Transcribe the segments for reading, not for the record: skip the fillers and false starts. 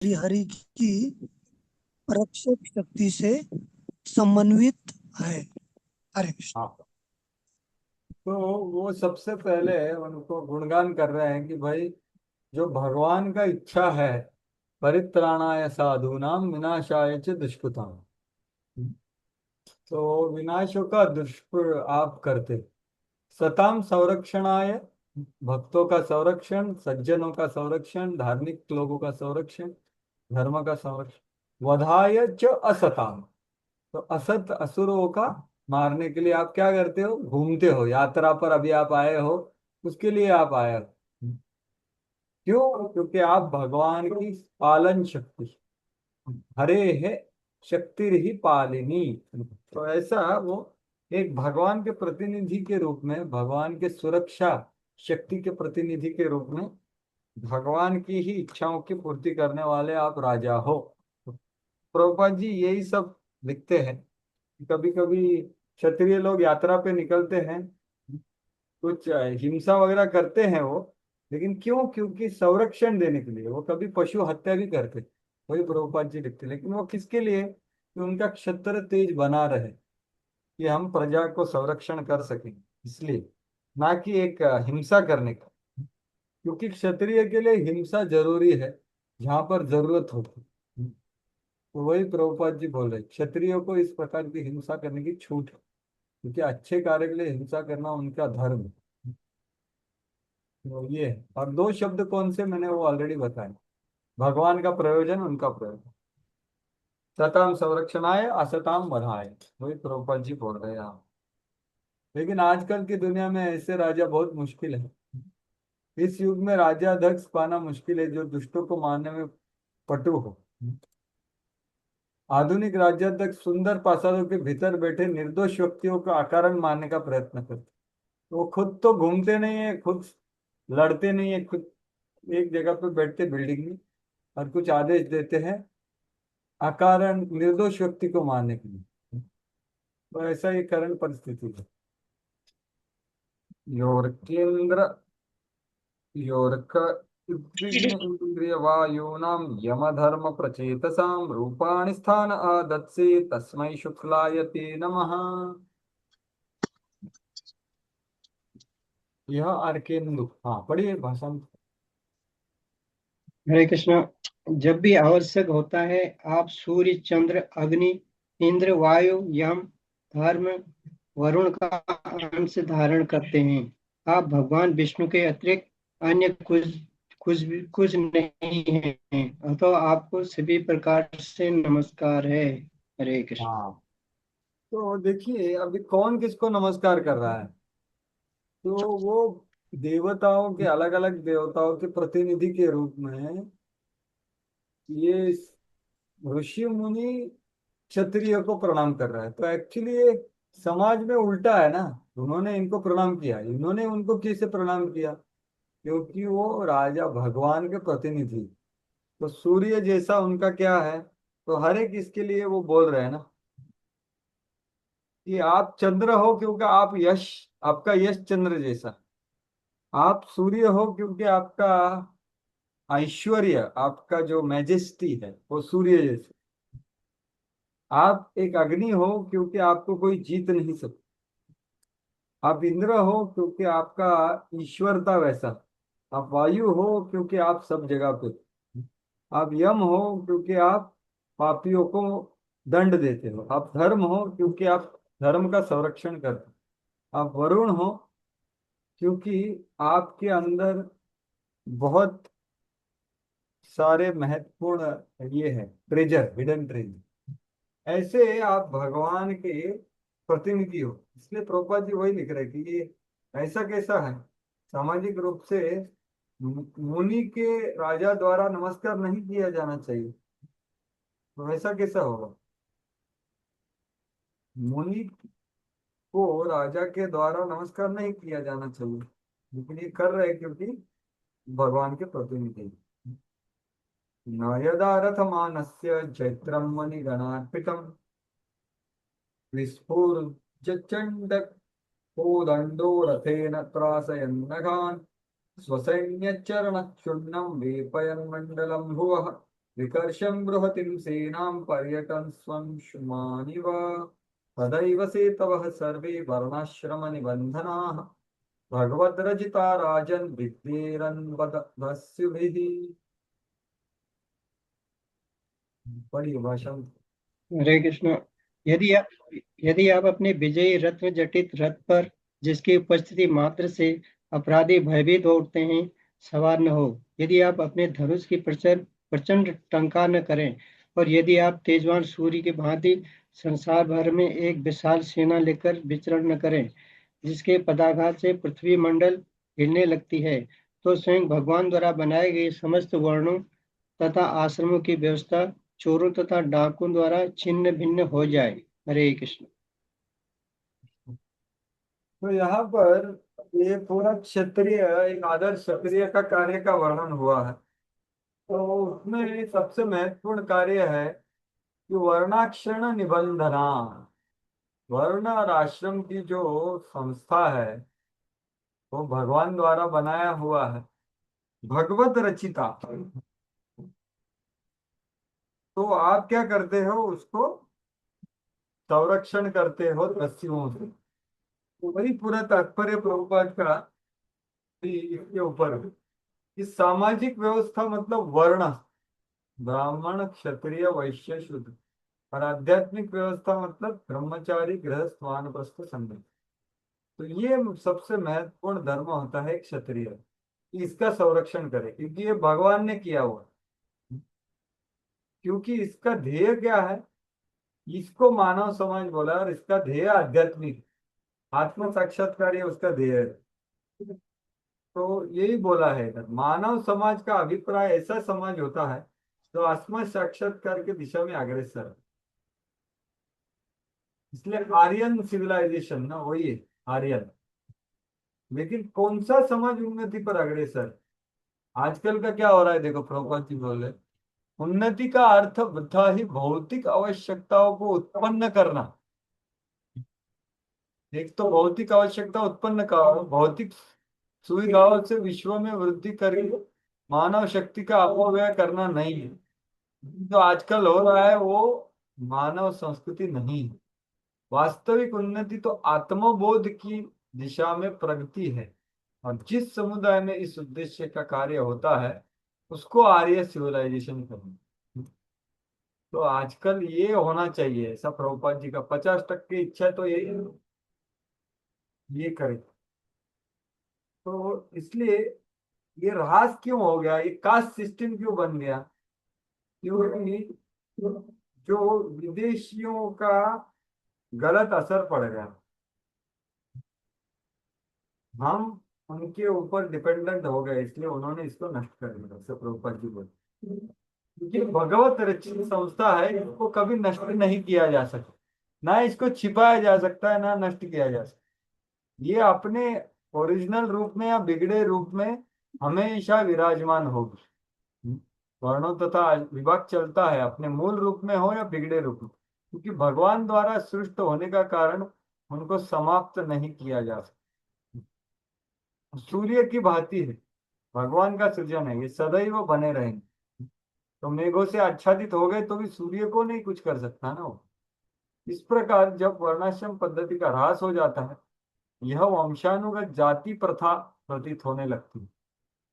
श्री हरि की प्रक्षेप शक्ति से समन्वित है। हरे कृष्ण। हाँ, तो वो सबसे पहले उनको गुणगान कर रहे हैं कि भाई जो भगवान का इच्छा है, परित्राणाय साधूनाम विनाशाय च दुष्कृताम, तो विनाशों का दुष्प्र आप करते, सताम संरक्षणाय, भक्तों का संरक्षण, सज्जनों का संरक्षण, धार्मिक लोगों का संरक्षण, धर्म का संरक्षण, वधाय च असताम, तो असत असुरों का मारने के लिए आप क्या करते हो, घूमते हो, यात्रा पर अभी आप आए हो, उसके लिए आप आए हो। क्यों? क्योंकि आप भगवान की पालन शक्ति, हरे है शक्ति ही पालिनी, तो ऐसा वो एक भगवान के प्रतिनिधि के रूप में, भगवान के सुरक्षा शक्ति के प्रतिनिधि के रूप में, भगवान की ही इच्छाओं की पूर्ति करने वाले आप राजा हो। प्रभुपाद जी यही सब लिखते हैं। कभी कभी क्षत्रिय लोग यात्रा पे निकलते हैं, कुछ हिंसा वगैरह करते हैं वो, लेकिन क्यों? क्योंकि संरक्षण देने के लिए। वो कभी पशु हत्या भी करते, वही प्रभुपाद जी लिखते, लेकिन वो किसके लिए? कि उनका क्षत्र तेज बना रहे, कि हम प्रजा को संरक्षण कर सकें, इसलिए, ना कि एक हिंसा करने का। क्योंकि क्षत्रिय के लिए हिंसा जरूरी है जहां पर जरूरत होती। तो वही प्रभुपाद जी बोल रहे, क्षत्रियो को इस प्रकार की हिंसा करने की छूट है, क्योंकि अच्छे कार्य के लिए हिंसा करना उनका धर्म है। तो ये है। और दो शब्द कौन से मैंने वो ऑलरेडी बताए, भगवान का प्रयोजन, उनका प्रयोजन, सताम संरक्षणाय असताम बधाय, वही प्रभुपाद जी बोल रहे हैं यहाँ। लेकिन आजकल की दुनिया में ऐसे राजा बहुत मुश्किल है। इस युग में राजा अध्यक्ष पाना मुश्किल है जो दुष्टों को मारने में पटु हो। आधुनिक राज्याध्यक्ष सुंदर प्रासादों के भीतर बैठे निर्दोष व्यक्तियों का अकारण मारने का प्रयत्न करते, वो खुद तो घूमते नहीं है, खुद लड़ते नहीं है, खुद एक जगह पे बैठते बिल्डिंग में, और कुछ आदेश देते हैं अकारण निर्दोष व्यक्ति को मारने के लिए। तो ऐसा ही करंट परिस्थिति है। योर्केंद्र योर्क उद्विग्न इंद्रिय वायूनां यमधर्म प्रचेतसां रूपाणि स्थान आदत्से तस्मै शुक्लाय ते नमः। यह अर्केंदु, हाँ पढ़िए भाषण। हरे कृष्णा। जब भी आवश्यक होता है आप सूर्य, चंद्र, अग्नि, इंद्र, वायु, यम, धर्म, वरुण का अंश धारण करते हैं। आप भगवान विष्णु के अतिरिक्त अन्य कुछ नहीं हैं, अतः आपको सभी प्रकार से नमस्कार है। हरे कृष्ण। हाँ, तो देखिए अभी कौन किसको नमस्कार कर रहा है, तो वो देवताओं के, अलग अलग देवताओं के प्रतिनिधि के रूप में ये ऋषि मुनि क्षत्रिय को प्रणाम कर रहा है। तो एक्चुअली ये समाज में उल्टा है ना, उन्होंने इनको प्रणाम किया, इन्होंने उनको कैसे प्रणाम किया? क्योंकि वो राजा भगवान के प्रतिनिधि, तो सूर्य जैसा उनका क्या है, तो हर एक इसके लिए वो बोल रहे हैं ना कि आप चंद्र हो क्योंकि आप यश, आपका यश चंद्र जैसा, आप सूर्य हो क्योंकि आपका ऐश्वर्य, आपका जो मैजेस्टी है वो सूर्य जैसे, आप एक अग्नि हो क्योंकि आपको कोई जीत नहीं सकता, आप इंद्र हो क्योंकि आपका ईश्वरता वैसा, आप वायु हो क्योंकि आप सब जगह पे, आप यम हो क्योंकि आप पापियों को दंड देते हो, आप धर्म हो क्योंकि आप धर्म का संरक्षण करते हो, आप वरुण हो क्योंकि आपके अंदर बहुत सारे महत्वपूर्ण ये है, ट्रेजर, हिडन ट्रेजर, ऐसे आप भगवान के प्रतिनिधि हो। इसलिए प्रभुपाद जी वही लिख रहे हैं कि ये ऐसा कैसा है, सामाजिक रूप से मुनि के राजा द्वारा नमस्कार नहीं किया जाना चाहिए, तो ऐसा कैसा होगा? मुनि को राजा के द्वारा नमस्कार नहीं किया जाना चाहिए, लेकिन ये कर रहे हैं क्योंकि भगवान के प्रतिनिधि हैं। न यदा रथमानस्य चैत्रं मुनिगणार्पितम् विस्फुर्जचण्ड कोदण्डो रथेन त्रासयन्नघान् स्वसैन्यचरणक्षुण्णं वेपयन् मण्डलं भुवः विकर्षं बृहतीं सेनां पर्यटन स्वं शुमानिव तदैव सेतवः सर्वे वर्णाश्रमनिबन्धनाः भगवद्रचिता राजन् विद्येरन्वदस्युभिः। पढ़िए भाषा। हरे कृष्ण। यदि आप यदि आप अपने विजयी रत्न जटित रथ पर, जिसकी उपस्थिति मात्र से अपराधी भयभीत हो उठते हैं, सवार न हो, यदि आप अपने धनुष की प्रचंड टंकार न करें, और यदि आप तेजवान सूर्य की भांति संसार भर में एक विशाल सेना लेकर विचरण न करें, जिसके पदाघात से पृथ्वी मंडल हिलने लगती है, तो स्वयं भगवान द्वारा बनाए गए समस्त वर्णों तथा आश्रमों की व्यवस्था चोरों तथा डाकुओं द्वारा छिन्न भिन्न हो जाए। हरे कृष्ण। तो यहाँ पर ये पूरा क्षत्रिय, एक आदर्श क्षत्रिय का कार्य का वर्णन हुआ है। तो उसमें सबसे महत्वपूर्ण कार्य है कि वर्णाक्षर निबंधना। वर्ण और आश्रम की जो संस्था है वो भगवान द्वारा बनाया हुआ है, भगवत रचिता। तो आप क्या करते हो, उसको संरक्षण करते हो दस्युओं से। तो वही पूरा तात्पर्य प्रभुपाद का भी इसके ऊपर है। इस सामाजिक व्यवस्था मतलब वर्ण, ब्राह्मण क्षत्रिय वैश्य शूद्र, और आध्यात्मिक व्यवस्था मतलब ब्रह्मचारी गृहस्थ वानप्रस्थ संन्यास। तो ये सबसे महत्वपूर्ण धर्म होता है क्षत्रिय, कि इसका संरक्षण करे, क्योंकि ये भगवान ने किया हुआ। क्योंकि इसका ध्येय क्या है, इसको मानव समाज बोला, और इसका ध्येय आध्यात्मिक आत्म साक्षात्कार, ये उसका ध्येय है। तो यही बोला है इधर, मानव समाज का अभिप्राय ऐसा समाज होता है जो आत्म साक्षात्कार की दिशा में अग्रसर है। इसलिए आर्यन सिविलाइजेशन ना वही है, आर्यन। लेकिन कौन सा समाज उन्नति पर अग्रसर है? आजकल का क्या हो रहा है, देखो प्रभुपाद जी बोल रहे, उन्नति का अर्थ वृथा ही भौतिक आवश्यकताओं को उत्पन्न करना। एक तो भौतिक आवश्यकता उत्पन्न का, भौतिक सुविधाओं से विश्व में वृद्धि करके मानव शक्ति का अपव्यय करना नहीं है। जो आजकल हो रहा है वो मानव संस्कृति नहीं है। वास्तविक उन्नति तो आत्मबोध की दिशा में प्रगति है, और जिस समुदाय में इस उद्देश्य का कार्य होता है उसको आर्य सिविलाइजेशन कहते हैं। तो आजकल ये होना चाहिए, ऐसा प्रभुपाद जी का 50% इच्छा तो ये करे। तो इसलिए ये ह्रास क्यों हो गया, ये कास्ट सिस्टम क्यों बन गया? क्योंकि जो विदेशियों का गलत असर पड़ गया, हम उनके ऊपर डिपेंडेंट हो गए, इसलिए उन्होंने इसको नष्ट कर दिया, ऐसे प्रभुपाद जी बोले। क्योंकि भगवत रचित संस्था है, इसको कभी नष्ट नहीं किया जा सकता, ना इसको छिपाया जा सकता है, ना नष्ट किया जा सकता। ये अपने ओरिजिनल रूप में या बिगड़े रूप में हमेशा विराजमान होगी। वर्णों तथा विभाग चलता है, अपने मूल रूप में हो या बिगड़े रूप में, क्योंकि भगवान द्वारा सृष्ट होने का कारण उनको समाप्त नहीं किया जा सकता। सूर्य की भांति है, भगवान का सृजन है, ये सदैव बने रहेंगे। तो मेघों से आच्छादित हो गए तो भी सूर्य को नहीं कुछ कर सकता ना वो। इस प्रकार जब वर्णाश्रम पद्धति का ह्रास हो जाता है, यह वंशानुगत जाति प्रथा प्रतीत होने लगती है।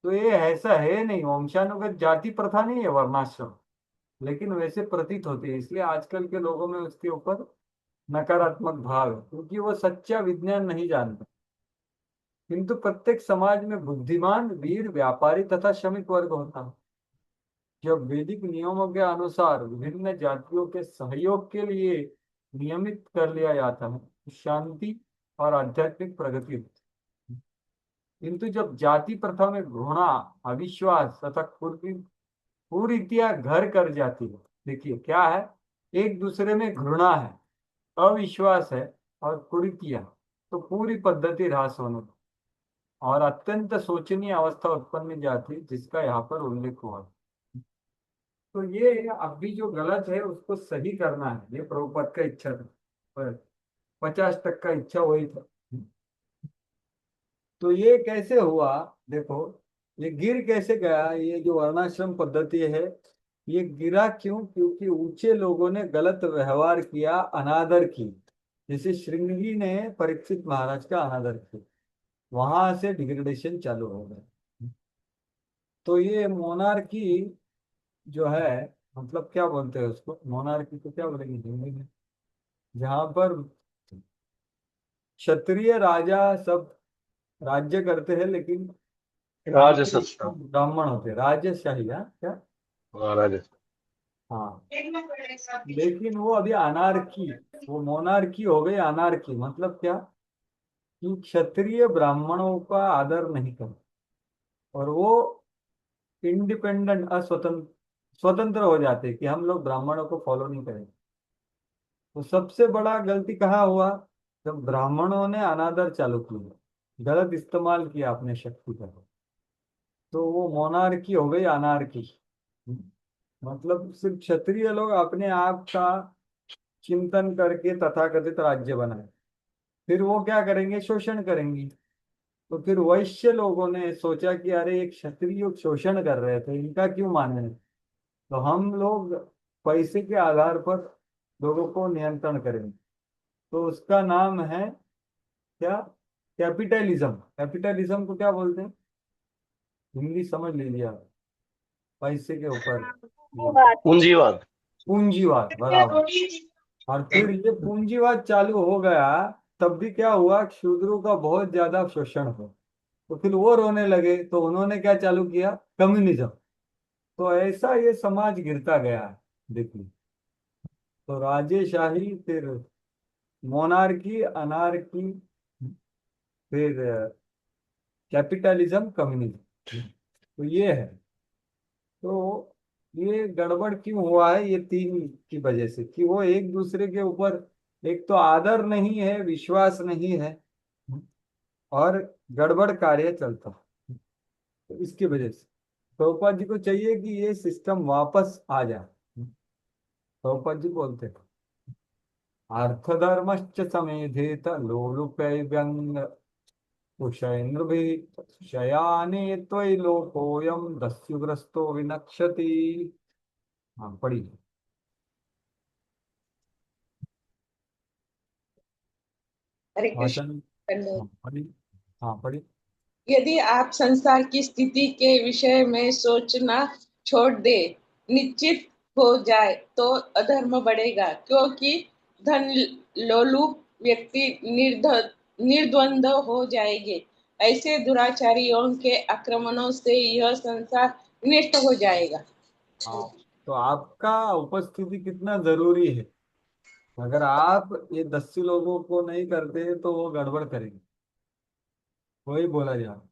तो ये ऐसा है नहीं, वंशानुगत जाति प्रथा नहीं है वर्णाश्रम, लेकिन वैसे प्रतीत होती है। इसलिए आजकल के लोगों में उसके ऊपर नकारात्मक भाव है, क्योंकि वो सच्चा विज्ञान नहीं जानते। किंतु प्रत्येक समाज में बुद्धिमान, वीर, व्यापारी तथा श्रमिक वर्ग होता है। जब वैदिक नियमों के अनुसार विभिन्न जातियों के सहयोग के लिए नियमित कर लिया जाता है, तो शांति और आध्यात्मिक प्रगति होती है। किंतु जब जाति प्रथा में घृणा, अविश्वास तथा कुरीतियां घर कर जाती है, देखिए क्या है, एक दूसरे में घृणा है, अविश्वास है और कुरीतियां, तो पूरी पद्धति ह्रास होने लगती है, और अत्यंत शोचनीय अवस्था उत्पन्न जाती है, जिसका यहाँ पर उल्लेख हुआ। तो ये अभी जो गलत है उसको सही करना है, ये प्रभुपाद का इच्छा था, पर 50% इच्छा वही था। तो ये कैसे हुआ, देखो ये गिर कैसे गया, ये जो वर्णाश्रम पद्धति है ये गिरा क्यों? क्योंकि ऊंचे लोगों ने गलत व्यवहार किया, अनादर की। जैसे श्रृंगी ने परीक्षित महाराज का अनादर किया, वहां से डिग्रेडेशन चालू हो गया। तो ये मोनार्की जो है, मतलब क्या बोलते हैं उसको, मोनार्की को क्या बोलेंगे हिंदी में, जहां पर क्षत्रिय राजा सब राज्य करते हैं, लेकिन नीचे राजसत्ता। ब्राह्मण होते हैं, राजशाही। हाँ क्या? हाँ, राजसत्ता। हाँ, लेकिन वो अभी अनारकी, वो मोनार्की हो गई अनारकी। मतलब क्या कि क्षत्रिय ब्राह्मणों का आदर नहीं करते, और वो इंडिपेंडेंट, अस्वतंत्र, स्वतंत्र हो जाते हैं कि हम लोग ब्राह्मणों को फॉलो नहीं करेंगे। तो सबसे बड़ा गलती कहाँ हुआ? जब ब्राह्मणों ने अनादर चालू किया, गलत इस्तेमाल किया अपने शक्ति का, तो वो मोनार्की हो गई अनारकी। मतलब सिर्फ क्षत्रिय लोग अपने आप का चिंतन करके तथाकथित राज्य बनाए, फिर वो क्या करेंगे? शोषण करेंगे। तो फिर वैश्य लोगों ने सोचा कि अरे एक क्षत्रिय शोषण कर रहे थे, इनका क्यों माने, तो हम लोग पैसे के आधार पर लोगों को नियंत्रण करेंगे। तो उसका नाम है क्या? कैपिटलिज्म। कैपिटलिज्म को क्या बोलते हैं? हिंदी समझ लीजिए आप, पैसे के ऊपर वो, पूंजीवाद। पूंजीवाद, बराबर। और फिर ये पूंजीवाद चालू हो गया, तब भी क्या हुआ? शूद्रों का बहुत ज्यादा शोषण हुआ। तो फिर वो रोने लगे, तो उन्होंने क्या चालू किया? कम्युनिज्म। तो ऐसा ये समाज गिरता गया है, देखिए। तो राजेशाही, फिर मोनार्की, अनार्की, फिर कैपिटलिज्म, कम्युनिज्म। तो ये है। तो ये गड़बड़ क्यों हुआ है? ये तीन की वजह से, कि वो एक दूसरे के ऊपर, एक तो आदर नहीं है, विश्वास नहीं है, और गड़बड़ कार्य चलता है। तो इसकी वजह से प्रभुपाद जी को चाहिए कि ये सिस्टम वापस आ जाए। प्रभुपाद जी बोलते हैं, अर्थधर्मश्च समेधेत लोलुपै व्यंग कुशैर्नृभिः शयाने त्वयि लोकोऽयं दस्युग्रस्तो विनक्ष्यति। हाँ पढ़िए। हरे वचन। कृष्ण। हाँ पढ़िए। हाँ पढ़िए। यदि आप संसार की स्थिति के विषय में सोचना छोड़ दे, निश्चित हो जाए तो अधर्म बढ़ेगा, क्योंकि धन लोलुप व्यक्ति निर्द्वंद हो जाएंगे। ऐसे दुराचारियों के आक्रमणों से यह संसार नष्ट हो जाएगा। हाँ, तो आपका उपस्थिति कितना जरूरी है। अगर आप ये 10 लोगों को नहीं करते तो वो गड़बड़ करेंगे। वही बोला जा रहा है।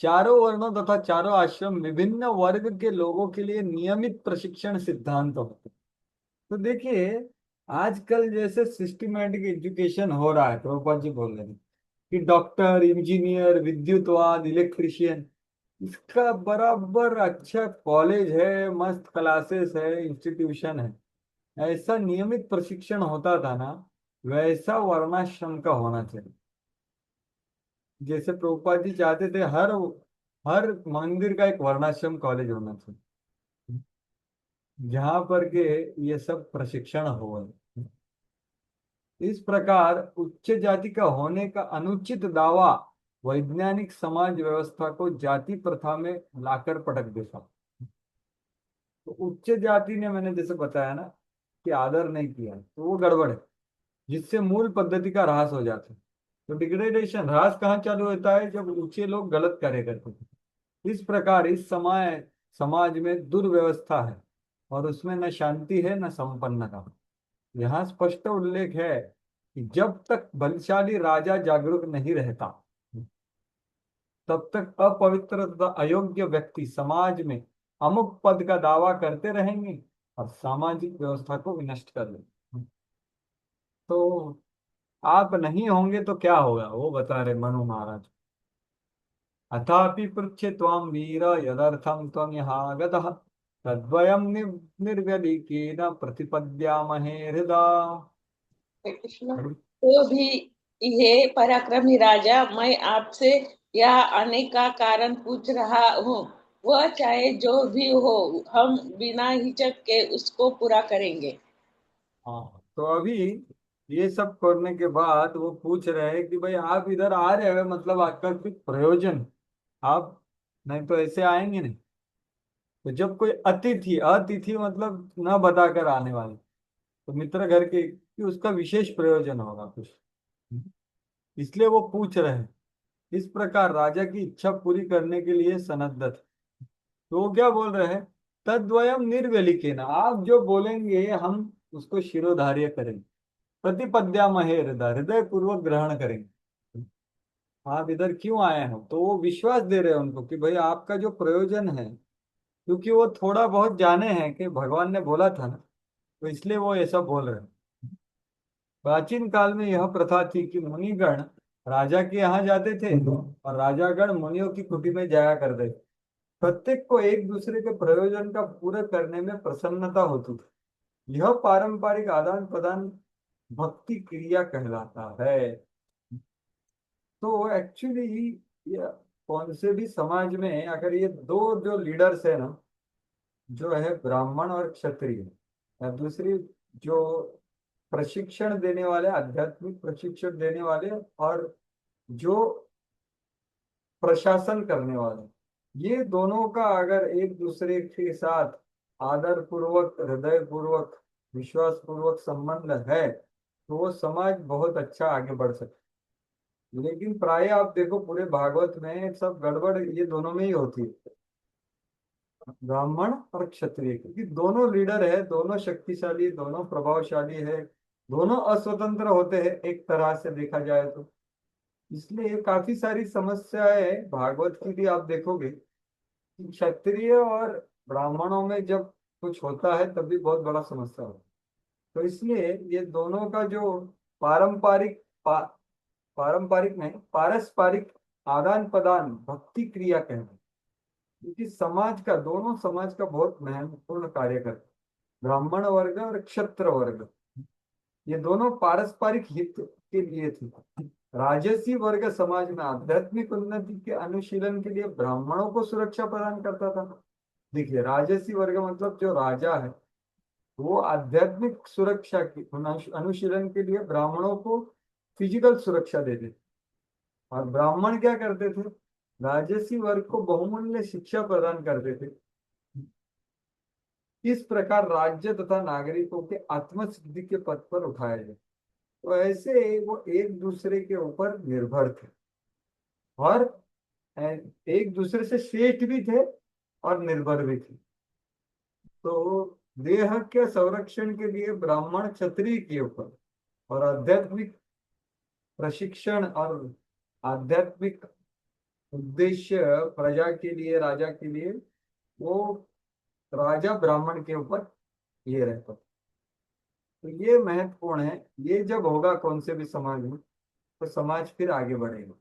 चारों वर्णों तथा चारों आश्रम विभिन्न वर्ग के लोगों के लिए नियमित प्रशिक्षण सिद्धांत होते हैं। तो देखिए, आजकल जैसे सिस्टमैटिक एजुकेशन हो रहा है, प्रभुपाद जी बोल रहे हैं कि डॉक्टर, इंजीनियर, विद्युतवाद, इलेक्ट्रिशियन, इसका बराबर अच्छा कॉलेज है, मस्त क्लासेस है, इंस्टीट्यूशन है। ऐसा नियमित प्रशिक्षण होता था ना, वैसा वर्णाश्रम का होना चाहिए। जैसे प्रभुपाद जी चाहते थे हर हर मंदिर का एक वर्णाश्रम कॉलेज होना चाहिए, जहां पर के ये सब प्रशिक्षण हो। इस प्रकार उच्च जाति का होने का अनुचित दावा वैज्ञानिक समाज व्यवस्था को जाति प्रथा में लाकर पटक देता। तो उच्च जाति ने, मैंने जैसे बताया ना, कि आदर नहीं किया, तो वो गड़बड़ है, जिससे मूल पद्धति का ह्रास हो जाता है। तो डिग्रेडेशन, ह्रास कहाँ चालू होता है? जब ऊंचे लोग गलत कार्य करते हैं। इस प्रकार इस समय समाज में दुर्व्यवस्था है, और उसमें न शांति है न संपन्नता। यहाँ स्पष्ट उल्लेख है कि जब तक बलशाली राजा जागरूक नहीं रहता, तब तक अपवित्र तथा अयोग्य व्यक्ति समाज में अमुक पद का दावा करते रहेंगे और सामाजिक व्यवस्था को विनष्ट कर देंगे। तो आप नहीं होंगे तो क्या होगा, वो बता रहे मनु महाराज। अथापि पृच्छे त्वां वीर यदर्थं त्वं यहाँ गतः तद्वयं निर्व्यलीकेन प्रतिपद्यामहे हृदा। हरे कृष्ण। तो भी ये पराक्रमी राजा, मैं आपसे यहाँ आने का कारण पूछ रहा हूँ। वह चाहे जो भी हो, हम बिना हिचक के उसको पूरा करेंगे। हाँ, तो अभी ये सब करने के बाद वो पूछ रहे हैं कि भाई आप इधर आ रहे हो, मतलब आपका कुछ प्रयोजन, आप नहीं तो ऐसे आएंगे नहीं। तो जब कोई अतिथि, अतिथि मतलब न बताकर आने वाले, तो मित्र घर के, कि उसका विशेष प्रयोजन होगा कुछ, इसलिए वो पूछ रहे हैं। इस प्रकार राजा की इच्छा पूरी करने के लिए सनद्ध थे। तो वो क्या बोल रहे हैं, तद्वयम निर्वेलिकेन, आप जो बोलेंगे हम उसको शिरोधार्य करेंगे, प्रतिपद्यामहे हृदय, हृदय पूर्वक ग्रहण करेंगे। आप इधर क्यों आए हो, तो वो विश्वास दे रहे हैं उनको कि भाई आपका जो प्रयोजन है, क्योंकि वो थोड़ा बहुत जाने हैं कि भगवान ने बोला था ना, तो इसलिए वो ऐसा बोल रहे हैं। प्राचीन काल में यह प्रथा थी कि मुनिगण राजा के यहाँ जाते थे और राजागण मुनियों की कुटी में जाया करते थे। प्रत्येक को एक दूसरे के प्रयोजन का पूरा करने में प्रसन्नता होती थी। यह पारंपरिक आदान प्रदान भक्ति क्रिया कहलाता है। तो एक्चुअली ये कौन से भी समाज में अगर ये दो जो लीडर्स है ना, जो है ब्राह्मण और क्षत्रिय, और दूसरी जो प्रशिक्षण देने वाले, आध्यात्मिक प्रशिक्षण देने वाले, और जो प्रशासन करने वाले, ये दोनों का अगर एक दूसरे के साथ आदर पूर्वक, हृदय पूर्वक, विश्वास पूर्वक संबंध है, तो वो समाज बहुत अच्छा आगे बढ़ सकता है। लेकिन प्राय आप देखो पूरे भागवत में सब गड़बड़ ये दोनों में ही होती है, ब्राह्मण और क्षत्रिय, क्योंकि दोनों लीडर है, दोनों शक्तिशाली, दोनों प्रभावशाली है, दोनों अस्वतंत्र होते हैं एक तरह से देखा जाए तो। इसलिए काफी सारी समस्याएं भागवत की भी आप देखोगे कि क्षत्रिय और ब्राह्मणों में जब कुछ होता है तब भी बहुत बड़ा समस्या होता है। तो इसलिए ये दोनों का जो पारंपरिक पारंपरिक नहीं, पारस्परिक आदान प्रदान भक्ति क्रिया कहते हैं, क्योंकि समाज का, दोनों समाज का बहुत महत्वपूर्ण कार्य करते हैं। ब्राह्मण वर्ग और क्षत्र वर्ग, ये दोनों पारस्परिक हित के लिए थे। राजसी वर्ग समाज में आध्यात्मिक उन्नति के अनुशीलन के लिए ब्राह्मणों को सुरक्षा प्रदान करता था। देखिए, राजसी वर्ग मतलब जो राजा है, वो आध्यात्मिक सुरक्षा की अनुशीलन के लिए ब्राह्मणों को फिजिकल सुरक्षा देते थे। और ब्राह्मण क्या करते थे, राजसी वर्ग को बहुमूल्य शिक्षा प्रदान करते थे। इस प्रकार राज्य तथा नागरिकों के आत्मसिद्धि के पथ पर उठाया जाए। तो ऐसे वो एक दूसरे के ऊपर निर्भर थे, और एक दूसरे से श्रेष्ठ भी थे और निर्भर भी थे। तो देह के संरक्षण के लिए ब्राह्मण क्षत्रिय के ऊपर, और आध्यात्मिक प्रशिक्षण और आध्यात्मिक उद्देश्य प्रजा के लिए, राजा के लिए, वो राजा ब्राह्मण के ऊपर ये रहता। तो ये महत्वपूर्ण है। ये जब होगा कौन से भी समाज में, तो समाज फिर आगे बढ़ेगा।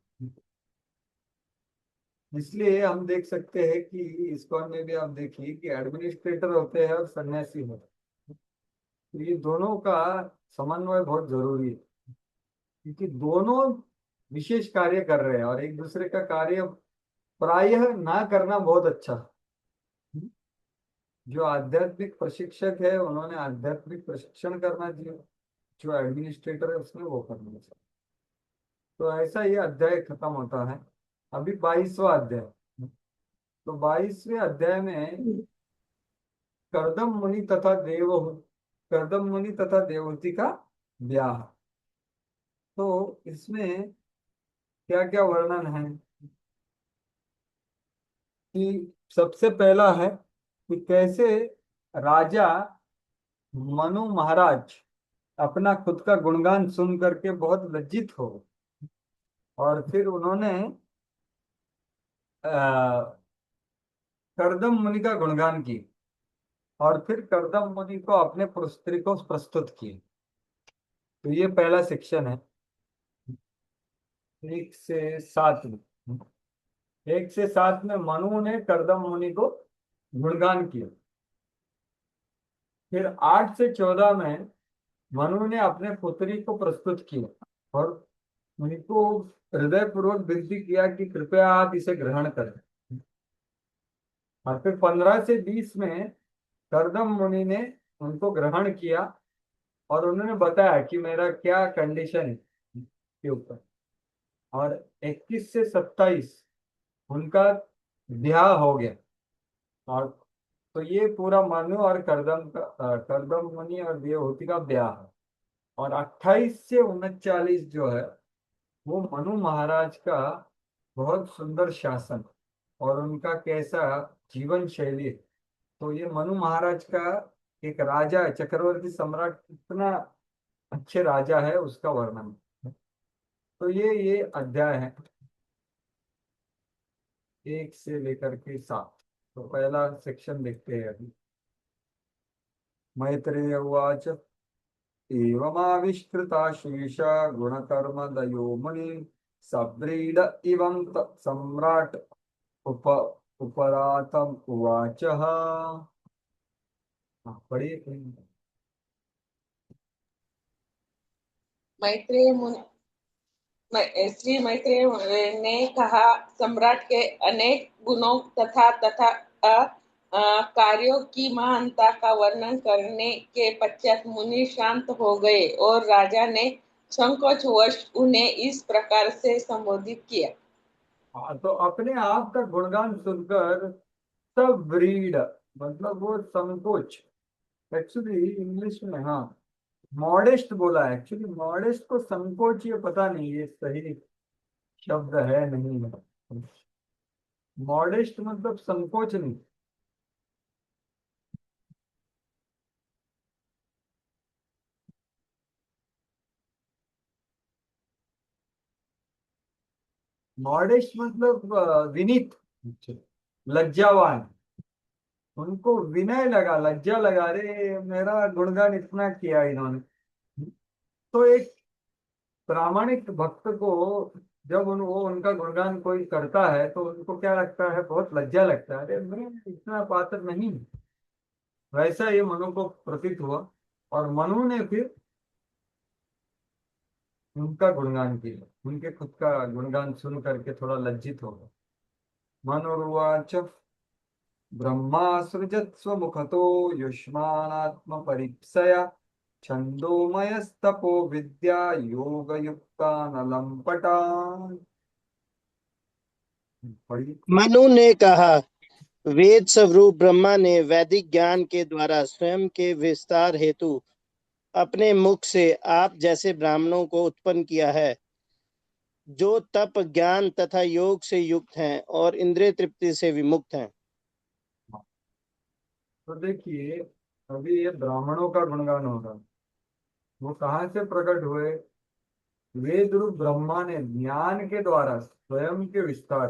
इसलिए हम देख सकते हैं कि इस्कॉन में भी आप देखिए कि एडमिनिस्ट्रेटर होते हैं और सन्यासी होते हैं। तो ये दोनों का समन्वय बहुत जरूरी है, क्योंकि दोनों विशेष कार्य कर रहे हैं और एक दूसरे का कार्य प्रायः ना करना बहुत अच्छा है। जो आध्यात्मिक प्रशिक्षक है उन्होंने आध्यात्मिक प्रशिक्षण करना चाहिए, जो एडमिनिस्ट्रेटर है उसने वो करना चाहिए। तो ऐसा ये अध्याय खत्म होता है। अभी 22वां अध्याय। तो 22वें अध्याय में कर्दम मुनि तथा देव, कर्दम मुनि तथा देवहूति का ब्याह। तो इसमें क्या क्या वर्णन है, कि सबसे पहला है कि कैसे राजा मनु महाराज अपना खुद का गुणगान सुन करके बहुत लज्जित हो, और फिर उन्होंने कर्दम मुनि का गुणगान किया, और फिर कर्दम मुनि को अपने पुत्री को प्रस्तुत किए। तो ये पहला सेक्शन है, 1 से 7 में। 1 से 7 में मनु ने कर्दम मुनि को गुणगान किया। फिर 8 से 14 में मनु ने अपने पुत्री को प्रस्तुत किया और उनको हृदय पूर्वक विनती किया कि कृपया आप इसे ग्रहण करें। और फिर 15 से 20 में करदम मुनि ने उनको ग्रहण किया और उन्होंने बताया कि मेरा क्या कंडीशन है के ऊपर। और 21 से 27 उनका ब्याह हो गया। और तो ये पूरा मनु और करदम मुनि और देवहूति का ब्याह है। और 28 से 39 जो है वो मनु महाराज का बहुत सुंदर शासन और उनका कैसा जीवन शैली है। तो ये मनु महाराज का एक राजा है, चक्रवर्ती सम्राट कितना अच्छे राजा है उसका वर्णन। तो ये अध्याय है 1 से लेकर के 7। तो पहला सेक्शन देखते हैं अभी। मैत्रेय उवाच एवमाविष्कृता शेषा गुणकर्मदयो मुनि सव्रीड इवं सम्राट उप उपरातम उवाच। पढ़िए कहीं। मैत्रेय मुनि श्री मैत्रेय ने कहा, सम्राट के अनेक गुणों तथा तथा कार्यों की महानता का वर्णन करने के पश्चात मुनि शांत हो गए और राजा ने संकोचवश उन्हें इस प्रकार से संबोधित किया। हाँ, तो अपने आप का गुणगान सुनकर सब ब्रीड मतलब वो संकोच। एक्चुअली इंग्लिश में हाँ मॉडेस्ट बोला है। एक्चुअली मॉडेस्ट को संकोच ये पता नहीं ये सही शब्द है नहीं है। मॉडेस्ट मतलब संकोच नहीं। मॉडेस्ट मतलब विनीत, लज्जावान। उनको विनय लगा, लज्जा लगा, अरे मेरा गुणगान इतना किया इन्होंने। तो एक प्रामाणिक भक्त को जब वो उनका गुणगान कोई करता है तो उनको क्या लगता है, बहुत लज्जा लगता है, अरे मैं इतना पात्र नहीं हूं। वैसा ये मनु को प्रतीत हुआ और मनु ने फिर उनका गुणगान किया। उनके खुद का गुणगान सुन करके थोड़ा लज्जित हो गया। मनुर्वाच ब्रह्मा सृजत स्वमुखतो युष्मानात्म परीक्षया छंदोमयस्तपो विद्या योग युक्ता नलंपटान। पढ़िए। मनु ने कहा, वेद स्वरूप ब्रह्मा ने वैदिक ज्ञान के द्वारा स्वयं के विस्तार हेतु अपने मुख से आप जैसे ब्राह्मणों को उत्पन्न किया है, जो तप ज्ञान तथा योग से युक्त हैं और इंद्रिय तृप्ति से विमुक्त हैं। तो देखिए अभी ये ब्राह्मणों का गुणगान हो रहा है। वो कहाँ से प्रकट हुए? वेद रूप ब्रह्मा ने ज्ञान के द्वारा स्वयं के विस्तार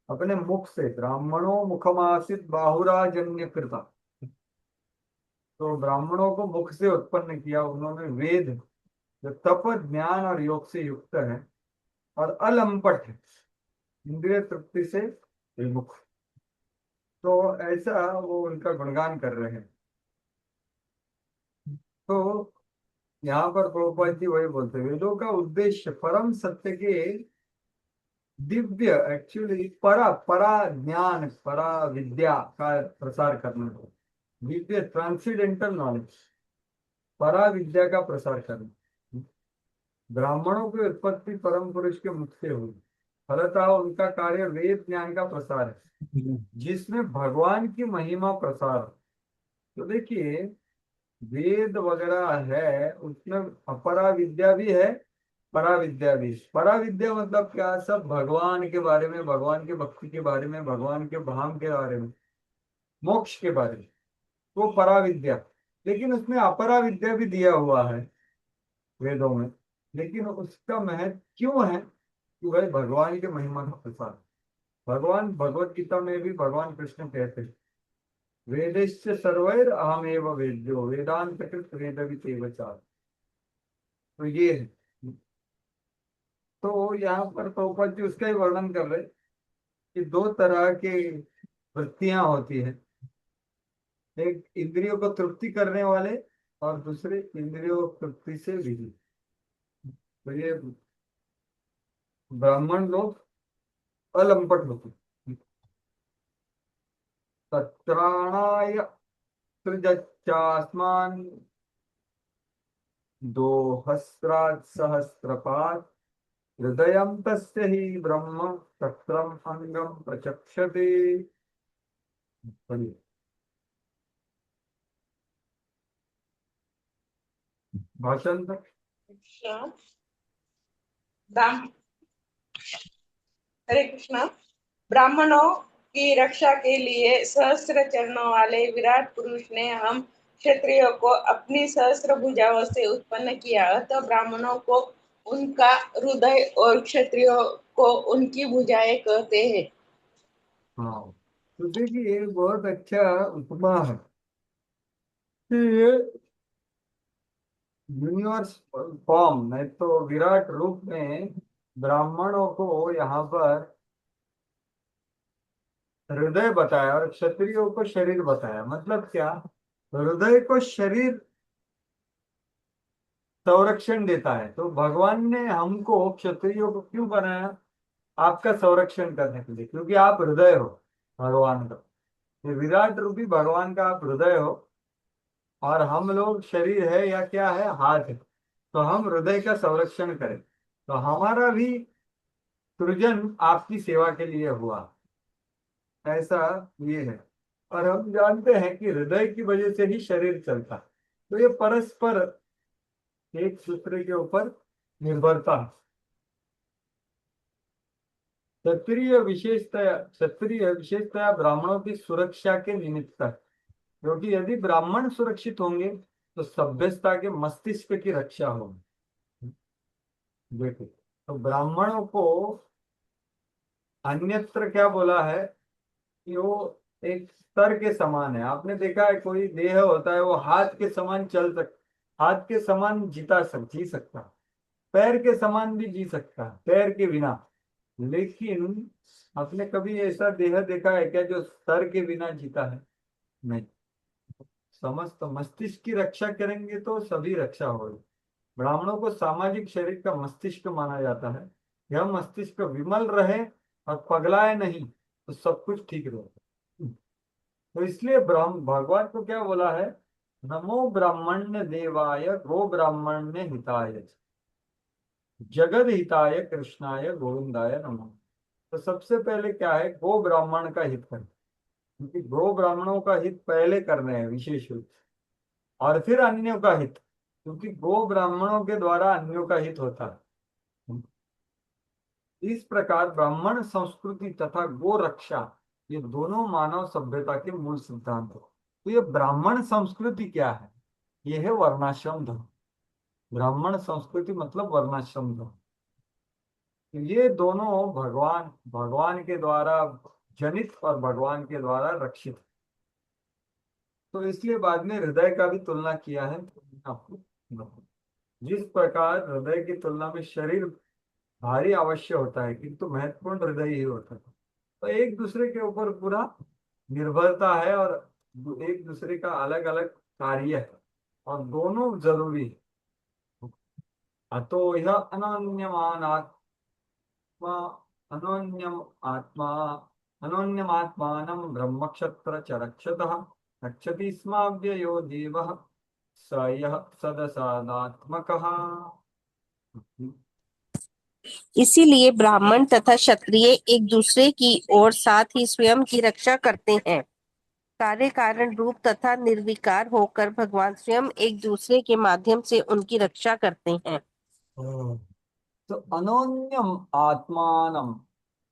अपने मुख से, ब्राह्मणों मुखमासित बाहुराजन्य कृता। तो ब्राह्मणों को मुख से उत्पन्न किया उन्होंने। वेद जो तप ज्ञान और योग से युक्त है और अलंपट है, इंद्रिय तृप्ति से विमुख। तो ऐसा वो उनका गुणगान कर रहे हैं। तो यहाँ पर प्रभुपाद जी वही बोलते हैं, वेदों का उद्देश्य परम सत्य के दिव्य एक्चुअली परा परा ज्ञान परा विद्या का प्रसार करना है। दिव्य ट्रांसीडेंटल नॉलेज, परा विद्या का प्रसार करना। ब्राह्मणों की उत्पत्ति परम पुरुष के मुख से हुई, फलतः उनका कार्य वेद ज्ञान का प्रसार है जिसमें भगवान की महिमा प्रसार। तो देखिए वेद वगैरह है उसमें अपरा विद्या भी है, परा विद्या भी। परा विद्या मतलब क्या? सब भगवान के बारे में, भगवान के भक्ति के बारे में, भगवान के धाम के बारे में, मोक्ष के बारे में, वो परा विद्या। लेकिन उसमें अपरा विद्या भी दिया हुआ है वेदों में। लेकिन उसका महत्व क्यों है कि भाई भगवान के महिमा का प्रसार। भगवान भगवत गीता में भी भगवान कृष्ण कहते हैं, वेदेश्च सर्वैर अहमेव वेद्यो वेदांत कृत वेदवितेव चार। तो ये है। तो यहाँ पर प्रभुपाद जी उसका ही वर्णन कर रहे कि दो तरह की वृत्तियां होती है, एक इंद्रियों को तृप्ति करने वाले और दूसरे इंद्रियों तृप्ति से विहीन। तो ये ब्राह्मण लोग अलंपट होते हैं। तत्राणाय सृजच्चास्मान् दोहस्रात् सहस्रपात् हृदयं तस्य हि ब्रह्म तत्रम अंगम प्रचक्षते। पढ़िए। भाषांतर। कृष्ण। ब्राह्म हरे कृष्णा। ब्राह्मणों की रक्षा के लिए सहस्त्र चरणों वाले विराट पुरुष ने हम क्षत्रियों को अपनी सहस्त्र भुजाओं से उत्पन्न किया, अतः ब्राह्मणों को उनका हृदय और क्षत्रियों को उनकी भुजाएं कहते हैं। हाँ, तो देखिए ये बहुत अच्छा उपमा है कि ये यूनिवर्स फॉर्म नहीं तो विराट रूप में ब्राह्मणों को यहाँ पर हृदय बताया और क्षत्रियों को शरीर बताया। मतलब क्या, हृदय को शरीर संरक्षण देता है, तो भगवान ने हमको क्षत्रियों को क्यों बनाया? आपका संरक्षण करने के लिए, क्योंकि आप हृदय हो भगवान का। ये विराट रूपी भगवान का आप हृदय हो और हम लोग शरीर है या क्या है, हाथ है। तो हम हृदय का संरक्षण करें, तो हमारा भी सृजन आपकी सेवा के लिए हुआ, ऐसा ये है। और हम जानते हैं कि हृदय की वजह से ही शरीर चलता है, तो ये परस्पर एक दूसरे के ऊपर निर्भरता है। क्षत्रिय विशेषतया ब्राह्मणों की सुरक्षा के निमित्त है, क्योंकि यदि ब्राह्मण सुरक्षित होंगे तो सभ्यता के मस्तिष्क की रक्षा होगी। देखो, तो ब्राह्मणों को अन्यत्र क्या बोला है कि वो एक स्तर के समान है। आपने देखा है कोई देह होता है वो हाथ के समान हाथ के समान जी सकता है, पैर के समान भी जी सकता है पैर के बिना। लेकिन आपने कभी ऐसा देह देखा है क्या जो सर के बिना जीता है? नहीं। समस्त मस्तिष्क की रक्षा करेंगे तो सभी रक्षा होगी। ब्राह्मणों को सामाजिक शरीर का मस्तिष्क माना जाता है। यह मस्तिष्क विमल रहे और पगलाए नहीं तो सब कुछ ठीक रहे। तो इसलिए ब्राह्म भगवान को क्या बोला है? नमो ब्राह्मण्य देवाय गो ब्राह्मण्य हिताय जगद हिताय कृष्णाय गोविंदाय नमः। तो सबसे पहले क्या है, गो ब्राह्मण का हित करें, क्योंकि गो ब्राह्मणों का हित पहले करना है विशेष रूप से, और फिर अन्यों का हित, क्योंकि गो ब्राह्मणों के द्वारा अन्यों का हित होता है। इस प्रकार ब्राह्मण संस्कृति तथा गो रक्षा ये दोनों मानव सभ्यता के मूल सिद्धांत है। तो ये ब्राह्मण संस्कृति क्या है? ये है वर्णाश्रम धर्म। ब्राह्मण संस्कृति मतलब वर्णाश्रम धर्म। तो ये दोनों भगवान भगवान के द्वारा जनित और भगवान के द्वारा रक्षित। तो इसलिए बाद में हृदय का भी तुलना किया है आपको। जिस प्रकार हृदय की तुलना में शरीर भारी अवश्य होता है, किंतु महत्वपूर्ण हृदय ही होता है। तो एक दूसरे के ऊपर पूरा निर्भरता है और एक दूसरे का अलग अलग कार्य है और दोनों जरूरी है। अतो यह अन्योन्यम आत्मा अन्योन्यमात्मानं ब्रह्मक्षत्र च रक्षतः रक्षति स्माव्ययो देवः स यः सदसादात्मकः। इसीलिए ब्राह्मण तथा क्षत्रिय एक दूसरे की और साथ ही स्वयं की रक्षा करते हैं। कार्य कारण रूप तथा निर्विकार होकर भगवान स्वयं एक दूसरे के माध्यम से उनकी रक्षा करते हैं। तो अनोन्यम आत्मानम,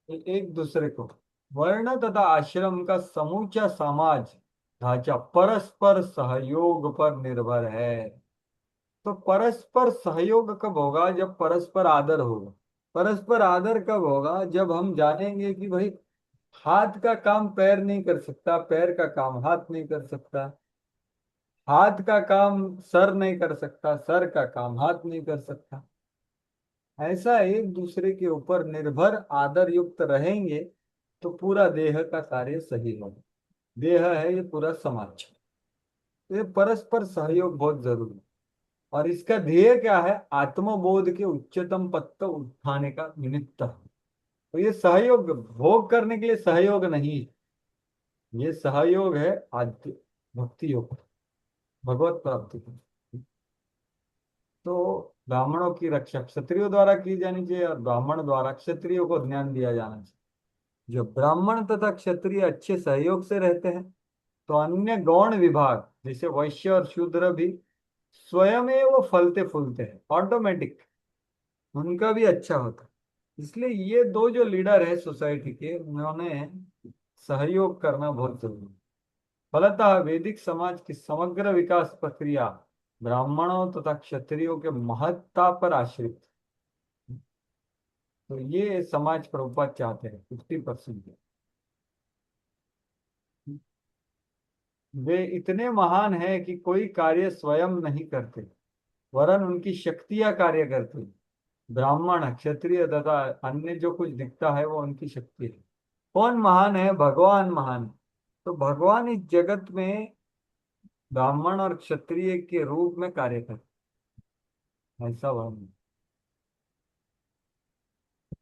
एक दूसरे को, वर्ण तथा आश्रम का समूचा समाज ढांचा परस्पर सहयोग पर निर्भर है। तो परस्पर सहयोग कब होगा? जब परस्पर आदर होगा। परस्पर आदर कब होगा? जब हम जानेंगे कि भाई हाथ का काम पैर नहीं कर सकता, पैर का काम हाथ नहीं कर सकता, हाथ का काम सर नहीं कर सकता, सर का काम हाथ नहीं कर सकता। ऐसा एक दूसरे के ऊपर निर्भर आदर युक्त रहेंगे तो पूरा देह का कार्य सही होगा। देह है ये पूरा समाज, तो ये परस्पर सहयोग बहुत जरूरी है। और इसका ध्येय क्या है? आत्मबोध के उच्चतम पद तक उठाने का निमित्त है। तो ये सहयोग भोग करने के लिए सहयोग नहीं, ये सहयोग है आद्य भक्ति योग, भगवत प्राप्ति का। तो ब्राह्मणों की रक्षा क्षत्रियों द्वारा की जानी चाहिए और ब्राह्मण द्वारा क्षत्रियों को ध्यान दिया जाना चाहिए। जो ब्राह्मण तथा क्षत्रिय अच्छे सहयोग से रहते हैं तो अन्य गौण विभाग जैसे वैश्य और शूद्र भी स्वयं वो फलते फूलते हैं, ऑटोमेटिक उनका भी अच्छा होता है। इसलिए ये दो जो लीडर है सोसाइटी के, उन्होंने सहयोग करना बहुत जरूरी है। फलतः वैदिक समाज की समग्र विकास प्रक्रिया ब्राह्मणों तथा क्षत्रियों के महत्ता पर आश्रित। तो ये समाज प्रभुपाद चाहते हैं 50%। वे इतने महान हैं कि कोई कार्य स्वयं नहीं करते, वरन उनकी शक्तियां कार्य करती हैं। ब्राह्मण क्षत्रिय तथा अन्य जो कुछ दिखता है वो उनकी शक्ति है। कौन महान है? भगवान महान। तो भगवान इस जगत में ब्राह्मण और क्षत्रिय के रूप में कार्य करते, ऐसा वर्णन।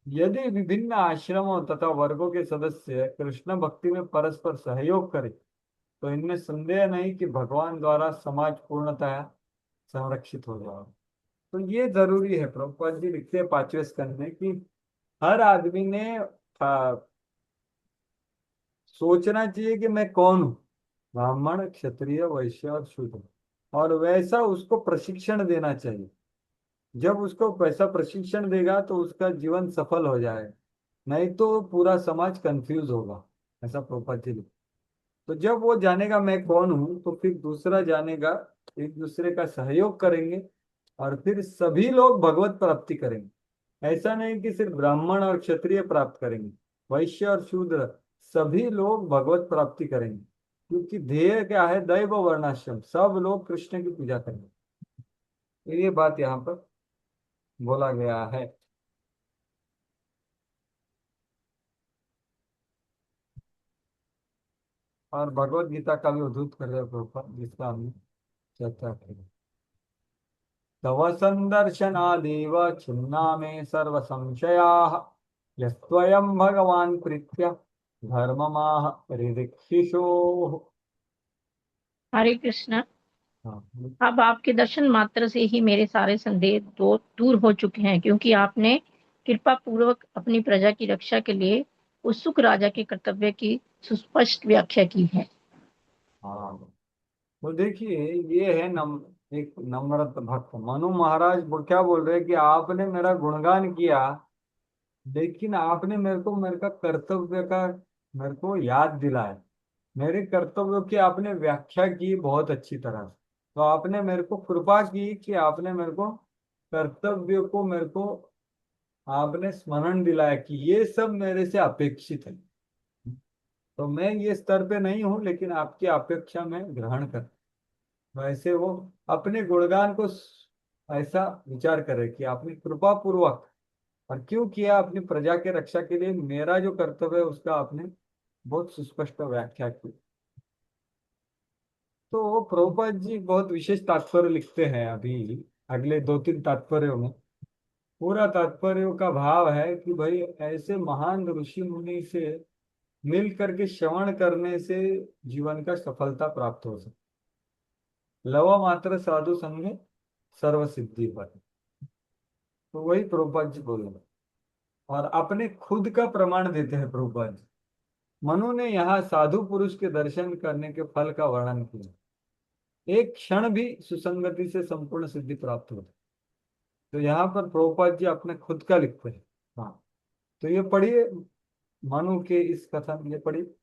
यदि विभिन्न आश्रमों तथा वर्गों के सदस्य कृष्ण भक्ति में परस्पर सहयोग करें तो इनमें संदेह नहीं कि भगवान द्वारा समाज पूर्णतः संरक्षित हो जाएगा। तो ये जरूरी है। प्रभुपाद जी लिखते हैं 5वें स्कंद में कि हर आदमी ने सोचना चाहिए कि मैं कौन हूँ, ब्राह्मण क्षत्रिय वैश्य और शूद्र, और वैसा उसको प्रशिक्षण देना चाहिए। जब उसको वैसा प्रशिक्षण देगा तो उसका जीवन सफल हो जाएगा, नहीं तो पूरा समाज कंफ्यूज होगा, ऐसा प्रभुपाद जी लिखते। तो जब वो जानेगा मैं कौन हूं तो फिर दूसरा जानेगा, एक दूसरे का सहयोग करेंगे और फिर सभी लोग भगवत प्राप्ति करेंगे। ऐसा नहीं कि सिर्फ ब्राह्मण और क्षत्रिय प्राप्त करेंगे, वैश्य और शूद्र सभी लोग भगवत प्राप्ति करेंगे, क्योंकि ध्येय क्या है? दैव वर्णाश्रम, सब लोग कृष्ण की पूजा करेंगे। तो ये बात यहाँ पर बोला गया है। और भगवत गीता का भी उद्धृत कर रहे प्रभुपाद, जिसका हमने चर्चा की। तव संदर्शनादेव छिन्ना मे सर्व संशयाः यस्त्वयं भगवान् प्रीत्या धर्ममाह रिदिक्षिषोः। हरे कृष्ण। हाँ, अब आपके दर्शन मात्र से ही मेरे सारे संदेह दूर हो चुके हैं, क्योंकि आपने कृपा पूर्वक अपनी प्रजा की रक्षा के लिए उत्सुक राजा के कर्तव्य की सुस्पष्ट व्याख्या की है। हाँ। तो देखिए, ये है एक नम्रत भक्त मनु महाराज क्या बोल रहे हैं कि आपने मेरा गुणगान किया, लेकिन आपने मेरे का कर्तव्य का मेरे को याद दिलाया। मेरे कर्तव्यों की आपने व्याख्या की बहुत अच्छी तरह से। तो आपने मेरे को कृपा की कि आपने मेरे को कर्तव्य को मेरे को आपने स्मरण दिलाया कि ये सब मेरे से अपेक्षित है। तो मैं ये स्तर पे नहीं हूं, लेकिन आपकी अपेक्षा में ग्रहण कर। वैसे वो अपने गुणगान को ऐसा विचार करे कि आपने कृपा पूर्वक और क्यों किया, अपनी प्रजा के रक्षा के लिए मेरा जो कर्तव्य है उसका आपने बहुत सुस्पष्ट व्याख्या की। तो प्रभुपाद जी बहुत विशेष तात्पर्य लिखते हैं अभी अगले 2-3 तात्पर्यों में। पूरा तात्पर्यों का भाव है कि भाई ऐसे महान ऋषि मुनि से मिल करके श्रवण करने से जीवन का सफलता प्राप्त हो सकती। लव मात्र साधु संग सर्व सिद्धि पर। तो वही प्रभुपाद जी बोल रहे हैं और अपने खुद का प्रमाण देते हैं प्रभुपाद जी। मनु ने यहाँ साधु पुरुष के दर्शन करने के फल का वर्णन किया। एक क्षण भी सुसंगति से संपूर्ण सिद्धि प्राप्त होती। तो यहाँ पर प्रभुपाद जी अपने खुद का लिखते हैं। हाँ, तो ये पढ़िए मनु के इस कथन, ये पढ़िए।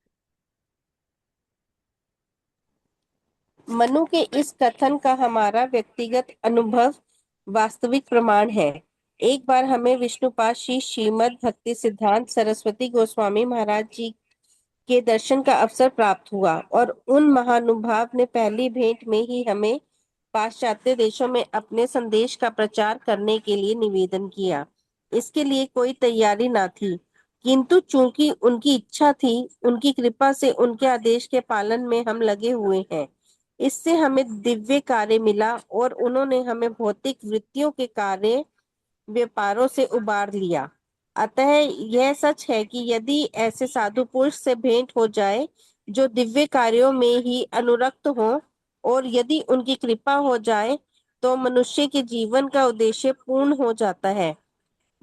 मनु के इस कथन का हमारा व्यक्तिगत अनुभव वास्तविक प्रमाण है। एक बार हमें विष्णुपाद श्री श्रीमद् भक्ति सिद्धांत सरस्वती गोस्वामी महाराज जी के दर्शन का अवसर प्राप्त हुआ और उन महानुभाव ने पहली भेंट में ही हमें पाश्चात्य देशों में अपने संदेश का प्रचार करने के लिए निवेदन किया। इसके लिए कोई तैयारी ना थी, किंतु चूंकि उनकी इच्छा थी, उनकी कृपा से उनके आदेश के पालन में हम लगे हुए हैं। इससे हमें दिव्य कार्य मिला और उन्होंने हमें भौतिक वृत्तियों के कार्य व्यापारों से उबार लिया। अतः यह सच है कि यदि ऐसे साधु पुरुष से भेंट हो जाए जो दिव्य कार्यों में ही अनुरक्त हों, और यदि उनकी कृपा हो जाए तो मनुष्य के जीवन का उद्देश्य पूर्ण हो जाता है,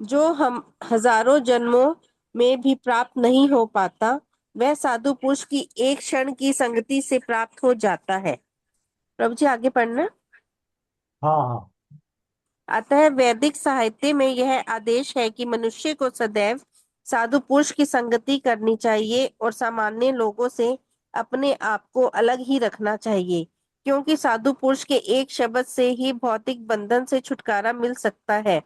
जो हम हजारों जन्मों में भी प्राप्त नहीं हो पाता। वह साधु पुरुष की एक क्षण की संगति से प्राप्त हो जाता है। प्रभु जी आगे पढ़ना। हाँ हाँ। अतः वैदिक साहित्य में यह आदेश है कि मनुष्य को सदैव साधु पुरुष की संगति करनी चाहिए और सामान्य लोगों से अपने आप को अलग ही रखना चाहिए, क्योंकि साधु पुरुष के एक शब्द से ही भौतिक बंधन से छुटकारा मिल सकता है।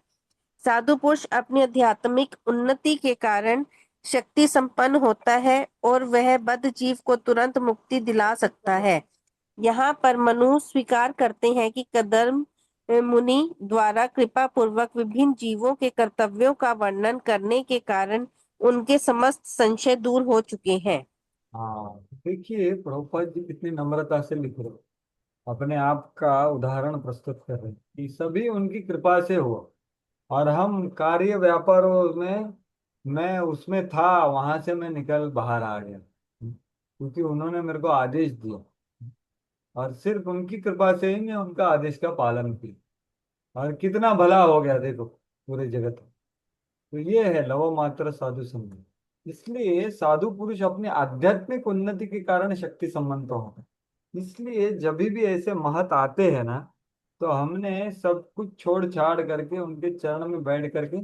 साधु पुरुष अपनी आध्यात्मिक उन्नति के कारण शक्ति संपन्न होता है और वह बद्ध जीव को तुरंत मुक्ति दिला सकता है। यहाँ पर मनु स्वीकार करते हैं कि कदम मुनि द्वारा कृपा पूर्वक विभिन्न जीवों के कर्तव्यों का वर्णन करने के कारण उनके समस्त संशय दूर हो चुके हैं। हाँ, देखिए प्रभुपाद जी कितनी नम्रता से लिख रहे हैं, अपने आप का उदाहरण प्रस्तुत कर रहे हैं कि सभी उनकी कृपा से हुआ, और हम कार्य व्यापारों में, मैं उसमें था, वहां से मैं निकल बाहर आ गया क्योंकि उन्होंने मेरे को आदेश दिया, और सिर्फ उनकी कृपा से ही मैं उनका आदेश का पालन किया, और कितना भला हो गया देखो पूरे जगत में। तो ये है लव मात्र साधु संग। इसलिए साधु पुरुष अपनी आध्यात्मिक उन्नति के कारण शक्ति संपन्न तो होते हैं। इसलिए जब भी ऐसे महत आते हैं ना, तो हमने सब कुछ छोड़ छाड़ करके उनके चरण में बैठ करके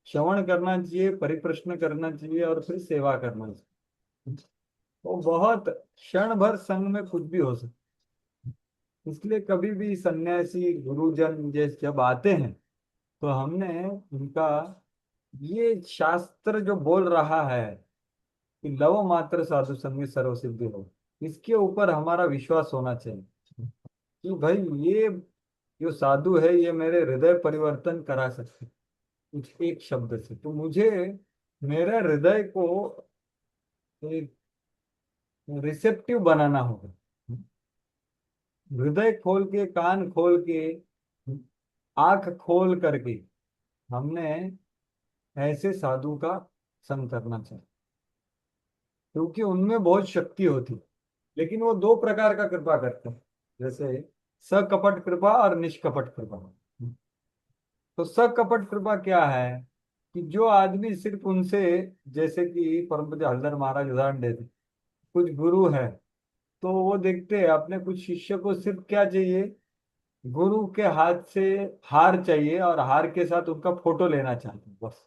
श्रवण करना चाहिए, परिप्रश्न करना चाहिए और फिर सेवा करना चाहिए। तो बहुत क्षण भर संग में कुछ भी हो सकता। इसलिए कभी भी सन्यासी गुरुजन जैसे जब आते हैं, तो हमने उनका ये शास्त्र जो बोल रहा है कि लव मात्र साधु संग सर्व सिद्धि हो, इसके ऊपर हमारा विश्वास होना चाहिए कि भाई ये जो साधु है ये मेरे हृदय परिवर्तन करा सकते कुछ एक शब्द से। तो मुझे मेरे हृदय को एक रिसेप्टिव बनाना होगा, हृदय खोल के, कान खोल के, आंख खोल करके हमने ऐसे साधु का संग करना चाहिए, क्योंकि उनमें बहुत शक्ति होती है। लेकिन वो दो प्रकार का कृपा करते हैं, जैसे सकपट कृपा और निष्कपट कृपा। तो सकपट कृपा क्या है कि जो आदमी सिर्फ उनसे, जैसे कि परम पूज्य हलधर महाराज उदाहरण देते, कुछ गुरु है तो वो देखते हैं अपने कुछ शिष्य को सिर्फ क्या चाहिए, गुरु के हाथ से हार चाहिए और हार के साथ उनका फोटो लेना चाहते हैं बस।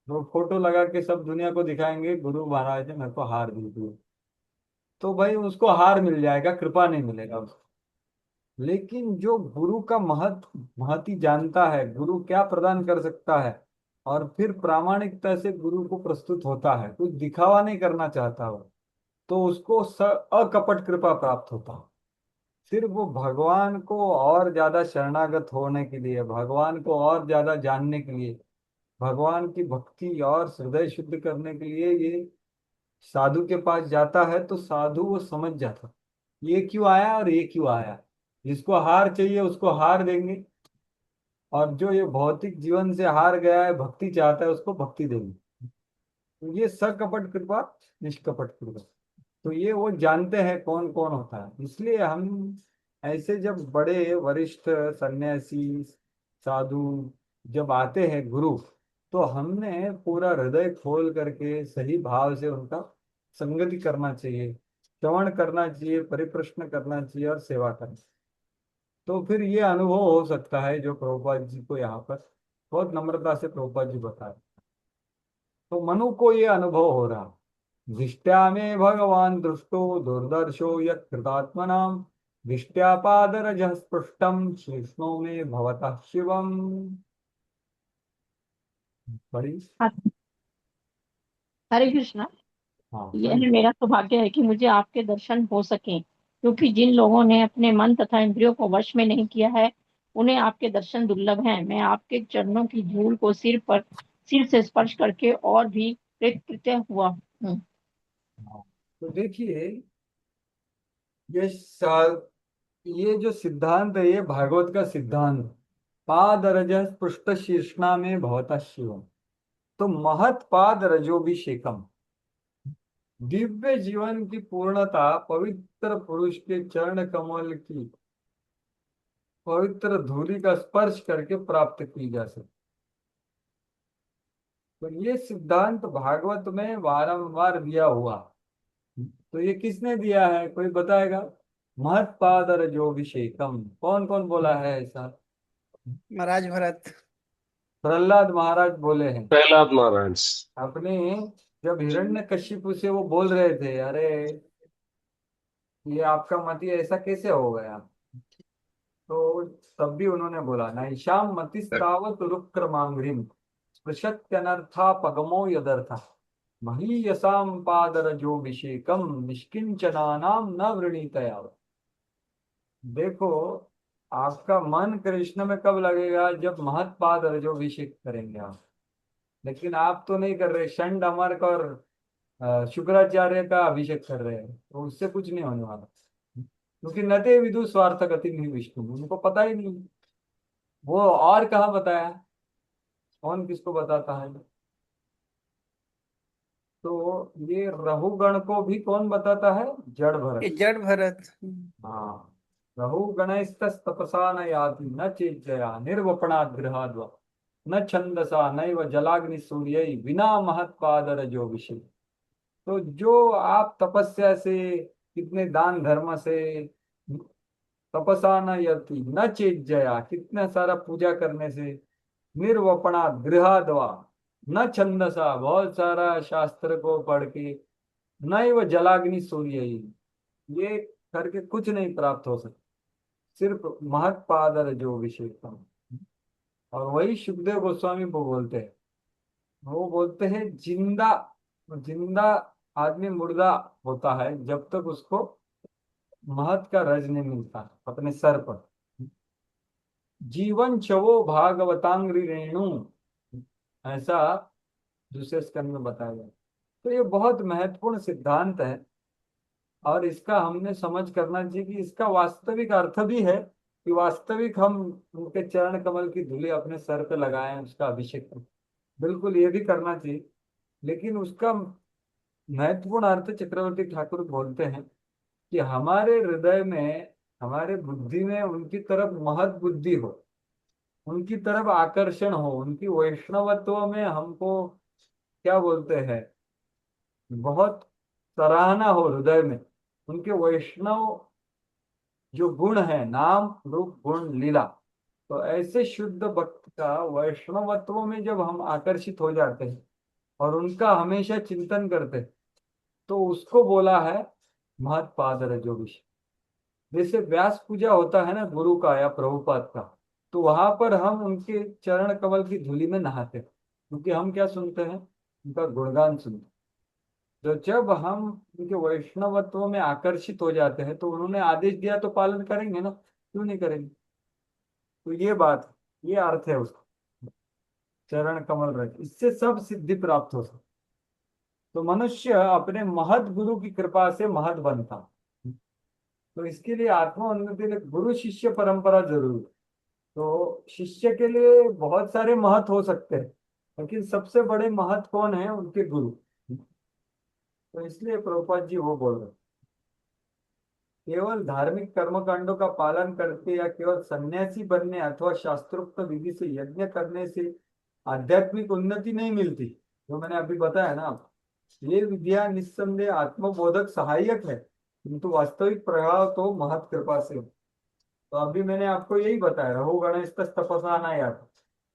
वो फोटो लगा के सब दुनिया को दिखाएंगे गुरु महाराज ने मेरे को हार दी थी, तो भाई उसको हार मिल जाएगा, कृपा नहीं मिलेगा उसको। लेकिन जो गुरु का महती जानता है, गुरु क्या प्रदान कर सकता है, और फिर प्रामाणिकता से गुरु को प्रस्तुत होता है, कुछ दिखावा नहीं करना चाहता हो, तो उसको अकपट कृपा प्राप्त होता है। सिर्फ वो भगवान को और ज्यादा शरणागत होने के लिए, भगवान को और ज्यादा जानने के लिए, भगवान की भक्ति और हृदय शुद्ध करने के लिए ये साधु के पास जाता है। तो साधु वो समझ जाता ये क्यों आया और ये क्यों आया, जिसको हार चाहिए उसको हार देंगे, और जो ये भौतिक जीवन से हार गया है, भक्ति चाहता है, उसको भक्ति देंगे। तो ये सकपट कृपा, निष्कपट कृपा, तो ये वो जानते हैं कौन कौन होता है। इसलिए हम ऐसे जब बड़े वरिष्ठ सन्यासी साधु जब आते हैं गुरु, तो हमने पूरा हृदय खोल करके सही भाव से उनका संगति करना चाहिए, श्रवण करना चाहिए, परिप्रश्न करना चाहिए और सेवा करना। तो फिर ये अनुभव हो सकता है जो प्रभुपाद जी को यहाँ पर बहुत नम्रता से प्रभुपाद जी बताए। तो मनु को ये अनुभव हो रहा, दृष्टया में भगवान दृष्टो दुर्दर्शो यत्कृतात्मनाम दृष्टया पादरजः स्पृष्टम श्लिष्णो में भवतः शिवम। बड़ी हरे कृष्णा। हाँ यह बड़ी मेरा सौभाग्य है कि मुझे आपके दर्शन हो सके, क्योंकि जिन लोगों ने अपने मन तथा इंद्रियों को वश में नहीं किया है उन्हें आपके दर्शन दुर्लभ हैं। मैं आपके चरणों की धूल को सिर से स्पर्श करके और भी कृतकृत्य हुआ हूँ। हाँ। तो देखिए ये सा, ये जो सिद्धांत है ये भागवत का सिद्धांत, पादरज स्पृष्ट शीर्षणा में भवतः शिवम। तो महत पाद रजोभिषेकम, दिव्य जीवन की पूर्णता पवित्र पुरुष के चरण कमल की पवित्र धूलि का स्पर्श करके प्राप्त की जा सकती। तो ये सिद्धांत भागवत में बारंबार दिया हुआ। तो ये किसने दिया है, कोई बताएगा? महत्पादर जो अभिषेकम, कौन कौन बोला है ऐसा? महाराज भरत। प्रहलाद महाराज बोले हैं। प्रहलाद महाराज। अपने जब हिरण्यकशिपु से वो बोल रहे थे, अरे ये आपका मति ऐसा कैसे हो गया, तो तब भी उन्होंने बोला, नैषाम मतिस्तावत रुक्रमांग्रिम स्पृशत्यनर्था पगमो यदर्था महीयसाम पादरजोभिषेकम निष्किंचनानाम न वृणीतया। देखो, आपका मन कृष्ण में कब लगेगा, जब महत्पाद रजोभिषेक करेंगे आप। लेकिन आप तो नहीं कर रहे, षंड अमर्क और शुक्राचार्य का अभिषेक कर रहे हैं, तो उससे कुछ नहीं होने वाला। क्योंकि नते विदु स्वार्थ गति नहीं विष्णु, उनको पता ही नहीं। वो और कहाँ बताया, कौन किसको बताता है? तो ये रहुगण को भी कौन बताता है? जड़ ये भरत। जड़ भरत। हाँ, रहुगणैस्तस्तपसा न याति न चेज्जया निर्वपणात् गृहाद्वा न छंदसा नैव जलाग्नि सूर्यै विना महत्पादरजोभिषेक। तो जो आप तपस्या से, कितने दान धर्म से, तपसा न यति न चेज्जया, कितना सारा पूजा करने से, निर्वपणात् गृहाद्वा न छंदसा, बहुत सारा शास्त्र को पढ़ के, नैव जलाग्नि सूर्यै, ये करके कुछ नहीं प्राप्त हो सकता, सिर्फ महत्पादर जो अभिषेकम। और वही सुखदेव गोस्वामी को बोलते हैं, वो बोलते हैं जिंदा जिंदा आदमी मुर्दा होता है जब तक उसको महत का रज नहीं मिलता अपने सर पर। जीवन छवो भागवतांग्री रेणु, ऐसा दूसरे स्कंद में बताया गया। तो ये बहुत महत्वपूर्ण सिद्धांत है, और इसका हमने समझ करना चाहिए कि इसका वास्तविक अर्थ भी है कि वास्तविक हम उनके चरण कमल की धूली अपने सर पे लगाएं, उसका अभिषेक करें। बिल्कुल ये भी करना चाहिए, लेकिन उसका महत्वपूर्ण अर्थ चक्रवर्ती ठाकुर बोलते हैं कि हमारे हृदय में, हमारे बुद्धि में उनकी तरफ महत बुद्धि हो, उनकी तरफ आकर्षण हो, उनकी वैष्णवत्व में हमको क्या बोलते हैं, बहुत सराहना हो हृदय में, उनके वैष्णव जो गुण है, नाम रूप गुण लीला। तो ऐसे शुद्ध भक्त का वैष्णवत्व में जब हम आकर्षित हो जाते हैं और उनका हमेशा चिंतन करते हैं, तो उसको बोला है महत्पाद रजोभिषेक। जैसे व्यास पूजा होता है ना गुरु का या प्रभुपाद का, तो वहां पर हम उनके चरण कमल की धूलि में नहाते हैं, क्योंकि हम क्या सुनते हैं, उनका गुणगान सुनते हैं। तो जब हम उनके वैष्णवत्व में आकर्षित हो जाते हैं, तो उन्होंने आदेश दिया तो पालन करेंगे ना, क्यों नहीं करेंगे? तो ये बात, ये अर्थ है उसका, चरण कमल रज, इससे सब सिद्धि प्राप्त हो सकती। तो मनुष्य अपने महत गुरु की कृपा से महत बनता। तो इसके लिए आत्मा उन्नति के लिए गुरु शिष्य परंपरा जरूरी। तो शिष्य के लिए बहुत सारे महत हो सकते हैं, लेकिन सबसे बड़े महत कौन है? उनके गुरु। तो इसलिए प्रभुपाद जी वो बोल रहे, केवल धार्मिक कर्मकांडों का पालन करके या केवल सन्यासी बनने अथवा शास्त्रोक्त विधि से यज्ञ करने से आध्यात्मिक उन्नति नहीं मिलती। जो मैंने अभी बताया ना, ये विद्या निस्संदेह आत्मबोधक सहायक है, किंतु वास्तविक प्रभाव तो महत कृपा से हो। तो अभी मैंने आपको यही बताया, रहो गणेश तपसा ना याद,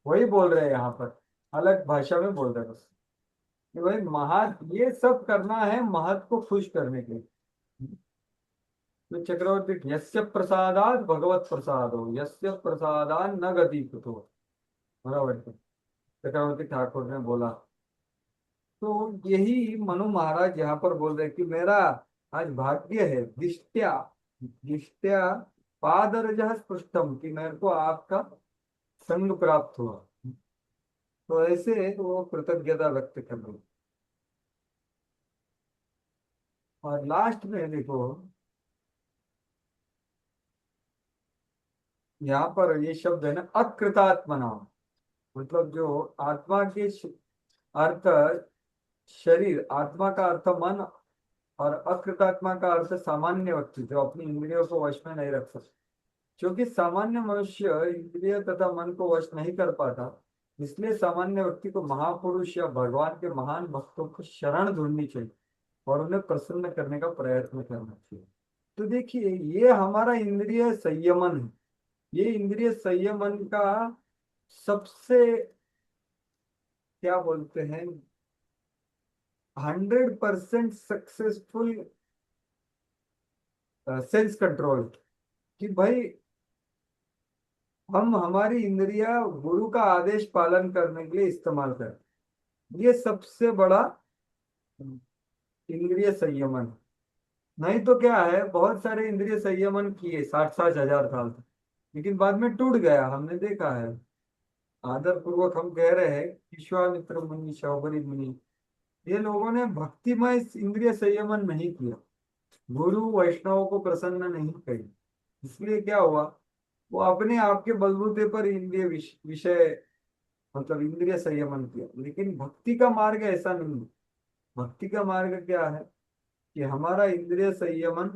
वही बोल रहे हैं यहाँ पर, अलग भाषा में बोल रहे हैं बस कि भाई महत, ये सब करना है महत को खुश करने के लिए। तो चक्रवर्ती, यस्य प्रसादात भगवत प्रसादो यस्य प्रसादान न गति कुतो, बराबर है, चक्रवर्ती ठाकुर ने बोला। तो यही मनु महाराज यहाँ पर बोल रहे कि मेरा आज भाग्य है, दिष्ट्या दिष्ट्या पादरजः स्पृष्टम, कि मेरे को आपका संग प्राप्त हुआ। तो ऐसे वो कृतज्ञता व्यक्त कर रहे। और लास्ट में देखो, यहाँ पर ये शब्द है ना, अकृतात्मना, मतलब जो आत्मा के अर्थ शरीर, आत्मा का अर्थ मन और अकृतात्मा का अर्थ सामान्य व्यक्ति जो अपनी इंद्रियों को वश में नहीं रख सकता। क्योंकि सामान्य मनुष्य इंद्रिय तथा मन को वश नहीं कर पाता, इसलिए सामान्य व्यक्ति को महापुरुष या भगवान के महान भक्तों को शरण ढूंढनी चाहिए और उन्हें प्रसन्न करने का प्रयत्न करना चाहिए। तो देखिए, ये हमारा इंद्रिय संयमन है। ये इंद्रिय संयमन का सबसे, क्या बोलते हैं, 100% सक्सेसफुल सेल्फ कंट्रोल, कि भाई हम हमारी इंद्रिया गुरु का आदेश पालन करने के लिए इस्तेमाल करें। ये सबसे बड़ा इंद्रिय संयमन। नहीं तो क्या है, बहुत सारे इंद्रिय संयमन किए 60-60 हजार साल तक, लेकिन बाद में टूट गया, हमने देखा है। आदर पूर्वक हम कह रहे हैं, विश्वामित्र मुनि, शौबरी मुनि, ये लोगों ने भक्तिमय इंद्रिय संयमन नहीं किया, गुरु वैष्णव को प्रसन्न नहीं करी। इसलिए क्या हुआ, वो अपने आप के बलबूते पर इंद्रिय विषय मतलब इंद्रिय संयमन किया। लेकिन भक्ति का मार्ग ऐसा नहीं है। भक्ति का मार्ग क्या है कि हमारा इंद्रिय संयमन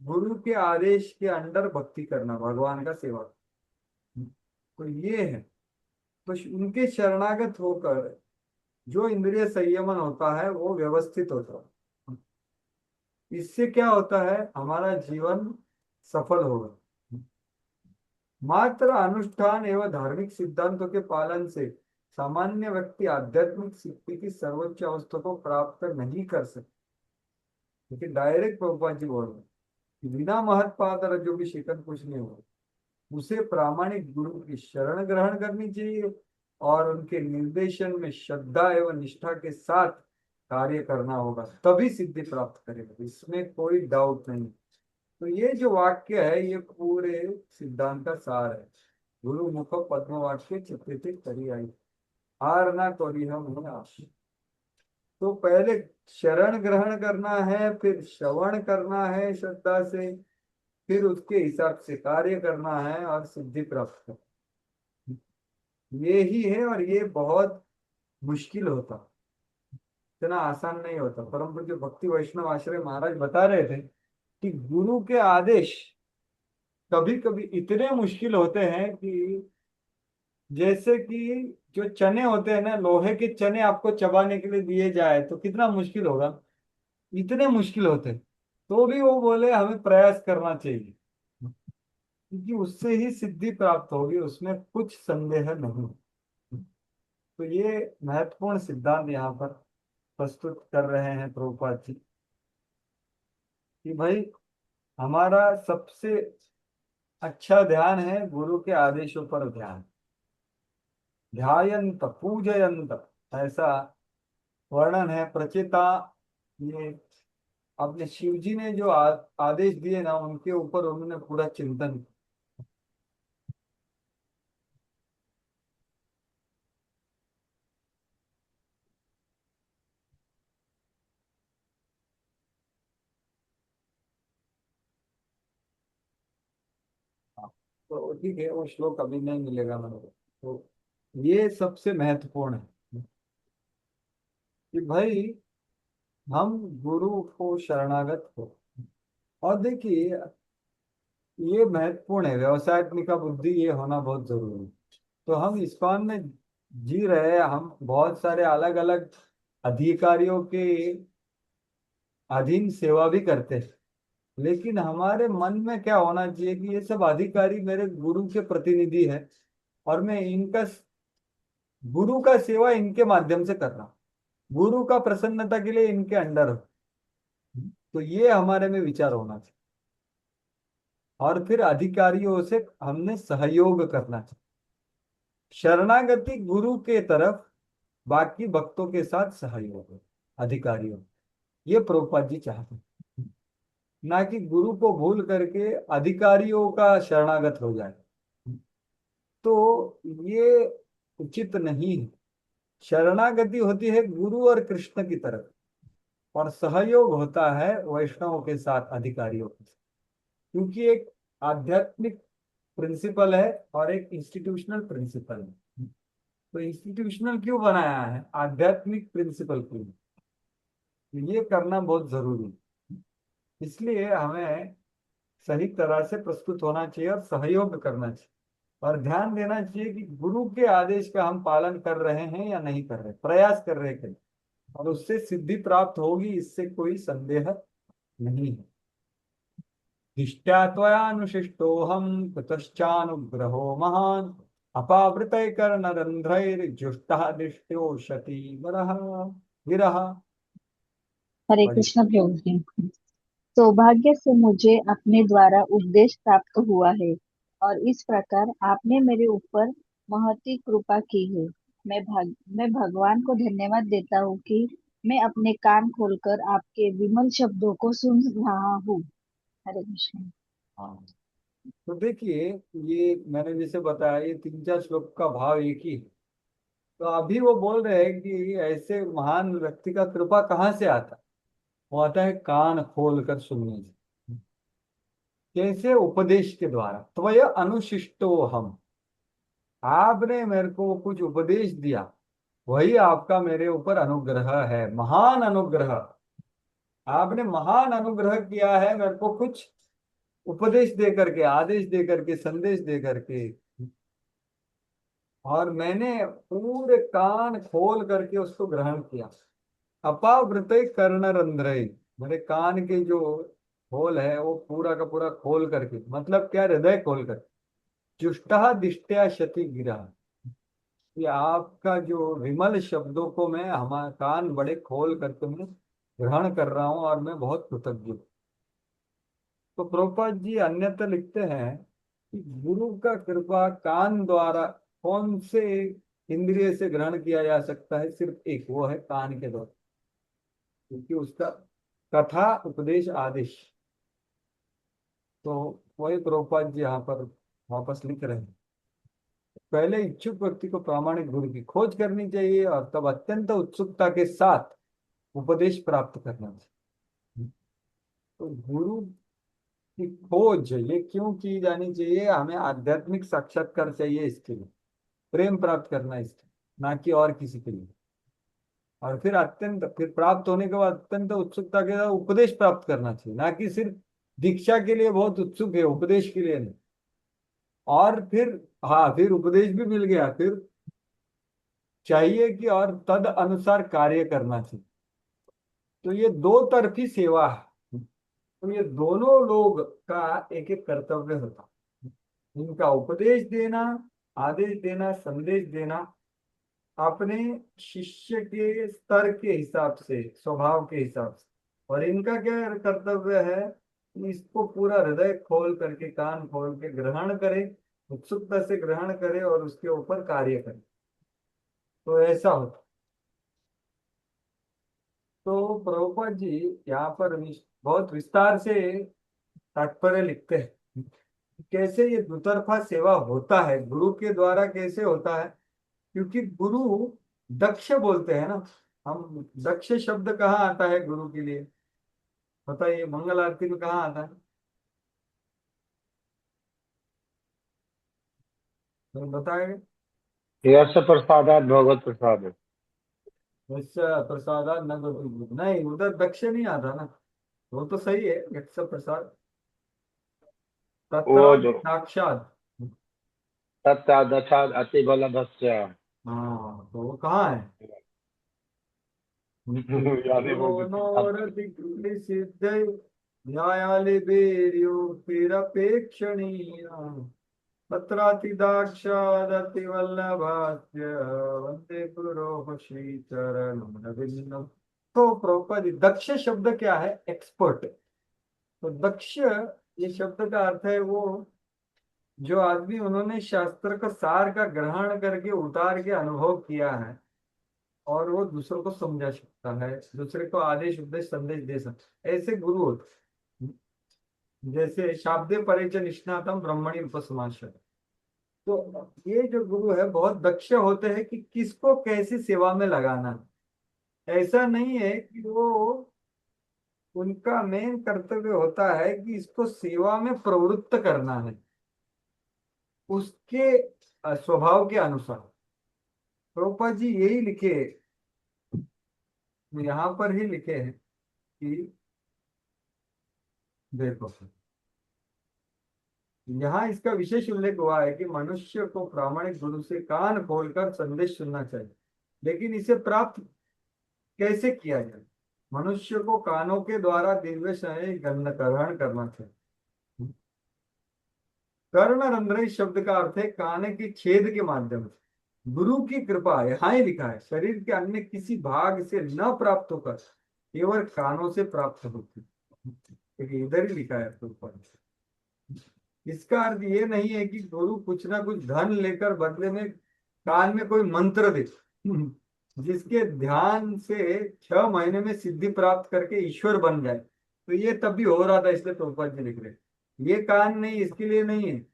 गुरु के आदेश के अंडर भक्ति करना, भगवान का सेवा। तो ये है, तो उनके शरणागत होकर जो इंद्रिय संयमन होता है वो व्यवस्थित होता है। इससे क्या होता है, हमारा जीवन सफल होगा। मात्र अनुष्ठान एवं धार्मिक सिद्धांतों के पालन से सामान्य व्यक्ति आध्यात्मिक सिद्धि की सर्वोच्च अवस्था को प्राप्त नहीं कर सकते। लेकिन डायरेक्ट प्रभुपाद जी बोल रहे कि बिना महत्पाद जो भी शिकन कुछ नहीं हो, उसे प्रामाणिक गुरु की शरण ग्रहण करनी चाहिए और उनके निर्देशन में श्रद्धा एवं निष्ठा के साथ कार्य करना होगा, तभी सिद्धि प्राप्त करेगा। इसमें कोई डाउट नहीं। तो ये जो वाक्य है ये पूरे सिद्धांत का सार है। गुरु मुख पद्म वाक्य चित्रित करी आई, हार ना करी हम आश। तो पहले शरण ग्रहण करना है, फिर श्रवण करना है श्रद्धा से, फिर उसके हिसाब से कार्य करना है और सिद्धि प्राप्त करना। ये ही है, और ये बहुत मुश्किल होता, इतना आसान नहीं होता। परम पूज्य भक्ति वैष्णव आश्रय महाराज बता रहे थे कि गुरु के आदेश कभी कभी इतने मुश्किल होते हैं कि जैसे कि जो चने होते हैं ना, लोहे के चने आपको चबाने के लिए दिए जाए तो कितना मुश्किल होगा, इतने मुश्किल होते हैं। तो भी वो बोले हमें प्रयास करना चाहिए, क्योंकि उससे ही सिद्धि प्राप्त होगी, उसमें कुछ संदेह नहीं। तो ये महत्वपूर्ण सिद्धांत यहाँ पर प्रस्तुत कर रहे हैं प्रभुपाद जी कि भाई हमारा सबसे अच्छा ध्यान है गुरु के आदेशों पर ध्यान, ध्यायंत पूजयंत, ऐसा वर्णन है प्रचेता। ये अपने शिव जी ने जो आदेश दिए ना, उनके ऊपर उन्होंने पूरा चिंतन किया। तो ठीक है, वो श्लोक अभी नहीं मिलेगा मेरे को। तो ये सबसे महत्वपूर्ण है कि भाई हम गुरु को शरणागत हो। और देखिए, ये महत्वपूर्ण है, व्यवसायत्मिका बुद्धि ये होना बहुत जरूरी है। तो हम इस्कॉन में जी रहे हैं, हम बहुत सारे अलग अलग अधिकारियों के अधीन सेवा भी करते हैं, लेकिन हमारे मन में क्या होना चाहिए कि ये सब अधिकारी मेरे गुरु के प्रतिनिधि है और मैं इनका गुरु का सेवा इनके माध्यम से कर रहा हूँ, गुरु का प्रसन्नता के लिए इनके अंडर हो। तो ये हमारे में विचार होना चाहिए, और फिर अधिकारियों से हमने सहयोग करना चाहिए। शरणागति गुरु के तरफ, बाकी भक्तों के साथ सहयोग अधिकारियों, ये प्रभुपाद जी चाहते हैं, ना कि गुरु को भूल करके अधिकारियों का शरणागत हो जाए। तो ये उचित नहीं है। शरणागति होती है गुरु और कृष्ण की तरफ, और सहयोग होता है वैष्णवों के साथ, अधिकारियों के साथ। क्योंकि एक आध्यात्मिक प्रिंसिपल है और एक इंस्टीट्यूशनल प्रिंसिपल है। तो इंस्टीट्यूशनल क्यों बनाया है, आध्यात्मिक प्रिंसिपल क्यों, ये करना बहुत जरूरी है। इसलिए हमें सही तरह से प्रस्तुत होना चाहिए और सहयोग करना चाहिए और ध्यान देना चाहिए कि गुरु के आदेश का हम पालन कर रहे हैं या नहीं कर रहे, प्रयास कर रहे हैं और उससे सिद्धि प्राप्त होगी, इससे कोई संदेह नहीं है। दिष्ट्या त्वयानुशिष्टोऽहं कुतश्चानुग्रहो महान् अपावृतैर्कर्णरन्ध्रैर्जुष्टः दृष्ट्योषति वरः गिरः। हरे पढ़िए। कृष्ण प्रभु जी। सौभाग्य से मुझे अपने द्वारा उपदेश प्राप्त हुआ है और इस प्रकार आपने मेरे ऊपर महती कृपा की है। मैं भगवान को धन्यवाद देता हूँ कि मैं अपने कान खोलकर आपके विमल शब्दों को सुन रहा हूँ। हरे कृष्ण। हाँ, तो देखिए, ये मैंने जैसे बताया ये 3-4 श्लोक का भाव एक ही है। तो अभी वो बोल रहे हैं कि ऐसे महान व्यक्ति का कृपा कहाँ से आता है? वो आता है कान खोल कर सुनने से। कैसे? उपदेश के द्वारा। त्वय अनुशिष्टो हम, आपने मेरे को कुछ उपदेश दिया, वही आपका मेरे ऊपर अनुग्रह है, महान अनुग्रह। आपने महान अनुग्रह किया है मेरे को, कुछ उपदेश दे करके, आदेश दे करके, संदेश दे करके, और मैंने पूरे कान खोल करके उसको ग्रहण किया। अपावृत कर्णरंध्र, मेरे कान के जो होल है वो पूरा का पूरा खोल करके, मतलब क्या, हृदय खोल कर, जुष्टा दिष्टया शति गिरा, कि आपका जो विमल शब्दों को मैं, हमारे कान बड़े खोल करके मैं ग्रहण कर रहा हूँ और मैं बहुत कृतज्ञ हूँ। तो प्रभुपाद जी अन्यत्र लिखते हैं कि गुरु का कृपा कान द्वारा कौन से इंद्रिय से ग्रहण किया जा सकता है? सिर्फ एक, वो है कान के द्वारा, क्योंकि उसका कथा उपदेश आदेश। तो वही प्रभुपाद जी यहाँ पर वापस लिख रहे हैं, पहले इच्छुक व्यक्ति को प्रामाणिक गुरु की खोज करनी चाहिए और तब अत्यंत उत्सुकता के साथ उपदेश प्राप्त करना चाहिए। तो गुरु की खोज ये क्यों की जानी चाहिए? हमें आध्यात्मिक साक्षात्कार चाहिए इसके लिए, प्रेम प्राप्त करना इसके, ना कि और किसी के लिए। और फिर प्राप्त होने के बाद अत्यंत उत्सुकता के साथ उपदेश प्राप्त करना चाहिए, ना कि सिर्फ दीक्षा के लिए बहुत उत्सुक है, उपदेश के लिए नहीं। और फिर, हाँ, फिर उपदेश भी मिल गया, फिर चाहिए कि और तद अनुसार कार्य करना चाहिए। तो ये दो तरफी सेवा है। तो ये दोनों लोग का एक एक कर्तव्य होता है, इनका उपदेश देना, आदेश देना, संदेश देना, अपने शिष्य के स्तर के हिसाब से, स्वभाव के हिसाब से। और इनका क्या कर्तव्य है कि इसको पूरा हृदय खोल करके, कान खोल के ग्रहण करे, उत्सुकता से ग्रहण करे और उसके ऊपर कार्य करे। तो ऐसा होता। तो प्रभुपाद जी यहाँ पर बहुत विस्तार से तात्पर्य लिखते हैं, कैसे ये दुतरफा सेवा होता है, गुरु के द्वारा कैसे होता है। क्योंकि गुरु दक्ष बोलते हैं ना हम, दक्ष शब्द कहाँ आता है गुरु के लिए? बताइए, मंगल आरती में कहाँ आता है? तो बताएंगे। यश प्रसादात भगवत प्रसाद। वैसा प्रसाद न, नहीं, उधर दक्ष नहीं आता ना। वो तो सही है, यक्ष प्रसाद, वो तत्र जो साक्षात। तत्दशाद अति बलभस्य। हाँ, तो वो कहाँ है? यादें बोल देती अब। सिद्ध न्यायालिबेर्योक्तिरपेक्षणीय तत्रातिदाक्षादतिवल्लभास्य वंदे गुरोः श्रीचरणं। तो प्रभुपाद जी, दक्ष शब्द क्या है? एक्सपर्ट। तो दक्ष ये शब्द का अर्थ है वो जो आदमी, उन्होंने शास्त्र का सार का ग्रहण करके उतार के अनुभव किया है और वो दूसरों को समझा सकता है, दूसरे को आदेश उपदेश संदेश दे सकता है, ऐसे गुरु होते हैं। जैसे शाब्दे परे च निष्णातम ब्रह्मणि उपसमाशय। तो ये जो गुरु है बहुत दक्ष होते हैं कि किसको कैसी सेवा में लगाना है। ऐसा नहीं है कि वो, उनका मेन कर्तव्य होता है कि इसको सेवा में प्रवृत्त करना है उसके स्वभाव के अनुसार। प्रभुपाद जी यही लिखे, यहाँ पर ही लिखे हैं कि देखो, यहाँ इसका विशेष उल्लेख हुआ है कि मनुष्य को प्रामाणिक गुरु से कान खोलकर संदेश सुनना चाहिए, लेकिन इसे प्राप्त कैसे किया जाए? मनुष्य को कानों के द्वारा दिव्य संदेश ग्रहण करना चाहिए। कर्ण रंध्र इस शब्द का अर्थ है कान की छेद के माध्यम से। गुरु की कृपा यहाँ ही लिखा है, शरीर के अन्य किसी भाग से न प्राप्त होकर केवल कानों से प्राप्त होती है। देखिए, इधर ही लिखा है ऊपर। इसका अर्थ ये नहीं है कि गुरु कुछ ना कुछ धन लेकर बदले में कान में कोई मंत्र दे, जिसके ध्यान से 6 महीने में सिद्धि प्राप्त करके ईश्वर बन जाए। तो ये तब भी हो रहा था, इसलिए प्रभुपाद जी लिख रहे, ये कान नहीं, इसके लिए नहीं है।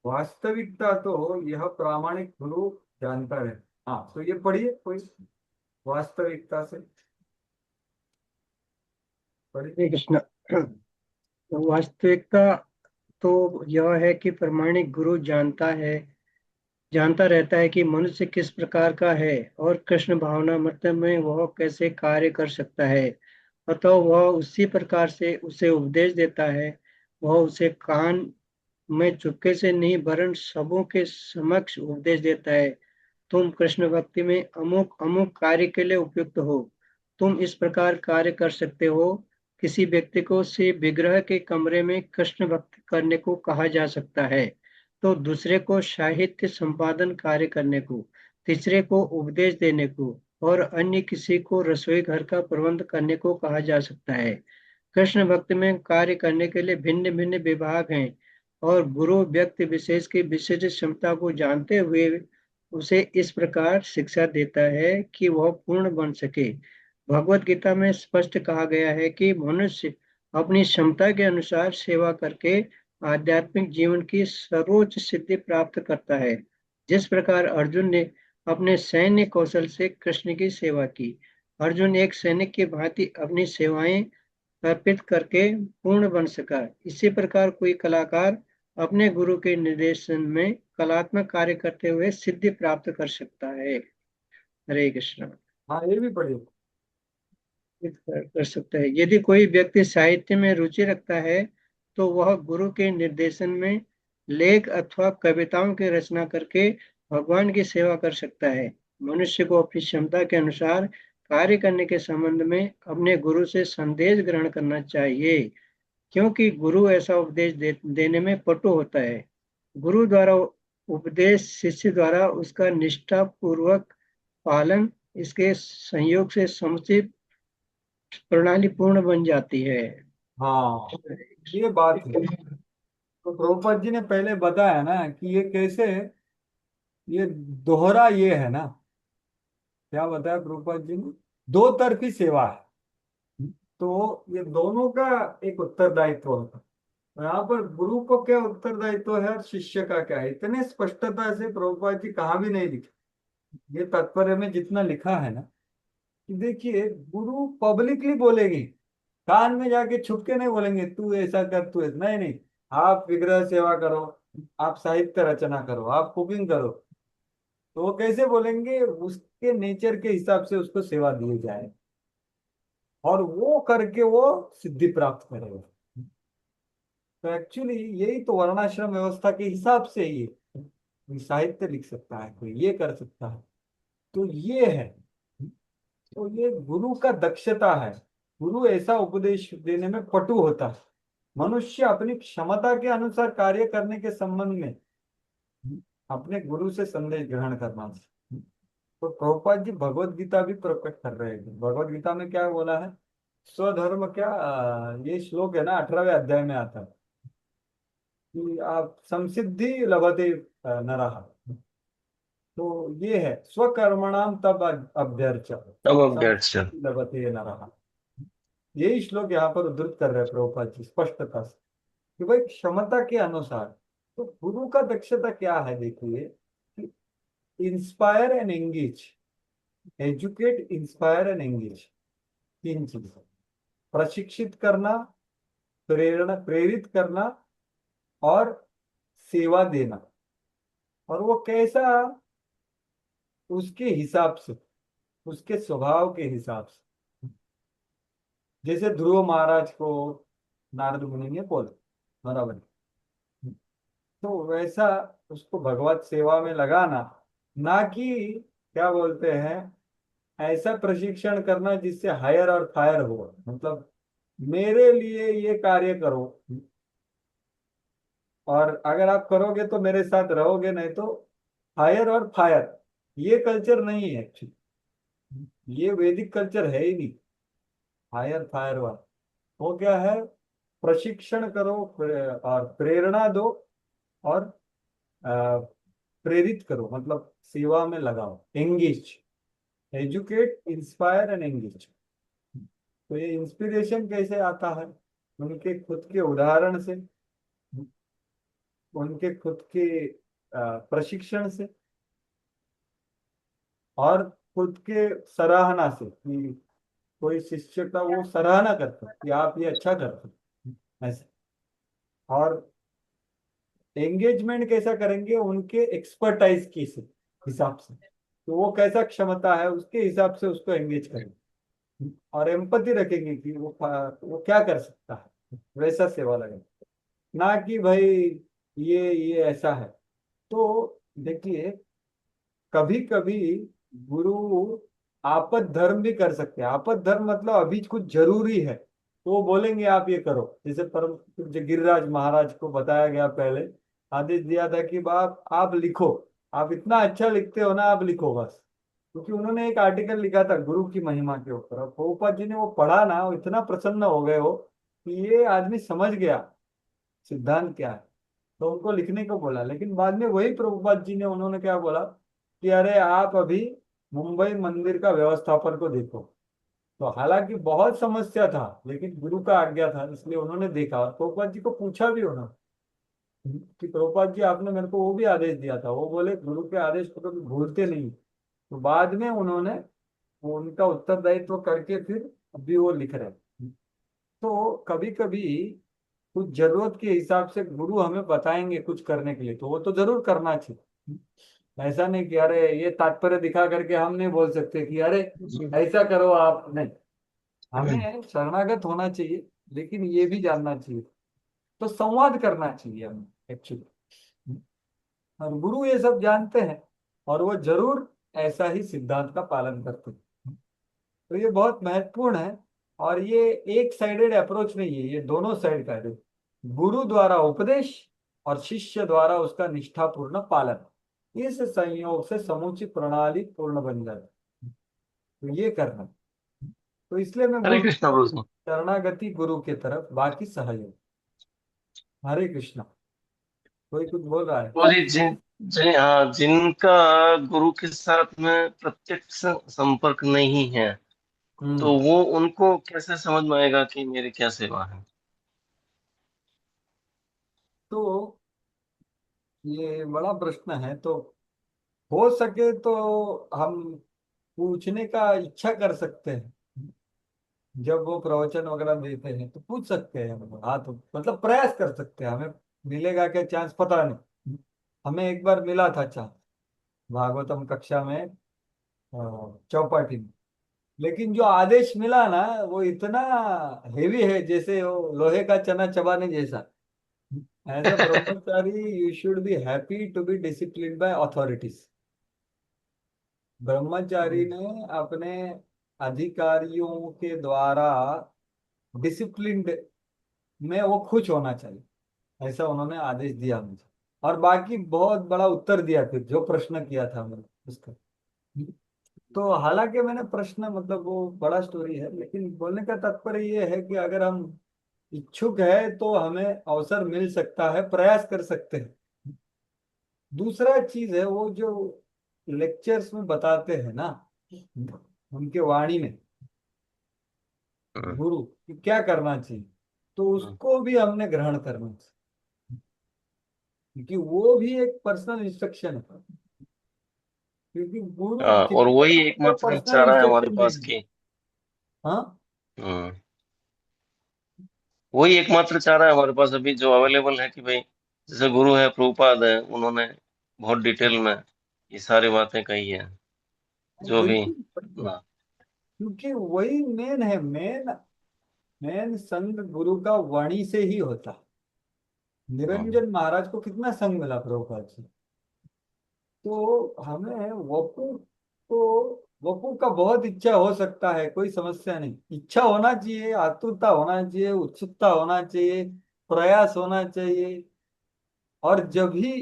वास्तविकता तो यह प्रामाणिक गुरु जानता है। हाँ, तो ये पढ़िए कोई वास्तविकता से पढ़िए। हरे कृष्ण। वास्तविकता तो यह है कि प्रामाणिक गुरु जानता रहता है कि मनुष्य किस प्रकार का है और कृष्ण भावना मतलब में वह कैसे कार्य कर सकता है, अतः वह उसी प्रकार से उसे उपदेश देता है। वह उसे कान में चुपके से नहीं वरन सबों के समक्ष उपदेश देता है। तुम कृष्ण भक्ति में अमुक अमुक कार्य के लिए उपयुक्त हो, तुम इस प्रकार कार्य कर सकते हो। किसी व्यक्ति को से विग्रह के कमरे में कृष्ण भक्ति करने को कहा जा सकता है, तो दूसरे को साहित्य संपादन कार्य करने को, तीसरे को उपदेश देने को और अन्य किसी को रसोई घर का प्रबंध करने को कहा जा सकता है। कृष्ण भक्ति में कार्य करने के लिए भिन्न भिन्न विभाग हैं और गुरु व्यक्ति विशेष की विशिष्ट क्षमता को जानते हुए उसे इस प्रकार शिक्षा देता है कि वह पूर्ण बन सके। भगवत गीता में स्पष्ट कहा गया है कि मनुष्य अपनी क्षमता के अनुसार सेवा करके आध्यात्मिक जीवन की सर्वोच्च सिद्धि प्राप्त करता है। जिस प्रकार अर्जुन ने अपने सैन्य कौशल से कृष्ण की सेवा की, अर्जुन एक सैनिक की भांति अपनी सेवाएं अर्पित करके पूर्ण बन सका। इसी प्रकार कोई कलाकार अपने गुरु के निर्देशन में कलात्मक कार्य करते हुए सिद्धि प्राप्त कर सकता है। हरे कृष्ण। हाँ, ये भी पढ़िए। कर सकता है। यदि कोई व्यक्ति साहित्य में रुचि रखता है तो वह गुरु के निर्देशन में लेख अथवा कविताओं की रचना करके भगवान की सेवा कर सकता है। मनुष्य को अपनी क्षमता के अनुसार कार्य करने के संबंध में अपने गुरु से संदेश ग्रहण करना चाहिए, क्योंकि गुरु ऐसा उपदेश देने में पटु होता है। गुरु द्वारा उपदेश शिष्य द्वारा उसका निष्ठा पूर्वक पालन, इसके संयोग से समुचित प्रणाली पूर्ण बन जाती है। हाँ, ये बात है। तो प्रभुपाद जी ने पहले बताया ना कि ये कैसे, ये दोहरा ये है ना, क्या बताया प्रभुपाद जी ने, दो तरफी सेवा है। तो ये दोनों का एक उत्तरदायित्व होता है। तो यहाँ पर गुरु को क्या उत्तरदायित्व है और शिष्य का क्या है, इतने स्पष्टता से प्रभुपाद जी कहाँ भी नहीं लिखे। ये तात्पर्य में जितना लिखा है ना, कि देखिए गुरु पब्लिकली बोलेगी, कान में जाके छुप के नहीं बोलेंगे तू ऐसा कर, तू ऐसा नहीं नहीं। आप विग्रह सेवा करो, आप साहित्य रचना करो, आप कुकिंग करो, तो वो कैसे बोलेंगे? उसके नेचर के हिसाब से उसको सेवा दी जाए और वो करके वो सिद्धि प्राप्त करेगा। तो एक्चुअली यही तो वर्णाश्रम व्यवस्था के हिसाब से ही है। कोई साहित्य लिख सकता है, कोई ये कर सकता है, तो ये है। तो ये गुरु का दक्षता है। गुरु ऐसा उपदेश देने में पटु होता है। मनुष्य अपनी क्षमता के अनुसार कार्य करने के संबंध में अपने गुरु से संदेश ग्रहण करना चाहिए। तो प्रभुपाद जी भगवत गीता भी प्रकट कर रहे हैं। भगवत गीता में क्या बोला है? स्वधर्म क्या, ये श्लोक है ना, 18वें अध्याय में आता है कि आप संसिद्धि लभते नरः। तो ये है स्वकर्मणाम तब अभ्यर्च तब अभ्यर्च। संसिद्धि लभते नरः। यही श्लोक यहाँ पर उद्धृत कर रहे हैं प्रभुपाद जी स्पष्टता से कि भाई क्षमता के अनुसार। तो गुरु का दक्षता क्या है? देखिए कि inspire and engage, educate, inspire and engage, तीन चीज। प्रशिक्षित करना, प्रेरणा प्रेरित करना और सेवा देना। और वो कैसा? उसके हिसाब से, उसके स्वभाव के हिसाब से। जैसे ध्रुव महाराज को नारद मुनि ने बोला, बराबर। तो वैसा उसको भगवत सेवा में लगाना, ना कि क्या बोलते हैं, ऐसा प्रशिक्षण करना जिससे हायर और फायर हो, मतलब मेरे लिए ये कार्य करो, और अगर आप करोगे तो मेरे साथ रहोगे, नहीं तो हायर और फायर। ये कल्चर नहीं है एक्चुअली, ये वैदिक कल्चर है ही नहीं। हायर फायर वाला वो क्या है, प्रशिक्षण करो, और प्रेरणा दो, और अ, प्रेरित करो, मतलब सेवा में लगाओ, engage, educate, inspire and engage. तो ये इंस्पिरेशन कैसे आता है, उनके खुद के उदाहरण से, उनके खुद के प्रशिक्षण से, और खुद के सराहना से, कि कोई शिष्य का वो सराहना करता है कि आप ये अच्छा करते हैं, ऐसे। और एंगेजमेंट कैसा करेंगे, उनके एक्सपर्टाइज की हिसाब से, तो वो कैसा क्षमता है उसके हिसाब से उसको एंगेज करेंगे, और एम्पति रखेंगे कि वो क्या कर सकता है, वैसा सेवा लगेगा। ना कि भाई ये ऐसा है। तो देखिए, कभी कभी गुरु आपद धर्म भी कर सकते हैं। आपद धर्म मतलब अभी कुछ जरूरी है तो वो बोलेंगे आप ये करो, जैसे परम पूज्य गिरिराज महाराज को बताया गया, पहले आदेश दिया था कि बाप आप लिखो, आप इतना अच्छा लिखते हो ना, आप लिखो बस। क्योंकि उन्होंने एक आर्टिकल लिखा था गुरु की महिमा के ऊपर, और प्रभुपाद जी ने वो पढ़ा ना, वो इतना प्रसन्न हो गए हो कि ये आदमी समझ गया सिद्धांत क्या है, तो उनको लिखने को बोला। लेकिन बाद में वही प्रभुपाद जी ने, उन्होंने क्या बोला कि अरे आप अभी मुंबई मंदिर का व्यवस्थापन को देखो। तो हालांकि बहुत समस्या था, लेकिन गुरु का आज्ञा था, इसलिए उन्होंने देखा, और प्रभुपाद जी को पूछा भी उन्होंने कि प्रभुपाद जी आपने मेरे को वो भी आदेश दिया था, वो बोले गुरु के आदेश को कभी भूलते नहीं। तो बाद में उन्होंने वो उनका उत्तरदायित्व करके फिर अभी वो लिख रहे हैं। तो कभी कभी कुछ जरूरत के हिसाब से गुरु हमें बताएंगे कुछ करने के लिए, तो वो तो जरूर करना चाहिए। ऐसा नहीं कि अरे ये तात्पर्य दिखा करके हम नहीं बोल सकते कि अरे ऐसा करो आप, नहीं। हमें शरणागत होना चाहिए, लेकिन ये भी जानना चाहिए, तो संवाद करना चाहिए हमें एक्चुअली। और गुरु ये सब जानते हैं, और वो जरूर ऐसा ही सिद्धांत का पालन करते हैं। तो ये बहुत महत्वपूर्ण है, और ये एक साइडेड अप्रोच नहीं है, ये दोनों साइड का है। गुरु द्वारा उपदेश और शिष्य द्वारा उसका निष्ठापूर्ण पालन, इस संयोग से समूची प्रणाली पूर्ण बन जाती है। तो ये करना, तो इसलिए मैं हरे बोलता कृष्णा हूँ, प्रभु जी। शरणागति गुरु की तरफ, बाकी सहयोग। हरे कृष्णा। कोई कुछ बोल रहा है? प्रभु जी, हाँ, जिनका गुरु के साथ में प्रत्यक्ष संपर्क नहीं है, तो हम्म। वो उनको कैसे समझ में आएगा कि मेरी क्या सेवा है? तो ये बड़ा प्रश्न है। तो हो सके तो हम पूछने का इच्छा कर सकते हैं, जब वो प्रवचन वगैरह देते हैं तो पूछ सकते हैं हम, हाँ, तो मतलब प्रयास कर सकते हैं। हमें मिलेगा क्या चांस पता नहीं, हमें एक बार मिला था चांस भागवतम कक्षा में, चौपाटी में। लेकिन जो आदेश मिला ना, वो इतना हेवी है, जैसे वो लोहे का चना चबाने जैसा। As a brahmachari you should be happy to be discipline by authorities. Brahmachari ने अपने अधिकारियों के द्वारा डिसिप्लिन्ड में वो खुश होना चाहिए, ऐसा उन्होंने आदेश दिया मुझे। और बाकी बहुत बड़ा उत्तर दिया, फिर जो प्रश्न किया था मैंने उसका। तो हालांकि मैंने प्रश्न, मतलब वो बड़ा स्टोरी है, लेकिन बोलने का तात्पर्य ये है कि अगर हम इच्छुक है तो हमें अवसर मिल सकता है, प्रयास कर सकते हैं। दूसरा चीज है वो जो लेक्चर्स में बताते हैं ना, उनके वाणी में हम्म, गुरु कि क्या करना चाहिए, तो हम्म। उसको भी हमने ग्रहण करना चाहिए, क्योंकि वो भी एक पर्सनल इंस्ट्रक्शन है। क्योंकि गुरु हाँ, और कितने वही आपको एकमात्र पर्सनल चारा है हमारे इंस्ट्रक्शन पास देंगे। की। हाँ। हम्म, वही एकमात्र चारा है हमारे पास अभी जो अवेलेबल है, कि भाई जैसे गुरु है, प्रभुपाद है, उन्होंने बहुत डिटेल में ये सारी बातें कही है, जो भी बिल्कुल बिल्कुल। ना। क्योंकि वही मेन है, मेन मेन संग गुरु का वाणी से ही होता है। निरंजन महाराज को कितना संग मिला प्रभुपाद से। तो हमें वपु का बहुत इच्छा हो सकता है, कोई समस्या नहीं, इच्छा होना चाहिए, आतुरता होना चाहिए, उत्सुकता होना चाहिए, प्रयास होना चाहिए। और जब भी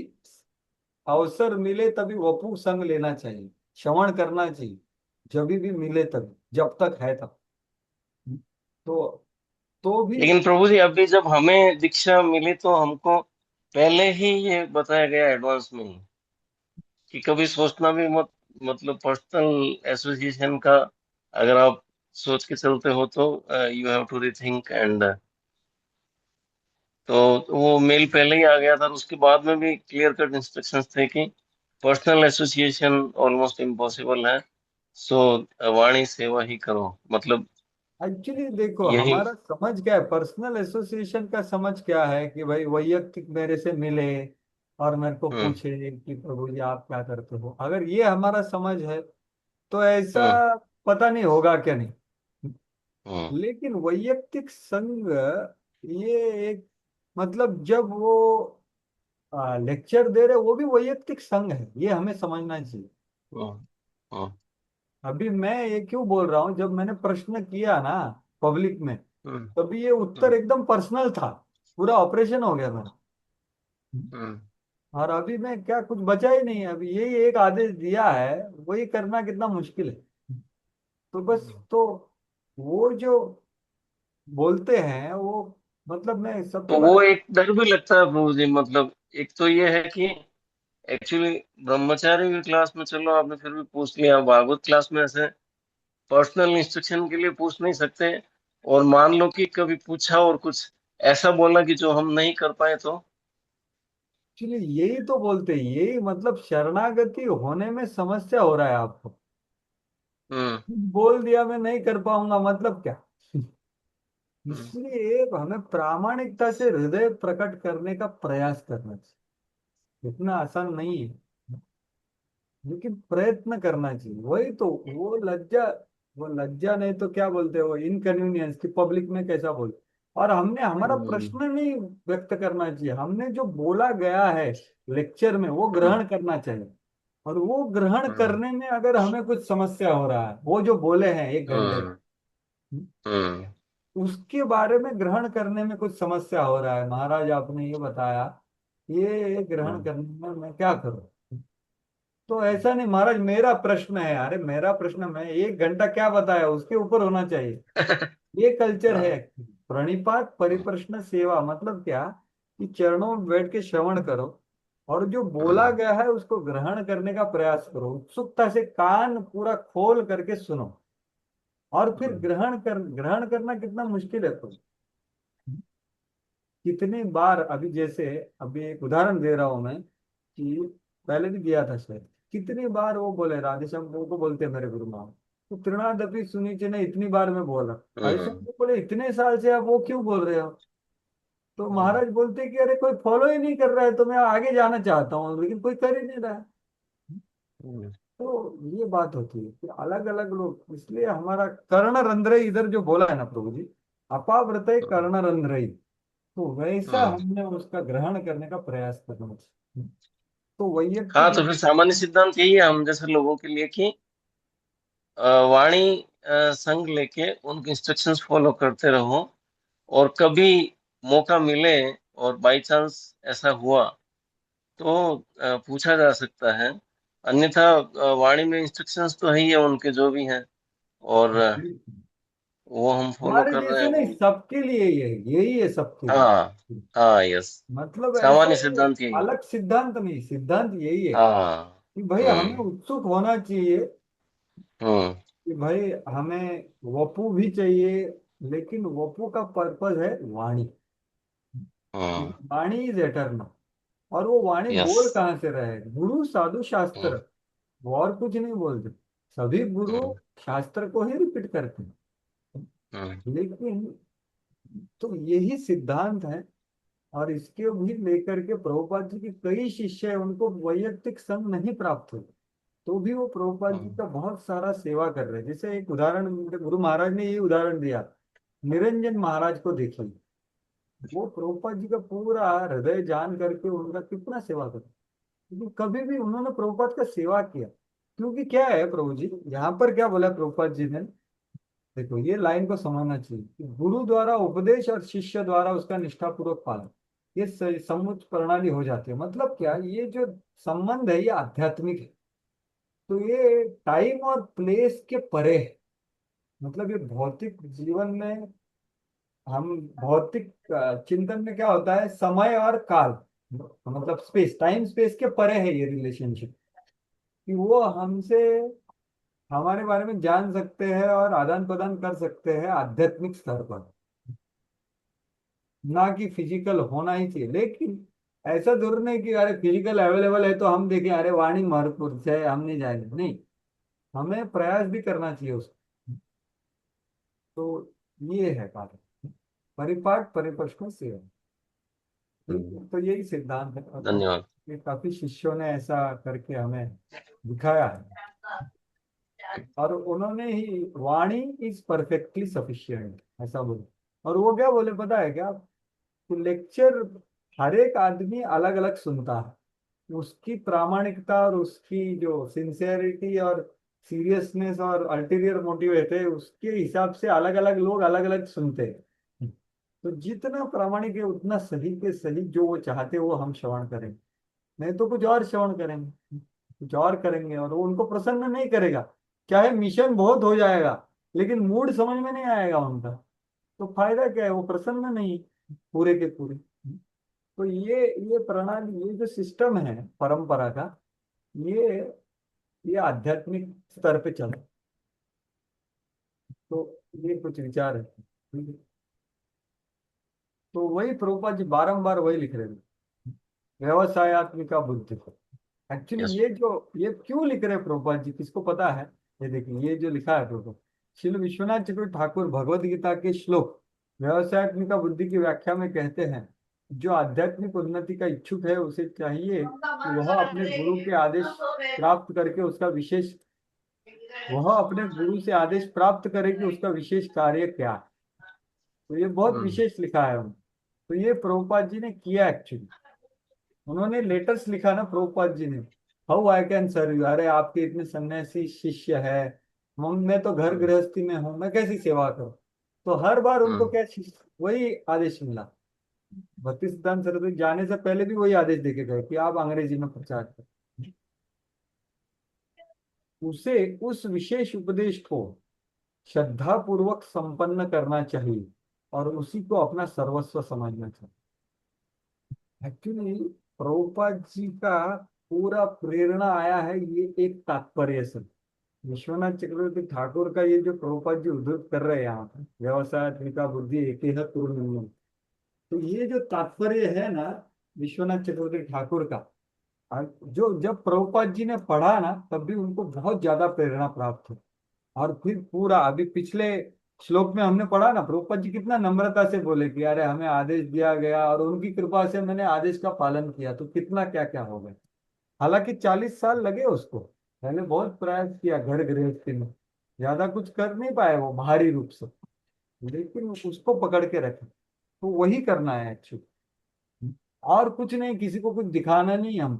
अवसर मिले तभी वपु संग लेना चाहिए, श्रवण करना चाहिए, जब भी मिले तभी, जब तक है तब। तो तो भी लेकिन प्रभु जी अभी जब हमें दीक्षा मिली तो हमको पहले ही ये बताया गया एडवांस में ही कि कभी सोचना भी मत, मतलब पर्सनल एसोसिएशन का अगर आप सोच के चलते हो तो you have to rethink and तो वो मेल पहले ही आ गया था। और उसके बाद में भी क्लियर कट इंस्ट्रक्शंस थे कि पर्सनल एसोसिएशन ऑलमोस्ट इम्पॉसिबल है, सो वाणी सेवा ही करो, मतलब एक्चुअली देखो यही। हमारा समझ क्या है, पर्सनल एसोसिएशन का समझ क्या है कि भाई वैयक्तिक मेरे से मिले और मेरे को हम्म पूछे कि प्रभु जी आप क्या करते हो, अगर ये हमारा समझ है तो ऐसा हम्म पता नहीं होगा क्या नहीं। हम्म लेकिन वैयक्तिक संग ये एक, मतलब जब वो लेक्चर दे रहे वो भी वैयक्तिक संग है, ये हमें समझना चाहिए। हम्म हम्म अभी मैं ये क्यों बोल रहा हूँ, जब मैंने प्रश्न किया ना पब्लिक में, हम्म तभी ये उत्तर हम्म एकदम पर्सनल था, पूरा ऑपरेशन हो गया मेरा। हम्म और अभी मैं क्या, कुछ बचा ही नहीं है, अभी यही एक आदेश दिया है, वही करना कितना मुश्किल है। तो बस, तो वो जो बोलते हैं वो, मतलब मैं सबसे तो बड़ा, वो एक डर भी लगता है प्रभु जी, मतलब एक तो ये है कि एक्चुअली ब्रह्मचारी की क्लास में चलो आपने फिर भी पूछ लिया, भागवत क्लास में ऐसे पर्सनल इंस्ट्रक्शन के लिए पूछ नहीं सकते। और मान लो कि कभी पूछा और कुछ ऐसा बोला कि जो हम नहीं कर पाए तो। एक्चुअली यही तो बोलते हैं, यही मतलब शरणागति होने में समस्या हो रहा है आपको। हम्म बोल दिया मैं नहीं कर पाऊंगा, मतलब क्या। हम्म इसलिए हमें प्रामाणिकता से हृदय प्रकट करने का प्रयास करना चाहिए, इतना आसान नहीं है, लेकिन प्रयत्न करना चाहिए। वही तो, वो लज्जा नहीं तो क्या बोलते हैं, वो इनकन्वीनियंस की पब्लिक में कैसा बोलते। और हमने हमारा हम्म प्रश्न नहीं व्यक्त करना चाहिए, हमने जो बोला गया है लेक्चर में वो हम्म ग्रहण करना चाहिए। और वो ग्रहण हम्म करने में अगर हमें कुछ समस्या हो रहा है, वो जो बोले हैं 1 घंटे, हम्म हम्म उसके बारे में ग्रहण करने में कुछ समस्या हो रहा है, महाराज आपने ये बताया, ये ग्रहण हम्म करने में मैं क्या करूं। तो ऐसा नहीं महाराज, मेरा प्रश्न है, अरे मेरा प्रश्न, मैं 1 घंटा क्या बताया उसके ऊपर होना चाहिए। ये कल्चर है। हाँ, प्रणिपात परिप्रश्न सेवा मतलब क्या, कि चरणों में बैठ के श्रवण करो और जो बोला हम्म गया है उसको ग्रहण करने का प्रयास करो, उत्सुकता से कान पूरा खोल करके सुनो, और फिर हम्म ग्रहण करना कितना मुश्किल है। तो कितनी बार, अभी जैसे, अभी एक उदाहरण दे रहा हूं मैं, कि पहले भी दिया था शायद, कितनी बार वो बोले, राधेश्याम को बोलते हैं मेरे गुरु महाराज, तो तृणादपि सुनीचे ने इतनी बार मैं बोल रहा, राधेश्याम हम्म को बोले इतने साल से आप वो क्यों बोल रहे हो। तो हम्म महाराज बोलते कि अरे कोई फॉलो ही नहीं कर रहा है, तो मैं आगे जाना चाहता हूँ लेकिन कोई कर ही नहीं रहा है। हम्म तो ये बात होती है कि अलग अलग लोग, इसलिए हमारा कर्ण रंध्र इधर जो बोला है ना प्रभु जी, अपाव्रत कर्ण रंध्र, तो वैसा हम्म। हमने उसका ग्रहण करने का प्रयास करना चाहिए। तो हाँ, वैयक्तिक, तो फिर सामान्य सिद्धांत यही है हम जैसे लोगों के लिए कि वाणी संग लेके उनके इंस्ट्रक्शंस फॉलो करते रहो। और कभी मौका मिले और बाई चांस ऐसा हुआ तो पूछा जा सकता है, अन्यथा वाणी में इंस्ट्रक्शंस तो है ही है उनके जो भी हैं, और वो हम फॉलो हमारे कर रहे हैं जैसे नहीं, वो। सबके लिए यही है सबके हाँ लिए। हाँ, यस, मतलब ऐसा सामान्य कोई सिद्धांत यही है। अलग सिद्धांत नहीं, सिद्धांत यही है हाँ। कि भाई हमें हम्म उत्सुक होना चाहिए, हम्म कि भाई हमें वपु भी चाहिए, लेकिन वपु का पर्पज है वाणी, हम्म वाणी इज एटर्नल। और वो वाणी यस। बोल कहाँ से रहे, गुरु साधु हम्म शास्त्र, वो और कुछ नहीं बोलते। सभी गुरु हम्म शास्त्र को ही रिपीट करते हैं, हम्म लेकिन तो यही सिद्धांत है। और इसके भी लेकर के प्रभुपाद जी के कई शिष्य हैं, उनको वैयक्तिक संग नहीं प्राप्त हुए, तो भी वो प्रभुपाद जी हम्म का बहुत सारा सेवा कर रहे हैं। जैसे एक उदाहरण, गुरु महाराज ने ये उदाहरण दिया निरंजन महाराज को देखिए, वो प्रभुपाद जी का पूरा हृदय जान करके उनका कितना सेवा करते, क्योंकि कभी भी उन्होंने प्रभुपाद का सेवा किया। क्योंकि क्या है प्रभु जी, यहाँ पर क्या बोला प्रभुपाद जी ने, देखो ये लाइन को समझना चाहिए कि गुरु द्वारा उपदेश और शिष्य द्वारा उसका निष्ठापूर्वक पालन, ये समुच्च प्रणाली हो जाती है। मतलब क्या, ये जो संबंध है ये आध्यात्मिक है, तो ये टाइम और प्लेस के परे है। मतलब ये भौतिक जीवन में, हम भौतिक चिंतन में क्या होता है, समय और काल, मतलब स्पेस, टाइम स्पेस के परे है ये रिलेशनशिप, कि वो हमसे हमारे बारे में जान सकते हैं और आदान प्रदान कर सकते हैं आध्यात्मिक स्तर पर, ना कि फिजिकल होना ही चाहिए। लेकिन ऐसा जरूर नहीं कि अरे फिजिकल अवेलेबल है तो हम देखें अरे वाणी महत्वपूर्ण है हम नहीं जाएंगे, नहीं, हमें प्रयास भी करना चाहिए उसको। तो ये है कार्य, परिपाठ परिप्रश्न सेवा, तो यही सिद्धांत है। और धन्यवाद। ये काफी शिष्यों ने ऐसा करके हमें दिखाया है, और उन्होंने ही वाणी इज परफेक्टली सफिशियंट ऐसा बोले। और वो क्या बोले पता है क्या, तो लेक्चर हर एक आदमी अलग अलग सुनता है, उसकी प्रामाणिकता और उसकी जो सिंसियरिटी और सीरियसनेस और अल्टीरियर मोटिव है उसके हिसाब से अलग अलग लोग अलग अलग सुनते हैं। तो जितना प्रामाणिक है उतना सही के सही जो वो चाहते हैं वो हम श्रवण करेंगे, नहीं तो कुछ और श्रवण करेंगे, कुछ और करेंगे, और वो उनको प्रसन्न नहीं करेगा। चाहे मिशन बहुत हो जाएगा लेकिन मूड समझ में नहीं आएगा उनका, तो फायदा क्या है, वो प्रसन्न नहीं पूरे के पूरे। तो ये प्रणाली, ये जो सिस्टम है परंपरा का, ये ये आध्यात्मिक स्तर पे चला। तो ये कुछ विचार है, ठीक है। तो वही प्रभुपाद जी बारंबार वही लिख रहे थे, व्यवसायत्मिका बुद्धि को। Actually yes. ये क्यों लिख रहे हैं प्रभुपाद जी, किसको पता है? ये देखिए, ये जो लिखा है प्रभुपाद श्री विश्वनाथ चक्रवर्ती ठाकुर भगवद गीता के श्लोक व्यवसायत्मिका बुद्धि की व्याख्या में कहते हैं, जो आध्यात्मिक उन्नति का इच्छुक है उसे चाहिए कि वह अपने गुरु से आदेश प्राप्त करे कि उसका विशेष कार्य क्या है। तो ये बहुत विशेष लिखा है उन्होंने। तो ये प्रभुपाद जी ने किया एक्चुअली, उन्होंने लेटर्स लिखा ना प्रभुपाद जी ने, how I can serve you, अरे आपके इतने सन्यासी शिष्य है, मैं तो घर गृहस्थी में हूँ, मैं कैसी सेवा करूँ। तो हर बार उनको क्या वही आदेश मिला, भक्ति सिद्धांत सरस्वती जाने से पहले भी वही आदेश देके गए कि आप अंग्रेजी में प्रचार करें। उसे उस विशेष उपदेश को श्रद्धा पूर्वक संपन्न करना चाहिए और उसी को अपना सर्वस्व समझना चाहिए। एक्चुअली प्रभुपाद जी का पूरा प्रेरणा आया है ये एक तात्पर्य से। विश्वनाथ चक्रवर्ती ठाकुर का ये जो प्रभुपाद जी उद्धृत कर रहे हैं यहाँ पर, व्यवसायत्मिका बुद्धि एक पूर्ण, तो ये जो तात्पर्य है ना विश्वनाथ चक्रवर्ती ठाकुर का, जो जब प्रभुपाद जी ने पढ़ा ना तब भी उनको बहुत ज्यादा प्रेरणा प्राप्त हुई। और फिर पूरा अभी पिछले श्लोक में हमने पढ़ा ना, प्रभुपाद जी कितना नम्रता से बोले कि अरे हमें आदेश दिया गया और उनकी कृपा से मैंने आदेश का पालन किया, तो कितना क्या क्या हो गया। हालांकि 40 साल लगे उसको, पहले बहुत प्रयास किया घर गृहस्थी में, ज्यादा कुछ कर नहीं पाए वो बाहरी रूप से, लेकिन उसको पकड़ के रखे। तो वही करना है एक्चुअली, और कुछ नहीं, किसी को कुछ दिखाना नहीं, हम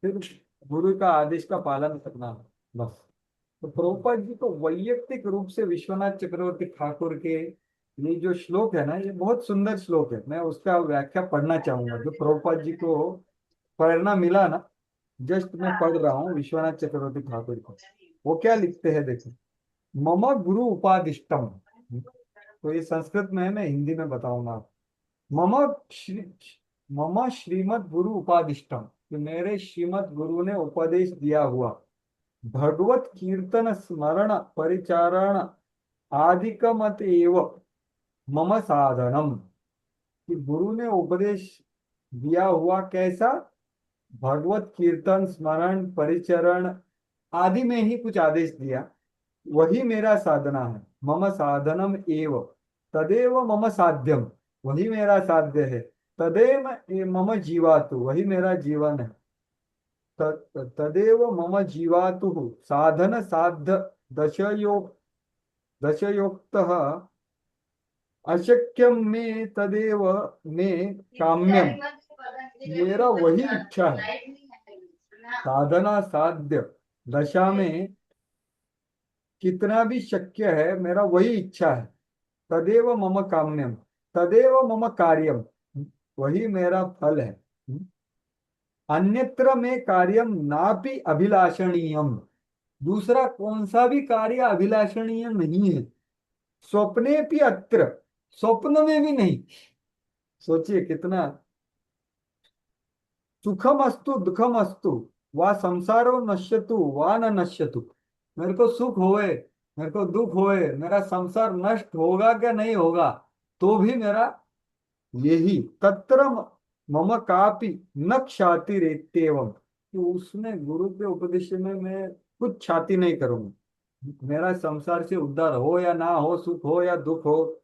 सिर्फ गुरु का आदेश का पालन करना है बस। तो प्रभुपाद जी को वैयक्तिक रूप से विश्वनाथ चक्रवर्ती ठाकुर के ये जो श्लोक है ना, ये बहुत सुंदर श्लोक है, मैं उसका व्याख्या पढ़ना चाहूंगा। जो प्रभुपाद जी को प्रेरणा मिला ना, जस्ट मैं पढ़ रहा हूँ विश्वनाथ चक्रवर्ती ठाकुर को, वो क्या लिखते हैं देखो। मम गुरु उपादिष्टम, तो ये संस्कृत में है, मैं हिंदी में बताऊंगा। मम श्री मम श्रीमद गुरु उपादिष्टम, कि मेरे श्रीमद गुरु ने उपदेश दिया हुआ भगवत कीर्तन स्मरण परिचारण आदिकमत एव मम साधनम, कि गुरु ने उपदेश दिया हुआ कैसा, भगवत कीर्तन स्मरण परिचरण आदि में ही कुछ आदेश दिया, वही मेरा साधना है। मम साधनम एव तदेव मम साध्यम, वही मेरा साध्य है। तदेव मम जीवातु, वही मेरा जीवन है। तदेव मम जीवातु साधन साध दशयोक्तः अशक्यम में तदेव में काम्यम, मेरा वही इच्छा है। साधना साध्य दशा में कितना भी शक्य है, मेरा वही इच्छा है। तदेव मम काम्यम, तदेव मम कार्यम, वही मेरा फल है। अन्यत्र में कार्यम नापि अभिलाषणीयम, दूसरा कौन सा भी कार्य अभिलाषणीय नहीं है। स्वप्ने भी अत्र, स्वप्न में भी नहीं। सोचिए कितना। सुखम अस्तु दुखम अस्तु वा संसारो नश्यतु वा न नश्यतु, मेरे को सुख होए मेरे को दुख होए, मेरा संसार नष्ट होगा क्या नहीं होगा, तो भी मेरा यही तत्र मम कापि न क्षाति रेत्येवम, तो उसमें गुरु के उपदेश में मैं कुछ क्षाति नहीं करूंगा। मेरा संसार से उद्धार हो या ना हो, सुख हो या दुख हो।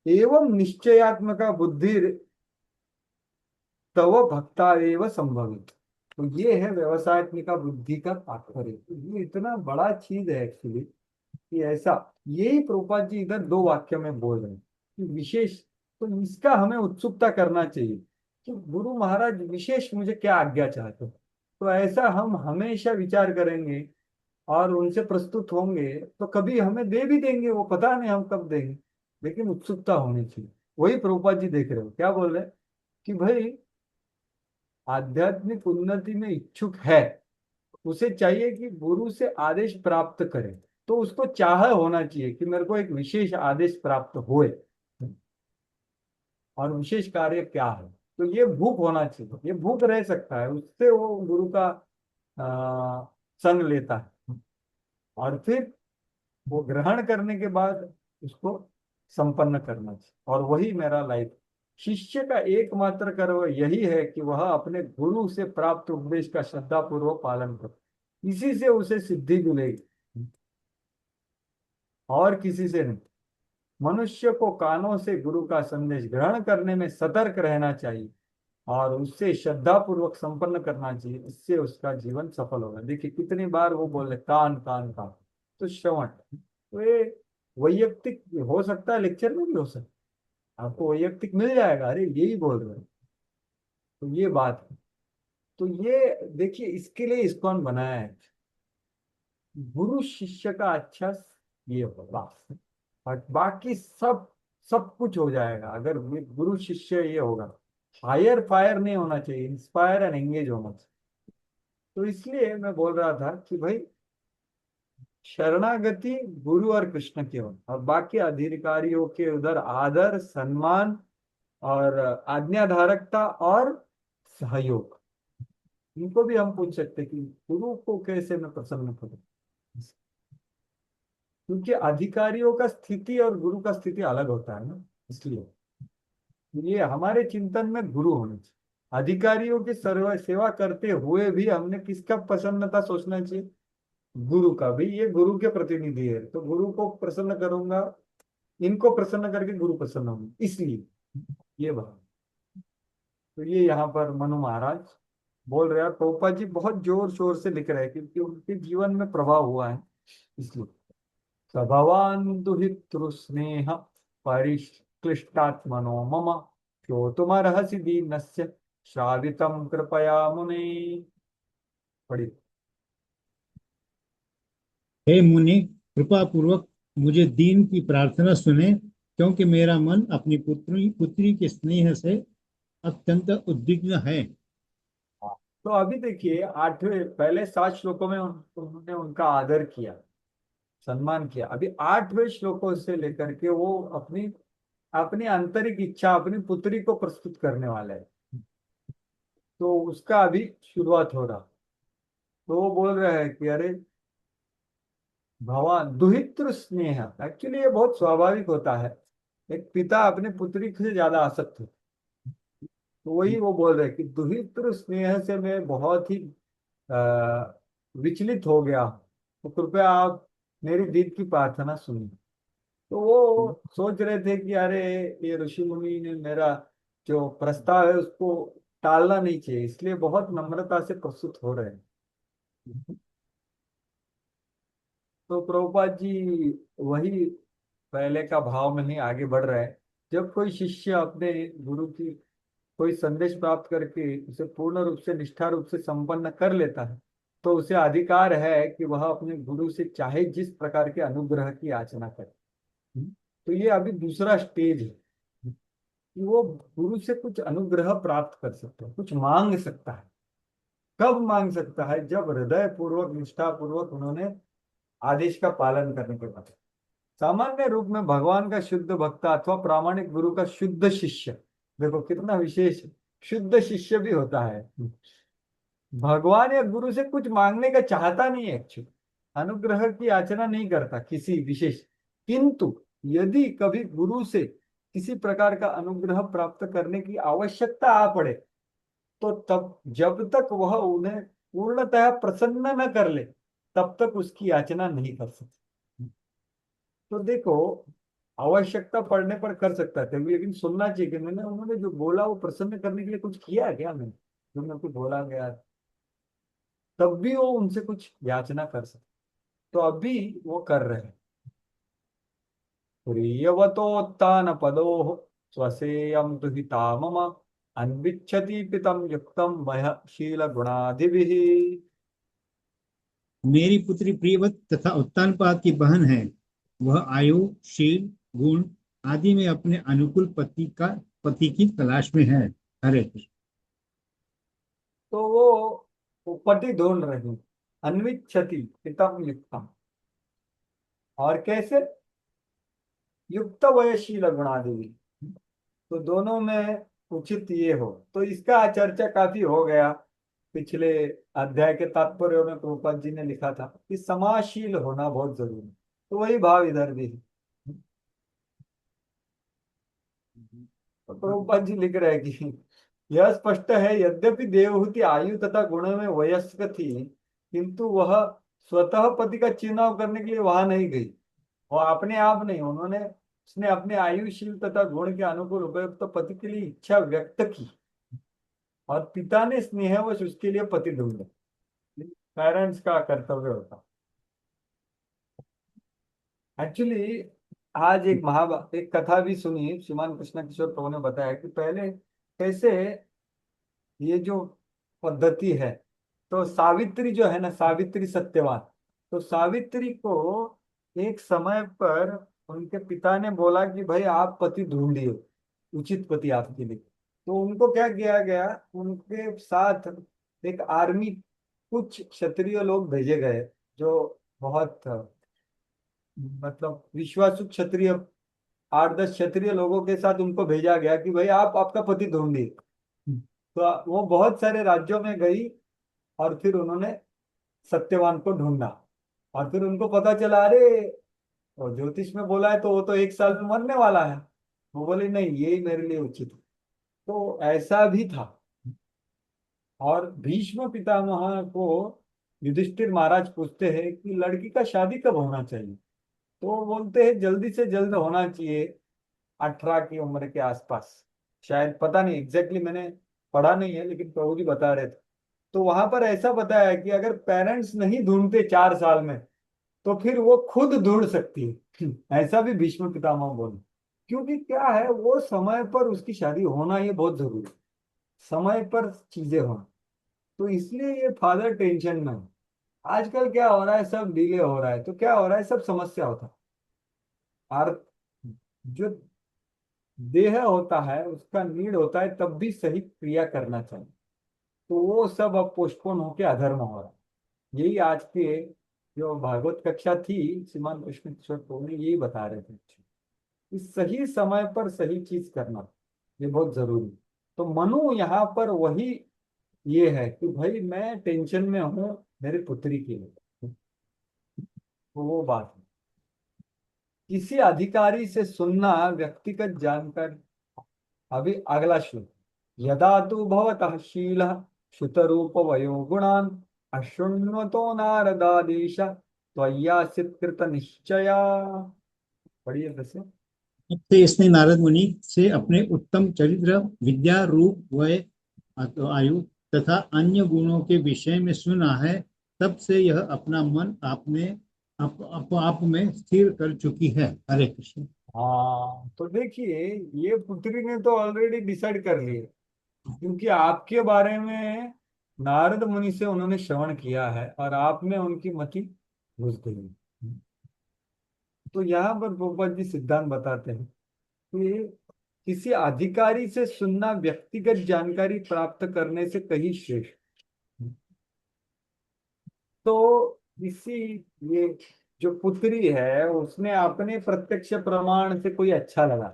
एवं निश्चयात्मका बुद्धि तव भक्ता एव संभवित, तो ये है व्यवसायत्मिका बुद्धि का तात्पर्य। तो ये इतना बड़ा चीज है एक्चुअली कि ऐसा, यही प्रभुपाद जी इधर दो वाक्य में बोल रहे हैं कि विशेष, तो इसका हमें उत्सुकता करना चाहिए कि गुरु महाराज विशेष मुझे क्या आज्ञा चाहते हैं। तो ऐसा हम हमेशा विचार करेंगे और उनसे प्रस्तुत होंगे तो कभी हमें दे भी देंगे, वो पता नहीं हम कब देंगे, लेकिन उत्सुकता होनी चाहिए। वही प्रभुपाद जी देख रहे हो क्या बोल रहे हैं कि भाई आध्यात्मिक उन्नति में इच्छुक है, उसे चाहिए कि गुरु से आदेश प्राप्त करे, तो उसको चाह होना चाहिए कि मेरे को एक विशेष आदेश प्राप्त होए और विशेष कार्य क्या है। तो ये भूख होना चाहिए, ये भूख रह सकता है, उससे वो गुरु का संग लेता है और फिर वो ग्रहण करने के बाद उसको संपन्न करना चाहिए। और वही मेरा लाइफ, शिष्य का एकमात्र कर्म यही है कि वह अपने गुरु से प्राप्त उपदेश का श्रद्धापूर्वक पालन करे, इसी से उसे सिद्धि मिलेगी और किसी से नहीं। मनुष्य को कानों से गुरु का संदेश ग्रहण करने में सतर्क रहना चाहिए और उससे श्रद्धा पूर्वक संपन्न करना चाहिए, इससे उसका जीवन सफल होगा। देखिए कितनी बार वो बोले कान कान कान, तो श्रवण, तो ये वैयक्तिक हो सकता है, लेक्चर में भी हो सकता है, आपको वैयक्तिक मिल जाएगा, अरे यही बोल रहे हैं। तो ये बात है। तो ये देखिए इसके लिए इस्कॉन बनाया है, गुरु शिष्य का अच्छा ये होगा, और बाकी सब सब कुछ हो जाएगा अगर गुरु शिष्य ये होगा। फायर फायर नहीं होना चाहिए, इंस्पायर एंड एंगेज होना चाहिए। तो इसलिए मैं बोल रहा था कि भाई शरणागति गुरु और कृष्ण की हो, और बाकी अधिकारियों के उधर आदर सम्मान और आज्ञाधारकता और सहयोग, इनको भी हम पूछ सकते कि गुरु को कैसे मैं प्रसन्न करूं, क्योंकि अधिकारियों का स्थिति और गुरु का स्थिति अलग होता है ना। इसलिए ये हमारे चिंतन में गुरु होने चाहिए। अधिकारियों की सर्व सेवा करते हुए भी हमने किसका प्रसन्नता सोचना चाहिए, गुरु का भी। ये गुरु के प्रतिनिधि है, तो गुरु को प्रसन्न करूंगा, इनको प्रसन्न करके गुरु प्रसन्न होंगे, इसलिए ये बात। तो ये यहाँ पर मनु महाराज बोल रहे हैं, प्रभुपाद जी बहुत जोर शोर से लिख रहे हैं क्योंकि उनके जीवन में प्रभाव हुआ है, इसलिए। स्वभावान् दुहितृस्नेह परिक्लिष्टात्मनो मम श्रोतुमर्हसि दीनस्य श्रावितं कृपया मुने। पढ़िए। हे मुनि, कृपा पूर्वक मुझे दीन की प्रार्थना सुने, क्योंकि मेरा मन अपनी पुत्री के स्नेह से अत्यंत उद्विग्न है। तो अभी देखिए 8वें, पहले 7 श्लोकों में उन्होंने उनका आदर किया, सम्मान किया। अभी 8वें श्लोकों से लेकर के वो अपनी अपनी आंतरिक इच्छा अपनी पुत्री को प्रस्तुत करने वाले हैं, तो उसका अभी शुरुआत हो रहा। तो वो बोल रहे हैं कि अरे भगवान दुहितृ स्नेह, एक्चुअली ये बहुत स्वाभाविक होता है, एक पिता अपने पुत्री से ज्यादा आसक्त हो। तो वही वो बोल रहे हैं कि दुहितृ स्नेह से मैं बहुत ही विचलित हो गया, तो कृपया आप मेरी दीद की प्रार्थना सुनिए। तो वो सोच रहे थे कि अरे ये ऋषि मुनि ने मेरा जो प्रस्ताव है उसको टालना नहीं चाहिए, इसलिए बहुत नम्रता से प्रस्तुत हो रहे हैं। तो प्रभुपाद जी वही पहले का भाव में ही आगे बढ़ रहा है। जब कोई शिष्य अपने गुरु की कोई संदेश प्राप्त करके उसे पूर्ण रूप से निष्ठा रूप से संपन्न कर लेता है, तो उसे अधिकार है कि वह अपने गुरु से चाहे जिस प्रकार के अनुग्रह की याचना करे। तो ये अभी दूसरा स्टेज है कि वो गुरु से कुछ अनुग्रह प्राप्त कर सकता है, कुछ मांग सकता है। कब मांग सकता है? जब हृदय पूर्वक निष्ठा पूर्वक उन्होंने आदेश का पालन करने के बाद। सामान्य रूप में भगवान का शुद्ध भक्त अथवा प्रामाणिक गुरु का शुद्ध शिष्य, देखो कितना विशेष है, शुद्ध शिष्य भी होता है। भगवान या गुरु से कुछ मांगने का चाहता नहीं है, एक्चुअली अनुग्रह की याचना नहीं करता किसी विशेष। किंतु यदि कभी गुरु से किसी प्रकार का अनुग्रह प्राप्त करने की आवश्यकता आ पड़े, तो तब जब तक वह उन्हें पूर्णतः प्रसन्न न कर ले, तब तक उसकी याचना नहीं कर सकते। तो देखो, आवश्यकता पड़ने पर कर सकता है, लेकिन सुनना चाहिए कि मैंने उन्होंने जो बोला वो प्रसन्न करने के लिए कुछ किया क्या, मैंने जो मेरे को बोला गया, तब भी वो उनसे कुछ याचना कर सकते। तो अभी वो कर रहे हैं। प्रियवतोत्तान पदोः स्वसेयं दुहिता मम अन्विच्छति पितं युक्तं मयशील गुणाधिभिः। मेरी पुत्री प्रियवत तथा उत्तानपाद की बहन है। वह आयु, शील, गुण आदि में अपने अनुकूल पति की तलाश में है। हरे कृष्ण। तो वो पति ढूंढ रही है। अन्विच्छति पितं युक्तम, और कैसे? युक्त वयशील गुणाधिभिः। तो दोनों में उचित ये हो। तो इसका चर्चा काफी हो गया पिछले अध्याय के तात्पर्य में। प्रभुपाद जी ने लिखा था कि समाशील होना बहुत जरूरी है, तो वही भाव इधर भी है। तो प्रभुपाद जी लिख रहे हैं कि यह स्पष्ट है, यद्यपि देवहूति आयु तथा गुण में वयस्क थी, किंतु वह स्वतः पति का चुनाव करने के लिए वहां नहीं गई। वो अपने आप नहीं, उसने अपने आयुशील तथा गुण के अनुकूल उपयुक्त पति के लिए इच्छा व्यक्त की, और पिता ने स्नेहवश उसके लिए पति ढूंढा। पेरेंट्स का कर्तव्य होता। एक्चुअली आज एक कथा भी सुनी, श्रीमान कृष्ण किशोर प्रभु ने बताया कि पहले कैसे ये जो पद्धति है, तो सावित्री जो है ना, सावित्री सत्यवान, तो सावित्री को एक समय पर उनके पिता ने बोला कि भाई आप पति ढूंढिए, उचित पति आपके लिए। तो उनको क्या किया गया, उनके साथ एक आर्मी, कुछ क्षत्रिय लोग भेजे गए, जो बहुत मतलब विश्वासु क्षत्रिय, 8-10 क्षत्रिय लोगों के साथ उनको भेजा गया कि भाई आप आपका पति ढूंढिए। तो वो बहुत सारे राज्यों में गई, और फिर उन्होंने सत्यवान को ढूंढा, और फिर उनको पता चला, अरे और ज्योतिष में बोला है तो वो तो 1 साल में मरने वाला है। वो बोले नहीं, यही मेरे लिए उचित है। तो ऐसा भी था। और भीष्म पितामह को युधिष्ठिर महाराज पूछते हैं कि लड़की का शादी कब होना चाहिए, तो वो बोलते हैं जल्दी से जल्द होना चाहिए, 18 की उम्र के आसपास। शायद, पता नहीं एग्जैक्टली, मैंने पढ़ा नहीं है, लेकिन प्रभु जी बता रहे थे। तो वहां पर ऐसा बताया है कि अगर पेरेंट्स नहीं ढूंढते 4 साल में, तो फिर वो खुद ढूंढ सकती है। ऐसा भी भीष्म पितामह बोले। क्योंकि क्या है, वो समय पर उसकी शादी होना ये बहुत जरूरी है, समय पर चीजें होना। तो इसलिए ये फादर टेंशन में है। आजकल क्या हो रहा है, सब डिले हो रहा है, तो क्या हो रहा है, सब समस्या होता है। और जो देह होता है, उसका नीड होता है, तब भी सही क्रिया करना चाहिए। तो वो सब अब पोस्टपोन होके अधर्म हो रहा है। यही आज के जो भागवत कक्षा थी, श्रीमान कृष्ण किशोर प्रभु ने यही बता रहे थे कि सही समय पर सही चीज करना ये बहुत जरूरी है। तो मनु यहाँ पर वही ये है कि भाई मैं टेंशन में हूँ मेरी पुत्री के लिए। तो वो बात है। किसी अधिकारी से सुनना व्यक्तिगत जानकारी। अभी अगला श्लोक, यदा तु भवतः शीलः श्रुतरूप वयो गुणान् अशृण्वतो नारदादेश त्वय्यासित कृत निश्चया। पढ़िए वैसे। तब से इसने नारद मुनि से अपने उत्तम चरित्र, विद्या, रूप, वय, आयु तथा अन्य गुणों के विषय में सुना है। तब से यह अपना मन आपने आप में स्थिर कर चुकी है। हरे कृष्ण। हाँ, तो देखिए, ये पुत्री ने तो ऑलरेडी डिसाइड कर लिया, क्योंकि आपके बारे में नारद मुनि से उन्होंने श्रवण किया है और आप में उनकी मति घुस गई। तो यहाँ पर गोपाल जी सिद्धांत बताते हैं कि किसी अधिकारी से सुनना व्यक्तिगत जानकारी प्राप्त करने से कहीं श्रेष्ठ। तो इसी ये जो पुत्री है उसने अपने प्रत्यक्ष प्रमाण से कोई अच्छा लगा,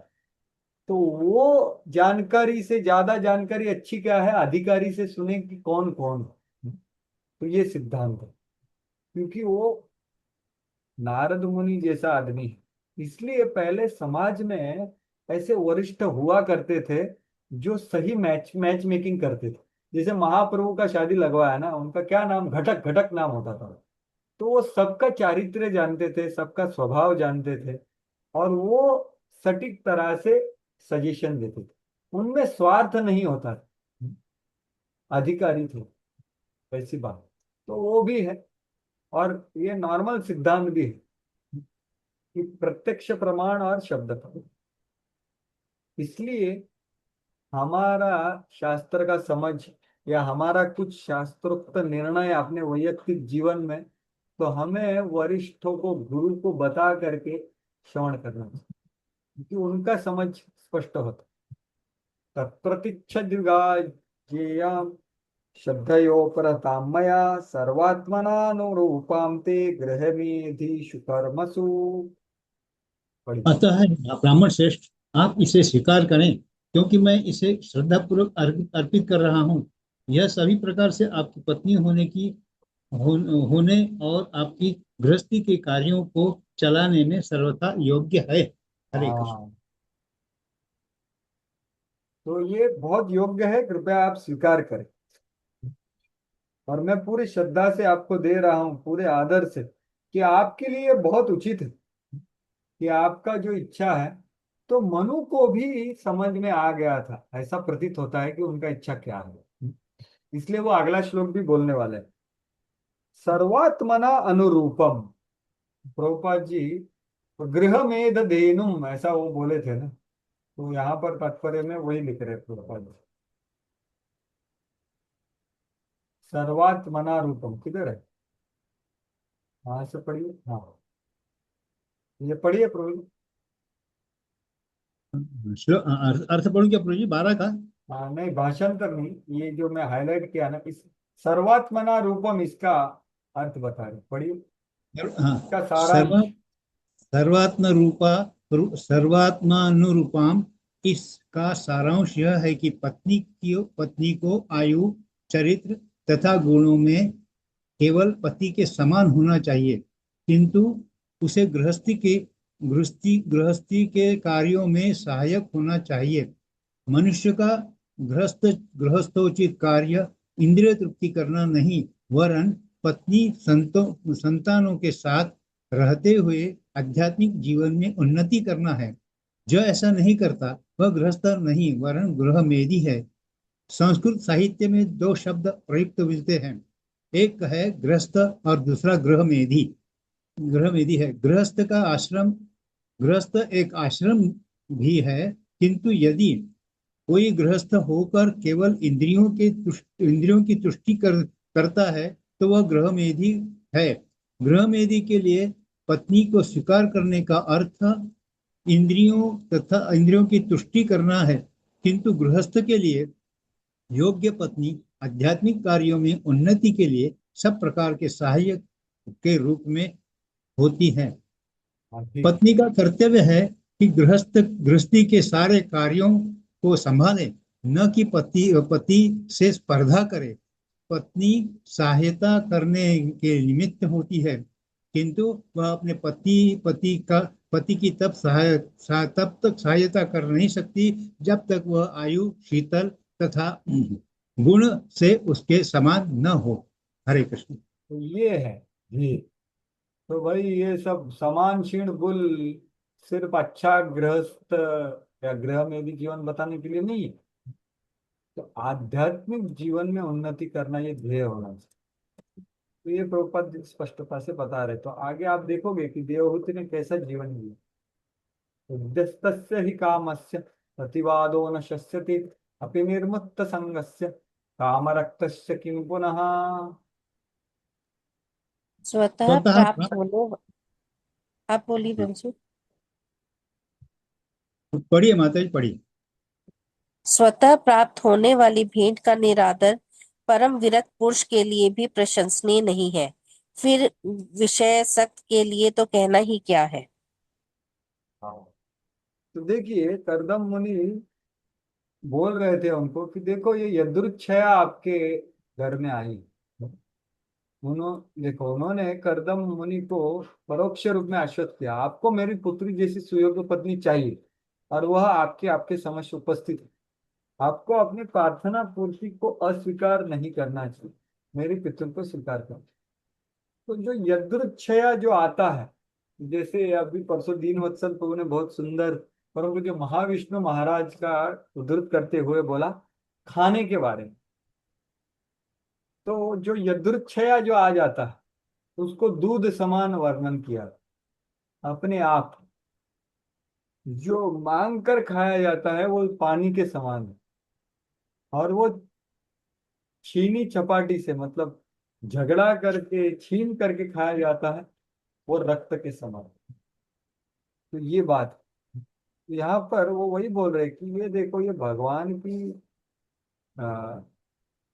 तो वो जानकारी से ज्यादा जानकारी अच्छी क्या है, अधिकारी से सुने कि कौन कौन है। तो ये सिद्धांत है, क्योंकि वो नारद मुनि जैसा आदमी है। इसलिए पहले समाज में ऐसे वरिष्ठ हुआ करते थे जो सही मैच मेकिंग करते थे। जैसे महाप्रभु का शादी लगवाया ना, उनका क्या नाम, घटक घटक नाम होता था। तो वो सबका चारित्र्य जानते थे, सबका स्वभाव जानते थे, और वो सटीक तरह से सजेशन देते थे। उनमें स्वार्थ नहीं होता था। अधिकारी थे, वैसी बात। तो वो भी है, और ये नॉर्मल सिद्धांत भी है कि प्रत्यक्ष प्रमाण और शब्द प्रमाण। इसलिए हमारा शास्त्र का समझ या हमारा कुछ शास्त्रोक्त निर्णय अपने वैयक्तिक जीवन में, तो हमें वरिष्ठों को, गुरु को बता करके श्रवण करना चाहिए, क्योंकि उनका समझ स्पष्ट होता। तत्प्रतिच्छद्विगाज्येयां शब्दयोपरतां मया सर्वात्मनानुरूपां ते गृहमेधिषु कर्मसु। पढ़िए। अतः ब्राह्मण श्रेष्ठ, आप इसे स्वीकार करें, क्योंकि मैं इसे श्रद्धापूर्वक अर्पित कर रहा हूँ। यह सभी प्रकार से आपकी पत्नी होने और आपकी गृहस्थी के कार्यों को चलाने में सर्वथा योग्य है। हरे कृष्ण। हाँ, तो ये बहुत योग्य है, कृपया आप स्वीकार करें। और मैं पूरी श्रद्धा से आपको दे रहा हूँ, पूरे आदर से, कि आपके लिए बहुत उचित है कि आपका जो इच्छा है। तो मनु को भी समझ में आ गया था, ऐसा प्रतीत होता है कि उनका इच्छा क्या है। इसलिए वो अगला श्लोक भी बोलने वाले हैं। सर्वात्मना अनुरूपम। प्रभुपाद जी गृह मेध धेनुम, ऐसा वो बोले थे ना, तो यहाँ पर तात्पर्य में वही लिख रहे प्रभुपाद जी। सर्वात्मना रूपम किधर है? हाँ, से पढ़िए। हाँ, ये पढ़िए प्रभु जी। अर्थ पढ़ू क्या प्रभु जी? 12 का। हाँ, नहीं, भाषांतर नहीं, ये जो मैं हाईलाइट किया ना, इस सर्वात्मना रूपम, इसका अर्थ बता रहे, पढ़िए हाँ, इसका सारांश। सर्वात्मानुरूपाम, इसका सारांश यह है कि पत्नी को आयु, चरित्र तथा गुणों में केवल पति के समान होना चाहिए, किंतु उसे गृहस्थी के कार्यों में सहायक होना चाहिए। मनुष्य का गृहस्थोचित कार्य इंद्रिय तृप्ति करना नहीं, वरन पत्नी संतानों के साथ रहते हुए आध्यात्मिक जीवन में उन्नति करना है। जो ऐसा नहीं करता वह गृहस्थ नहीं, वरन गृहमेधी है। संस्कृत साहित्य में 2 शब्द प्रयुक्त मिलते हैं, एक है गृहस्थ और दूसरा गृहमेधी है। गृहस्थ एक आश्रम भी है, किंतु यदि कोई गृहस्थ होकर केवल इंद्रियों की तुष्टि करता है तो वह गृहमेधी है। गृहमेधी के लिए पत्नी को स्वीकार करने का अर्थ इंद्रियों की तुष्टि करना है, किंतु गृहस्थ के लिए योग्य पत्नी आध्यात्मिक कार्यों में उन्नति के लिए सब प्रकार के सहायक के रूप में होती है। पत्नी का कर्तव्य है कि गृहस्थी के सारे कार्यों को संभाले, न कि पति से स्पर्धा करे। पत्नी सहायता करने के निमित्त होती है, किंतु वह अपने पति की तब तक सहायता कर नहीं सकती जब तक वह आयु, शीतल तथा गुण से उसके समान न हो। हरे कृष्ण। तो ये है जी। तो भाई ये सब समान क्षीण गुल सिर्फ अच्छा गृहस्थ या गृह में भी जीवन बताने के लिए नहीं है। तो आध्यात्मिक जीवन में उन्नति करना ये ध्येय होना चाहिए। तो ये प्रभुपाद जी स्पष्टता से बता रहे। तो आगे आप देखोगे कि देवहूति ने कैसा जीवन जिया। उद्यस्तस्य हि कामस्य प्रतिवादो न शस्यति अपि निर्मुक्त संगस्य कामरक्तस्य किं पुनः। स्वतः स्वतः प्राप्त होने, आप बोलिए बंसु। पढ़िए माता जी पढ़िए। स्वतः प्राप्त होने वाली भेंट का निरादर परम विरक्त पुरुष के लिए भी प्रशंसनीय नहीं है, फिर विषय सक्त के लिए तो कहना ही क्या है। तो देखिए करदम मुनि बोल रहे थे उनको कि देखो ये यदृच्छया आपके घर में आई। उन्होंने करदम मुनि को परोक्ष रूप में आश्वस्त किया, आपको मेरी पुत्री जैसी सुयोग्य पत्नी चाहिए और वह आपके आपके समक्ष उपस्थित है। आपको अपनी प्रार्थना पूर्ति को अस्वीकार नहीं करना चाहिए, मेरी पितृ को स्वीकार करना। तो जो यदृच्छया जो आता है, जैसे अभी परसों दीनवत्सल प्रभु ने बहुत सुंदर, परंतु जो महाविष्णु महाराज का उद्धृत करते हुए बोला खाने के बारे में, तो जो यदृच्छया जो आ जाता है उसको दूध समान वर्णन किया। अपने आप जो मांग कर खाया जाता है वो पानी के समान है, और वो छीनी चपाटी से मतलब झगड़ा करके छीन करके खाया जाता है वो रक्त के समान। तो ये बात यहाँ पर वो वही बोल रहे कि ये देखो ये भगवान की आ,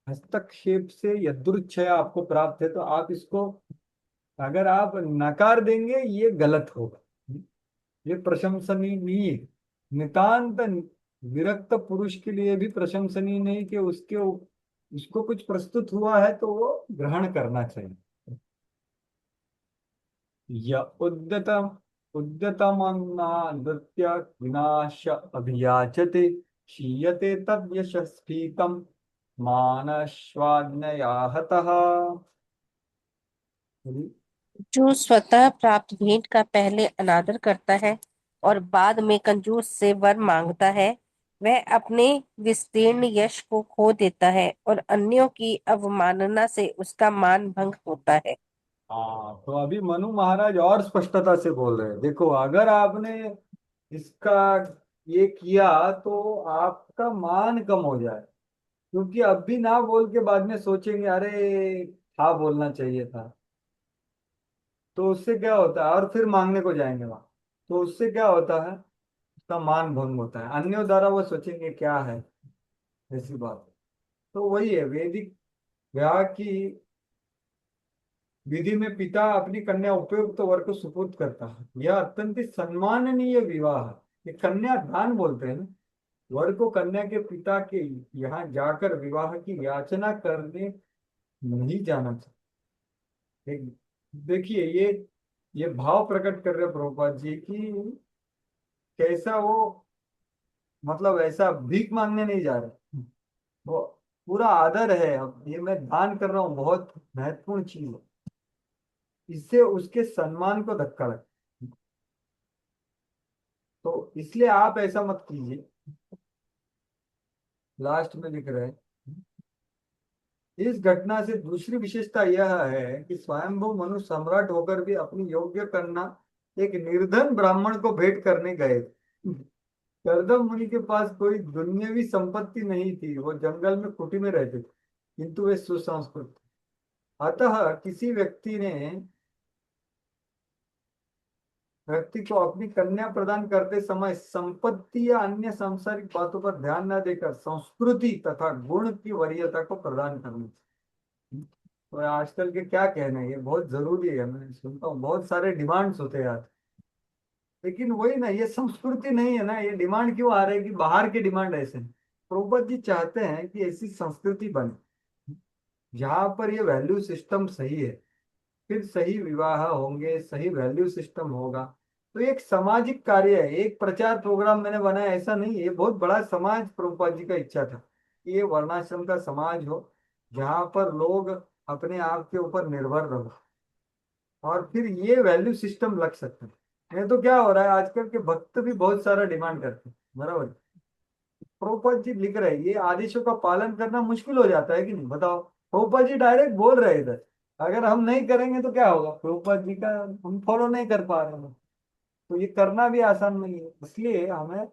हस्तक्षेप से यदृच्छया आपको प्राप्त है, तो आप इसको अगर आप नकार देंगे ये गलत होगा, ये प्रशंसनीय नहीं है। नितांत विरक्त पुरुष के लिए भी प्रशंसनीय नहीं कि उसको कुछ प्रस्तुत हुआ है तो वो ग्रहण करना चाहिए। य उद्यतम उद्यतमन्नादृत्य विनाश अभियाचते क्षीयते तद यशस्फीतम मानश्वाग्नयाहतः। जो स्वतः प्राप्त भेंट का पहले अनादर करता है और बाद में कंजूस से वर मांगता है, वह अपने विस्तीर्ण यश को खो देता है और अन्यों की अवमानना से उसका मान भंग होता है। हाँ, तो अभी मनु महाराज और स्पष्टता से बोल रहे हैं, देखो अगर आपने इसका ये किया तो आपका मान कम हो जाए, क्योंकि अब भी ना बोल के बाद में सोचेंगे अरे था बोलना चाहिए था, तो उससे क्या होता है, और फिर मांगने को जाएंगे वहां, तो उससे क्या होता है, उसका मान भंग होता है, अन्यों द्वारा वो सोचेंगे क्या है, ऐसी बात है। तो वही है वैदिक विवाह की विधि में पिता अपनी कन्या उपयुक्त वर को सुपुर्द करता है, यह अत्यंत सम्माननीय विवाह है। ये कन्या दान बोलते हैं ना, वर को कन्या के पिता के यहाँ जाकर विवाह की याचना करने नहीं जाना चाहिए। देखिए ये भाव प्रकट कर रहे प्रभुपाद जी की कैसा वो मतलब ऐसा भीख मांगने नहीं जा रहे, वो पूरा आदर है, अब ये मैं दान कर रहा हूँ बहुत महत्वपूर्ण चीज है, इससे उसके सम्मान को धक्का लगे। तो इसलिए आप ऐसा मत कीजिए। लास्ट में लिख रहे हैं इस घटना से दूसरी विशेषता यह है कि स्वयंभू मनु सम्राट होकर भी अपनी योग्य करना एक निर्धन ब्राह्मण को भेंट करने गए। करदम मुनि के पास कोई दुनियावी संपत्ति नहीं थी, वो जंगल में कुटी में रहते थे, किंतु वे सुसंस्कृत थे। अतः किसी व्यक्ति को अपनी कन्या प्रदान करते समय संपत्ति या अन्य सांसारिक बातों पर ध्यान न देकर संस्कृति तथा गुण की वरीयता को प्रदान करनी चाहिए। तो आजकल के क्या कहना है, ये बहुत जरूरी है, मैं सुनता हूँ बहुत सारे डिमांड्स होते हैं यार, लेकिन वही ना, ये संस्कृति नहीं है ना, ये डिमांड क्यों आ रहे हैं कि बाहर के डिमांड ऐसे हैं। प्रभुपाद जी चाहते हैं कि ऐसी संस्कृति बने जहां पर ये वैल्यू सिस्टम सही है, फिर सही विवाह होंगे, सही वैल्यू सिस्टम होगा। तो ये एक सामाजिक कार्य है, एक प्रचार प्रोग्राम मैंने बनाया ऐसा नहीं, ये बहुत बड़ा समाज प्रभुपाद जी का इच्छा था कि ये वर्णाश्रम का समाज हो जहाँ पर लोग अपने आप के ऊपर निर्भर रहो और फिर ये वैल्यू सिस्टम लग सकते हैं। नहीं तो क्या हो रहा है, आजकल के भक्त भी बहुत सारा डिमांड करते हैं, बराबर। प्रभुपाद जी लिख रहे हैं ये आदेशों का पालन करना मुश्किल हो जाता है कि नहीं, बताओ। प्रभुपाद जी डायरेक्ट बोल रहे इधर अगर हम नहीं करेंगे तो क्या होगा, प्रभुपाद जी का हम फॉलो नहीं कर पा रहे हैं, तो ये करना भी आसान नहीं है। इसलिए हमें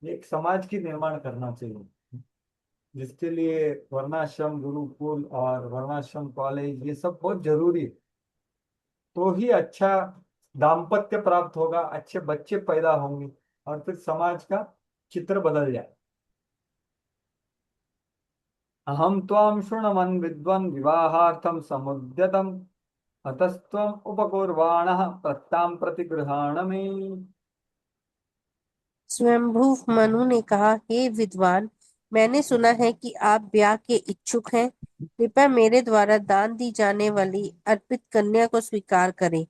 एक समाज की निर्माण करना चाहिए, जिसके लिए वर्णाश्रम गुरुकुल और वर्णाश्रम कॉलेज ये सब बहुत जरूरी है। तो ही अच्छा दाम्पत्य प्राप्त होगा, अच्छे बच्चे पैदा होंगे, और फिर समाज का चित्र बदल जाए। अहम त्वां शृण्वन् विद्वन् विवाहार्थं समुद्यतम् अतस्त्वम् उपकुर्वाणः प्रत्तां प्रतिगृहाण मे। स्वयंभू मनु ने कहा, हे विद्वान, मैंने सुना है कि आप ब्याह के इच्छुक हैं। कृपया मेरे द्वारा दान दी जाने वाली अर्पित कन्या को स्वीकार करें,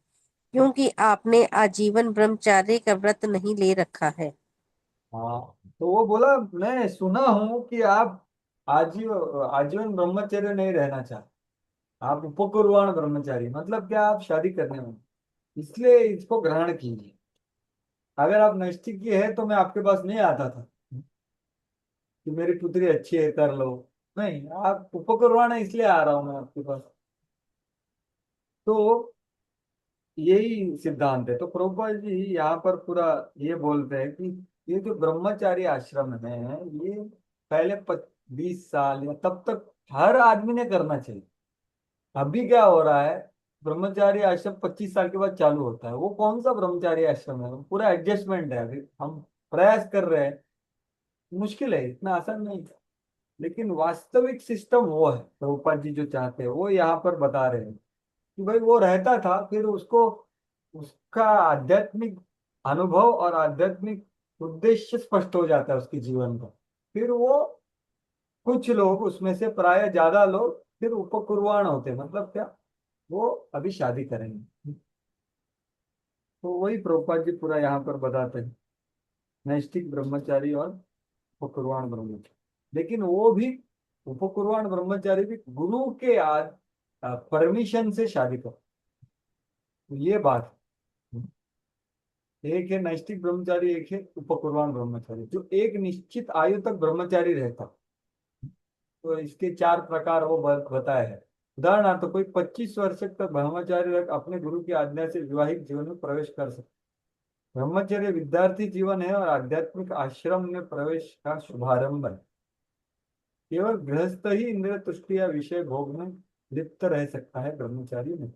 क्योंकि आपने आजीवन ब्रह्मचार्य का व्रत नहीं ले रखा है। हाँ, तो वो बोला, मैं सुना हूँ कि आप आजीवन ब्रह्मचर्य नहीं रहना चाहते, आप उपकुर्वाण ब्रह्मचारी, मतलब क्या, आप शादी करने वाले, इसलिए इसको ग्रहण कीजिए। अगर आप नैष्ठिकी है तो मैं आपके पास नहीं आता था कि मेरी पुत्री अच्छी है कर लो, नहीं, आप उपकुर्वाण है इसलिए आ रहा हूँ मैं आपके पास। तो यही सिद्धांत है। तो प्रभुपाद जी यहाँ पर पूरा ये बोलते हैं कि ये जो ब्रह्मचारी आश्रम है, ये पहले 20 साल या तब तक हर आदमी ने करना चाहिए। अभी क्या हो रहा है, ब्रह्मचारी आश्रम 25 साल के बाद चालू होता है। वो कौन सा ब्रह्मचारी आश्रम है, वो पूरा एडजस्टमेंट है। अभी हम प्रयास कर रहे हैं, मुश्किल है, इतना आसान नहीं है। लेकिन वास्तविक सिस्टम वो है, प्रभुपाद जी जो चाहते हैं वो यहाँ पर बता रहे हैं कि भाई वो रहता था, फिर उसको उसका आध्यात्मिक अनुभव और आध्यात्मिक उद्देश्य स्पष्ट हो जाता है उसके जीवन का। फिर वो कुछ लोग उसमें से, प्राय ज्यादा लोग फिर उपकुर्वाण होते हैं, मतलब क्या, वो अभी शादी करेंगे। तो वही प्रभुपाद जी पूरा यहाँ पर बताते हैं, नैष्ठिक ब्रह्मचारी और उपकुर्वाण ब्रह्मचारी। लेकिन वो भी, उपकुर्वाण ब्रह्मचारी भी गुरु के आज परमिशन से शादी कर, तो ये बात है। एक है नैष्ठिक ब्रह्मचारी, एक है उपकुर्बान ब्रह्मचारी, जो एक निश्चित आयु तक ब्रह्मचारी रहता। तो इसके 4 प्रकार वो बताए हैं। उदाहरणार्थ, कोई 25 वर्ष तक ब्रह्मचारी रह अपने गुरु की आज्ञा से वैवाहिक जीवन में प्रवेश कर सकते। ब्रह्मचर्य विद्यार्थी जीवन है और आध्यात्मिक आश्रम में प्रवेश का शुभारंभ है। केवल गृहस्थ ही इंद्रिय तुष्टि या विषय भोग में लिप्त रह सकता है, ब्रह्मचारी नहीं।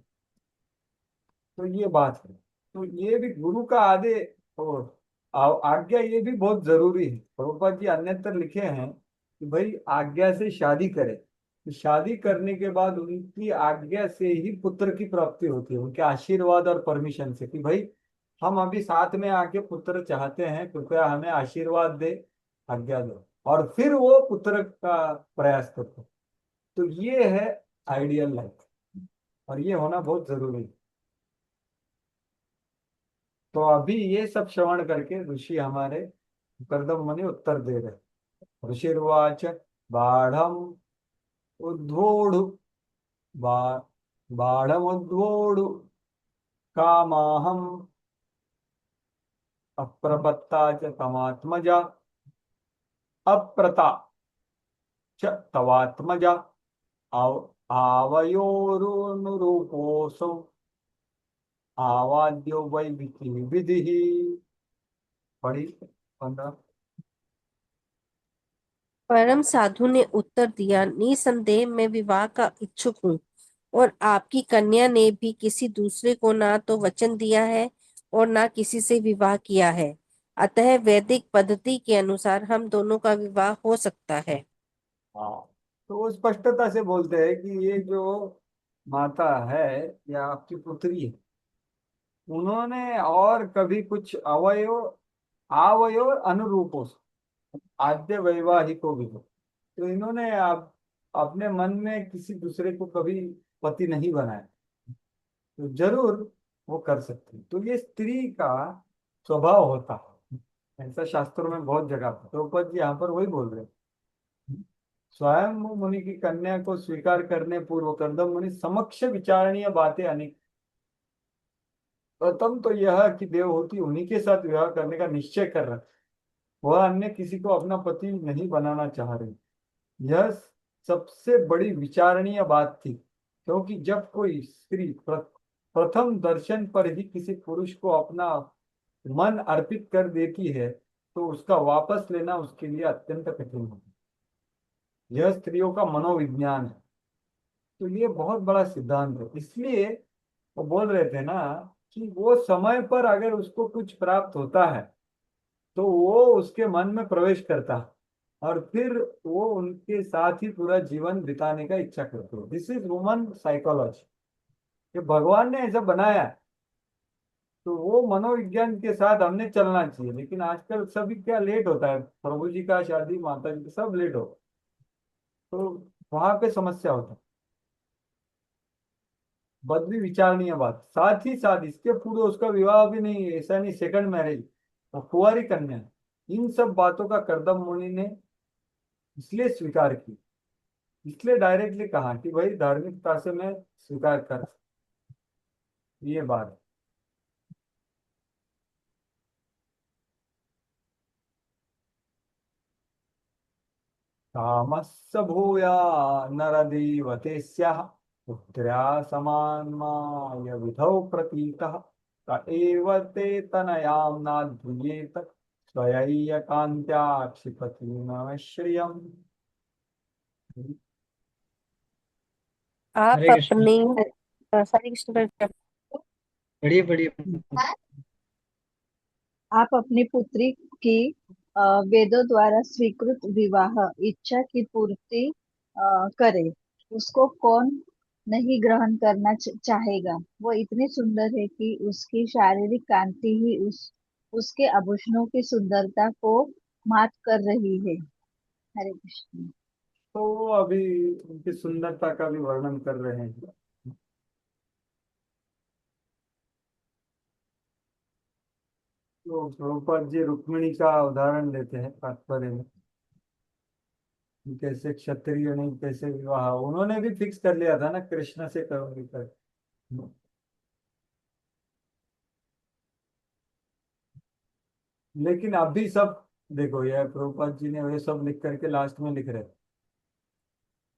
तो ये बात है। तो ये भी गुरु का आदेश और आज्ञा, ये भी बहुत जरूरी है। प्रभुपाद जी अन्यत्र लिखे हैं कि भाई आज्ञा से शादी करे, तो शादी करने के बाद उनकी आज्ञा से ही पुत्र की प्राप्ति होती है, उनके आशीर्वाद और परमिशन से, कि भाई हम अभी साथ में आके पुत्र चाहते हैं, कृपया हमें आशीर्वाद दे, आज्ञा दो, और फिर वो पुत्र का प्रयास करते हैं। तो ये है आइडियल लाइफ, और ये होना बहुत जरूरी है। तो अभी ये सब श्रवण करके ऋषि हमारे कर्दम मुनि उत्तर दे रहे। ऋषिर्वाच बाढ़ उद्वोढु बा बाढ़मुद्वोढु कामाहम अप्रपत्ता च तमात्मजा अप्रता च तवात्मजा आवयोरुनुरूपोऽसौ आवाद्यो वै विधि। पढ़ी 15। परम साधु ने उत्तर दिया, निसंदेह मैं विवाह का इच्छुक हूँ, और आपकी कन्या ने भी किसी दूसरे को ना तो वचन दिया है और ना किसी से विवाह किया है। अतः वैदिक पद्धति के अनुसार हम दोनों का विवाह हो सकता है। हाँ, तो वो स्पष्टता से बोलते हैं कि ये जो माता है या आपकी पुत्री है, उन्होंने और कभी कुछ अवयव अनुरूपों आद्य वैवाहिकों भी हो, तो इन्होंने आप अपने मन में किसी दूसरे को कभी पति नहीं बनाया, तो जरूर वो कर सकती है। तो ये स्त्री का स्वभाव होता है, ऐसा शास्त्रों में बहुत जगह पर। द्रौपदी जी यहाँ पर वही बोल रहे हैं। स्वयं मुनि की कन्या को स्वीकार करने पूर्व कर्दम मुनि समक्ष विचारणीय बातें अनेक। प्रथम तो यह कि देवहूति उन्हीं के साथ विवाह करने का निश्चय कर रहा, वह अन्य किसी को अपना पति नहीं बनाना चाह रही। यह सबसे बड़ी विचारणीय बात थी। क्योंकि जब कोई स्त्री प्रथम दर्शन पर ही किसी पुरुष को अपना मन अर्पित कर देती है तो उसका वापस लेना उसके लिए अत्यंत कठिन होता है। यह स्त्रियों का मनोविज्ञान है। तो ये बहुत बड़ा सिद्धांत है। इसलिए वो बोल रहे थे ना कि वो समय पर अगर उसको कुछ प्राप्त होता है तो वो उसके मन में प्रवेश करता है और फिर वो उनके साथ ही पूरा जीवन बिताने का इच्छा करते हो। This is woman psychology. ये भगवान ने ऐसा बनाया है। तो वो मनोविज्ञान के साथ हमने चलना चाहिए। लेकिन आजकल सभी क्या लेट होता है, प्रभु जी का शादी, माता जी का सब लेट हो, तो वहां पे समस्या होता है। बदली विचारणीय बात। साथ ही साथ इसके पूर्व उसका विवाह भी नहीं है, ऐसा नहीं, सेकंड मैरिज और कुंवारी कन्या, इन सब बातों का करदम मुनि ने इसलिए स्वीकार की, इसलिए डायरेक्टली कहा कि भाई धार्मिकता से मैं स्वीकार कर, ये बात है। कामस्य भूया नरदेवते स्याः पुत्र्या समान्माय विधौ प्रतीतः स एव ते तनयां नाध्रियेत स्वयैकान्त्या क्षिपति श्रियम्। आप हरे कृष्ण। अपनी हरे कृष्ण। बढ़िया बढ़िया। आप अपनी पुत्री की वेदों द्वारा स्वीकृत विवाह इच्छा की पूर्ति करें। उसको कौन नहीं ग्रहण करना चाहेगा। वो इतनी सुंदर है कि उसकी शारीरिक कांति ही उसके आभूषणों की सुंदरता को मात कर रही है। हरे कृष्ण। तो वो अभी उनकी सुंदरता का भी वर्णन कर रहे हैं। तो प्रभुपाद जी रुक्मिणी का उदाहरण देते हैं तात्पर्य में, कि कैसे क्षत्रिय नहीं, कैसे विवाह उन्होंने भी फिक्स कर लिया था ना, कृष्ण से करूंगी कर। लेकिन अभी सब देखो, यह प्रभुपाद जी ने वे सब लिख करके लास्ट में लिख रहे हैं,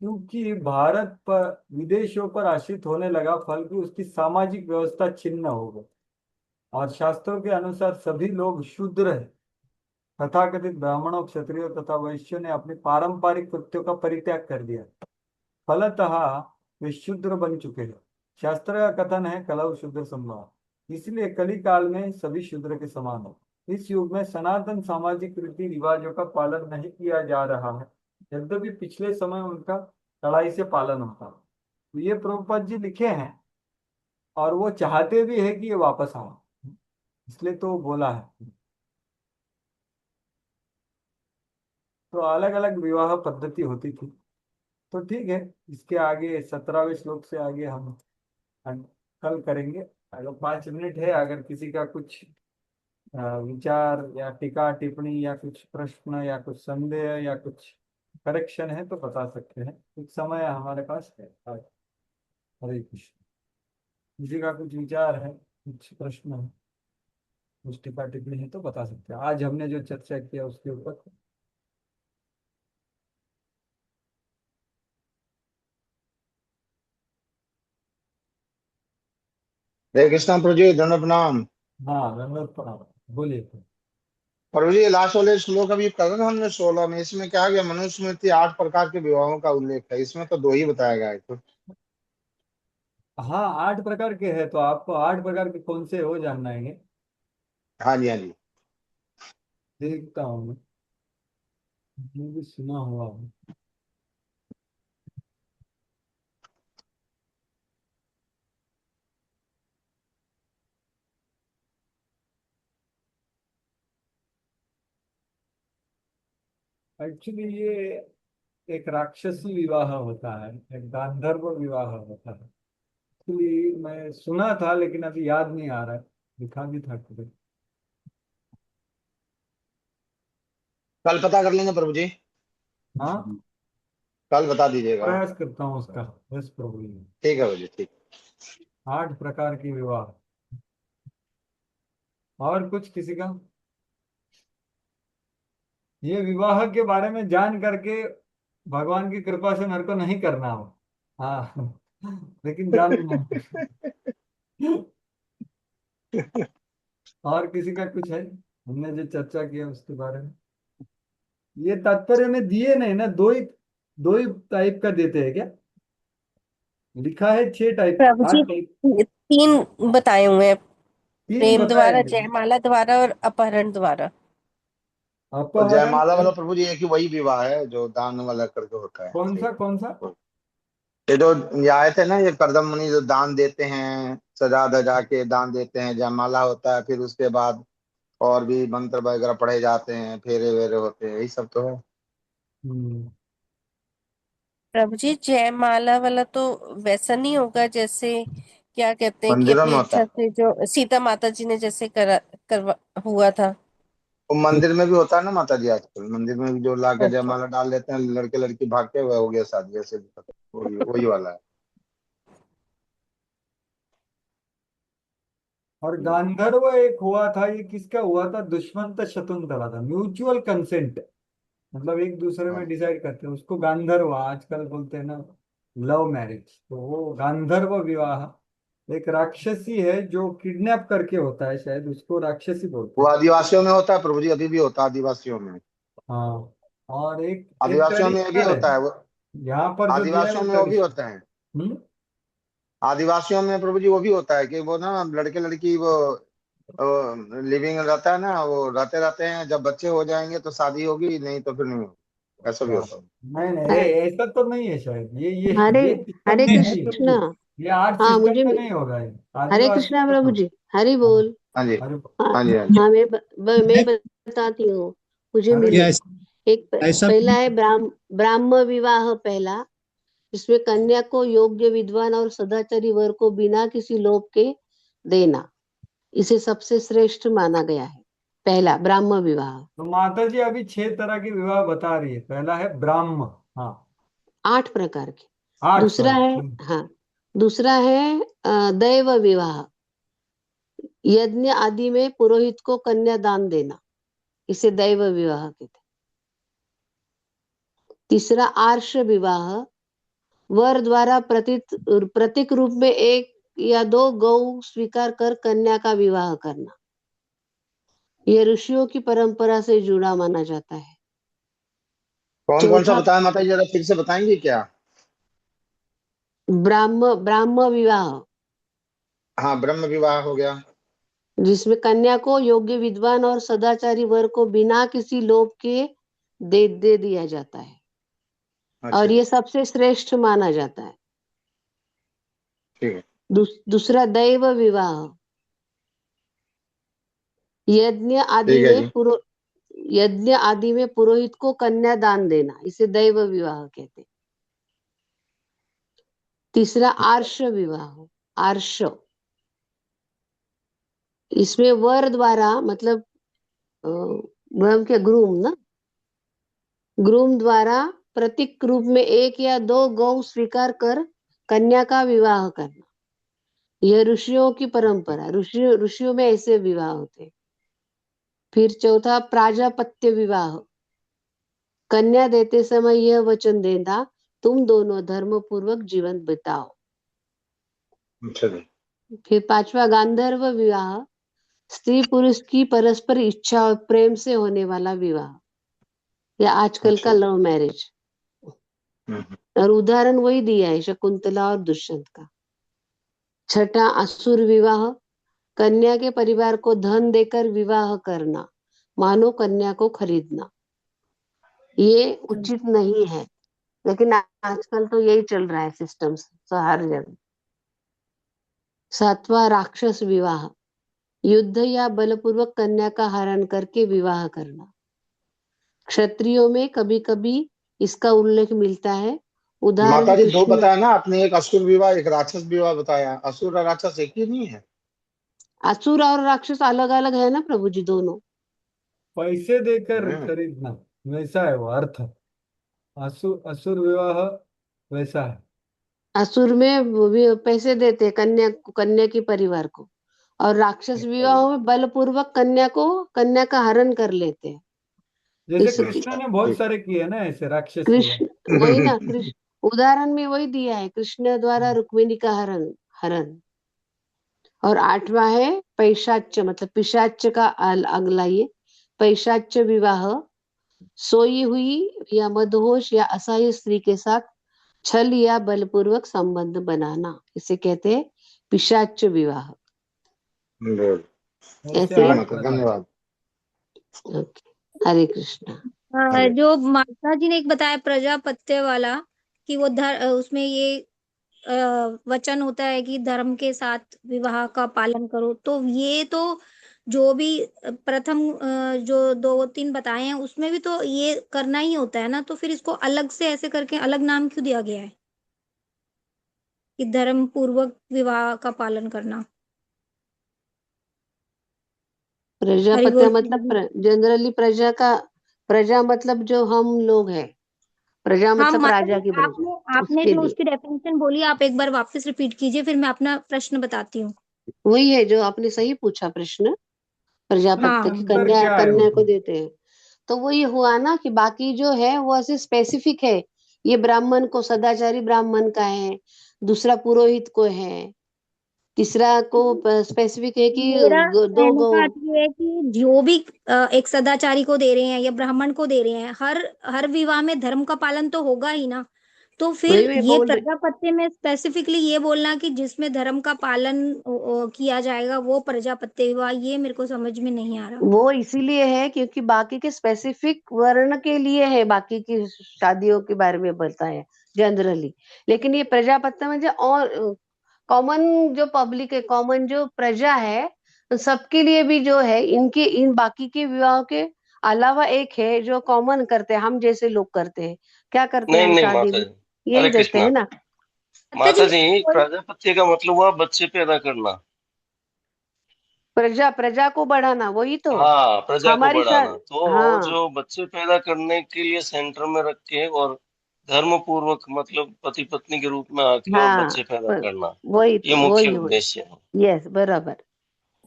क्योंकि भारत पर विदेशों पर आश्रित होने लगा, फल की उसकी सामाजिक व्यवस्था छिन्न हो गई और शास्त्रों के अनुसार सभी लोग शूद्र है। तथाकथित ब्राह्मणों, क्षत्रियों तथा वैश्यों ने अपने पारंपरिक कृत्यों का परित्याग कर दिया। फलतः वे शूद्र बन चुके हैं। शास्त्र का कथन है कलौ शूद्र संभव, इसलिए कली काल में सभी शूद्र के समान हो। इस युग में सनातन सामाजिक रीति रिवाजों का पालन नहीं किया जा रहा है, यद्यपि पिछले समय उनका कड़ाई से पालन होता। तो ये प्रभुपाद जी लिखे हैं और वो चाहते भी है कि ये वापस आए, इसलिए तो बोला है। तो अलग अलग विवाह पद्धति होती थी। तो ठीक है, इसके आगे 17वें श्लोक से आगे हम कल करेंगे। अगर 5 मिनट है, अगर किसी का कुछ विचार या टीका टिप्पणी या कुछ प्रश्न या कुछ संदेह या कुछ करेक्शन है तो बता सकते हैं, कुछ समय हमारे पास है आज। हरे कृष्ण। किसी का कुछ विचार है, कुछ प्रश्न है, कुछ टीका टिप्पणी है तो बता सकते हैं, आज हमने जो चर्चा किया उसके ऊपर। हरे कृष्णा प्रभु जी, दंड प्रणाम। हाँ, धन्यवाद प्रणाम। बोलिए। प्रभु जी, लास्ट वाले श्लोक अभी पढ़ा ना हमने 16 में, इसमें क्या गया, मनुस्मृति 8 प्रकार के विवाहों का उल्लेख है, इसमें तो 2 ही बताया गया है। तो हाँ, 8 प्रकार के हैं, तो आपको 8 प्रकार के कौन से हो जानना है? हाँ जी, हाँ जी। देखता हूँ मैं भी सुना हुआ हूँ। एक्चुअली ये एक राक्षसी विवाह होता है, एक गांधर्व विवाह होता है। एक्चुअली मैं सुना था लेकिन अभी याद नहीं आ रहा है, लिखा भी था कभी। कल पता कर लेंगे प्रभु जी, हाँ, कल बता दीजिएगा। प्रयास करता हूँ उसका। बस प्रॉब्लम। ठीक है प्रभु जी, ठीक। 8 प्रकार की विवाह। और कुछ किसी का? ये विवाह के बारे में जान करके भगवान की कृपा से मेरे को नहीं करना हो। हाँ, लेकिन जानना और किसी का कुछ है, हमने जो चर्चा किया उसके बारे में। ये तात्पर्य में दिए नहीं ना, दो ही टाइप का देते हैं क्या? लिखा है 6 टाइप, प्रभु 8 जी, टाइप, 3 बताए हुए हैं, 3 प्रेम बताए द्वारा, हैं। जयमाला द्वारा और अपहरण द्वारा। और अपहरण जयमाला वाला प्रभु जी एक ही वही विवाह है जो दान वाला करके होता है। कौन सा कौन सा? ये जो ये आए थे ना, ये करदम मुनि जो दान देते हैं, सजा धजा के दान देते हैं, जयमाला होता है, फिर उसके बाद और भी मंत्र वगैरह पढ़े जाते हैं, फेरे वेरे होते हैं, यही सब तो है। हम्म, प्रभु जी, जयमाला वाला तो वैसा नहीं होगा जैसे, क्या कहते हैं कि मंदिरों में अपनी होता इच्छा है, से जो सीता माता जी ने जैसे करवा हुआ था। वो मंदिर में भी होता है ना माता जी, आजकल मंदिर में भी जो ला के अच्छा। जयमाला डाल देते हैं, लड़के लड़की भाग के वह हो गया शादी, ऐसे वही वही वाला है। और गांधर्व एक हुआ था, ये किसका हुआ था? दुष्मंत शकुंतला था, म्यूचुअल कंसेंट, मतलब एक दूसरे में हाँ। डिसाइड करते हैं, उसको गांधर्व आजकल बोलते हैं ना, लव मैरिज। तो वो गांधर्व विवाह एक राक्षसी है जो किडनैप करके होता है, शायद उसको राक्षसी बोलते वो हैं। आदिवासियों में होता है प्रभु जी, अभी भी होता है आदिवासियों में। हाँ, और एक आदिवासियों में भी तरीका है होता है वो, यहाँ पर जो दिया है आदिवासियों वो में वो भी तरीका। होता है। हम्म। आदिवासियों में प्रभु जी वो भी होता है कि वो ना लड़के लड़की वो लिविंग रहता है ना, वो रहते रहते हैं, जब बच्चे हो जाएंगे तो शादी होगी, नहीं तो फिर नहीं होगी, ऐसा भी अच्छा, होता है। नहीं नहीं, ह- ऐसा तो नहीं है शायद, हरे ये सिस्टम हरे में नहीं है, कृष्णा। ये आर्ट हाँ सिस्टम मुझे में नहीं होगा ये, हरे आदिवासी कृष्णा प्रभु तो। जी, हरि हाँ, बोल। हाँ जी, अरे हाँ हाँ जी, हाँ जी। हाँ, मैं बताती हूँ। मुझे अरे क्या मिले ऐसा एक ऐसा पहला है ब्राह्म विवाह पहला, जिसमें कन्या को योग्य विद्वान और सदाचारी वर को बिना किसी लोभ के देना, इसे सबसे श्रेष्ठ माना गया है। पहला ब्राह्म विवाह। तो माता जी अभी 6 तरह के विवाह बता रही है, पहला है ब्राह्म। हाँ, 8 प्रकार के। 8, दूसरा है, सॉरी। हाँ, दूसरा है दैव विवाह, यज्ञ आदि में पुरोहित को कन्या दान देना, इसे दैव विवाह कहते हैं। तीसरा आर्ष विवाह, वर द्वारा प्रतीक रूप में 1 या 2 गौ स्वीकार कर कन्या का विवाह करना, यह ऋषियों की परंपरा से जुड़ा माना जाता है। कौन कौन सा चौथा बताया माता जी, जरा फिर से बताएंगे क्या? ब्राह्म विवाह, हाँ, ब्रह्म विवाह हो गया। जिसमें कन्या को योग्य विद्वान और सदाचारी वर को बिना किसी लोभ के दे दिया जाता है, अच्छा और जी, ये सबसे श्रेष्ठ माना जाता है। ठीक है। दूसरा दैव विवाह, यज्ञ आदि ठीक है में जी। पुरो यज्ञ आदि में पुरोहित को कन्या दान देना, इसे दैव विवाह कहते हैं। तीसरा आर्ष विवाह, आर्ष, इसमें वर द्वारा, मतलब ब्रह्म के ग्रूम ना, ग्रूम द्वारा प्रतीक रूप में 1 या 2 गौ स्वीकार कर कन्या का विवाह करना, यह ऋषियों की परंपरा, ऋषियों में ऐसे विवाह होते हैं। फिर चौथा प्राजापत्य विवाह, कन्या देते समय यह वचन देना, तुम दोनों धर्म पूर्वक जीवन बिताओ। अच्छा जी। फिर पांचवा गांधर्व विवाह, स्त्री पुरुष की परस्पर इच्छा और प्रेम से होने वाला विवाह, या आजकल अच्छा का जी। Love marriage. हम्म। और उदाहरण वही दिया है, शकुंतला और दुष्यंत का। छठा असुर विवाह, कन्या के परिवार को धन देकर विवाह करना, मानो कन्या को खरीदना, ये उचित नहीं है, लेकिन आजकल तो यही चल रहा है सिस्टम हर जगह। सातवां राक्षस विवाह, युद्ध या बलपूर्वक कन्या का हरण करके विवाह करना, क्षत्रियों में कभी कभी इसका उल्लेख मिलता है। माता उदाहरण जी 2 कृष्ण, बताया ना आपने, एक असुर विवाह, एक राक्षस विवाह बताया। असुर और राक्षस एक ही नहीं है? असुर और राक्षस अलग अलग है ना प्रभु जी, दोनों। पैसे देकर हम्म। खरीदना, वैसा है वो अर्थ। असुर असुर विवाह वैसा है। असुर में वो भी पैसे देते हैं कन्या की परिवार को, और राक्षस अच्छा जी। विवाह में बलपूर्वक कन्या का हरण कर लेते हैं। जैसे इस कृष्ण ने बहुत ठीक। सारे किए ना ऐसे राक्षस विवाह। कृष्ण, वही ना, उदाहरण में वही दिया है, कृष्ण द्वारा रुक्मिणी का हरण हरण। और 8वां है पैशाच्य, मतलब पिशाच्य का अगला ये पैशाच्य विवाह, सोई हुई या मदहोश या असहाय स्त्री के साथ छल या बलपूर्वक संबंध बनाना, इसे कहते हैं पिशाच्य विवाह। गुड। ऐसे ठीक माता, धन्यवाद। हरे कृष्णा। हरे जो माता जी ने एक बताया प्रजापत्य वाला, कि वो उसमें ये वचन होता है कि धर्म के साथ विवाह का पालन करो, तो ये तो जो भी प्रथम जो 2-3 बताए हैं उसमें भी तो ये करना ही होता है ना, तो फिर इसको अलग से ऐसे करके अलग नाम क्यों दिया गया है कि धर्म पूर्वक विवाह का पालन करना? हरि प्रजापत्य बोल। मतलब जनरली प्रजा मतलब जो हम लोग हैं, प्रजा हाँ मतलब माता राजा जी, की प्रजा, आपने आपने उसके जो लिए उसकी डेफिनेशन बोली, आप एक बार वापस रिपीट कीजिए, फिर मैं अपना प्रश्न बताती हूँ। वही है जो आपने सही पूछा प्रश्न, प्रजापत्य की अंतर कन्या क्या है कन्या को उसमें? देते हैं। तो वो ये हुआ ना कि बाकी जो है वो ऐसे स्पेसिफिक है, ये ब्राह्मण को सदाचारी ब्राह्मण का है, दूसरा पुरोहित को है, तीसरा को स्पेसिफिक है कि मेरा दो कहने गौ। का अर्थ ये है कि जो भी एक सदाचारी को दे रहे हैं या ब्राह्मण को दे रहे हैं, हर हर विवाह में धर्म का पालन तो होगा ही ना। तो फिर वही मैं ये बोल रही, प्रजापत्य में स्पेसिफिकली ये बोलना कि जिसमें धर्म का पालन किया जाएगा वो प्रजापत्य विवाह, ये मेरे को समझ में नहीं आ रहा। वो इसीलिए है क्योंकि बाकी के स्पेसिफिक वर्ण के लिए है, बाकी की शादियों के बारे में बोलता है जनरली। लेकिन ये प्रजापत्य में जो और कॉमन जो पब्लिक है, कॉमन जो प्रजा है, तो सबके लिए भी जो है, इनके इन बाकी के विवाह के अलावा एक है जो कॉमन करते हैं, हम जैसे लोग करते हैं। क्या करते हैं नहीं हम नहीं शादी माता में? जी, यही हरे करते कृष्णा। हैं ना। माता माता जी जी, प्रजापति का मतलब हुआ बच्चे पैदा करना। प्रजा प्रजा को बढ़ाना, वही तो हाँ, प्रजा को हमारी बढ़ाना, शादी। तो हाँ जो बच्चे पैदा करने के लिए सेंटर में रख के और धर्म पूर्वक मतलब पति पत्नी के रूप में आके और हाँ, बच्चे पैदा करना, वही ये तो मुख्य वही वही उद्देश्य है। यस बराबर।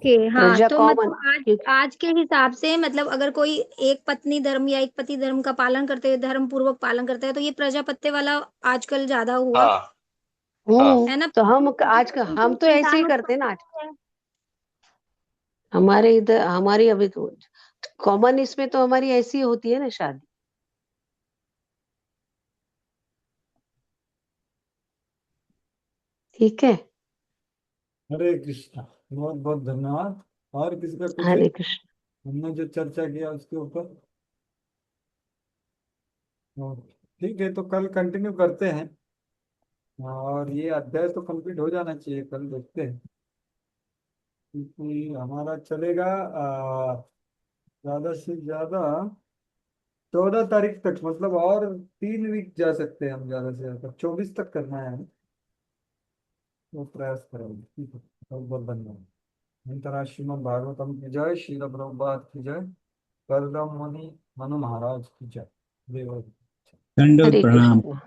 के हाँ, प्रजा तो कॉमन, मतलब आज आज के हिसाब से, मतलब अगर कोई एक पत्नी धर्म या एक पति धर्म का पालन करते हुए धर्म पूर्वक पालन करता है, तो ये प्रजापत्य वाला आजकल ज्यादा हुआ हाँ हाँ। है ना। तो हम क्योंकि आज का हम तो ऐसे ही संतान करते हैं ना आज। उत्पन्न है। हमारे इधर हमारी अभी तो कॉमन इसमें तो हमारी ऐसी होती है ना शादी। ठीक है। हरे कृष्णा, बहुत बहुत धन्यवाद। और किसी का कुछ है? हरे कृष्ण। हमने जो चर्चा किया उसके ऊपर। ठीक है, तो कल कंटिन्यू करते हैं, और ये अध्याय तो कंप्लीट हो जाना चाहिए, कल देखते हैं, क्योंकि हमारा चलेगा ज्यादा से ज्यादा 14 तारीख तक, मतलब और 3 वीक जा सकते हैं हम, ज्यादा से ज्यादा 24 तक करना है हमें, वो प्रयास करेंगे। ठीक है, बहुत बहुत धन्यवाद। अंतर्राष्ट्रीय भागवतम की जय, श्रील प्रभुपाद की जय, करदम मुनि मनु महाराज की जय। देव। दंडवत हरे प्रणाम। कृष्ण।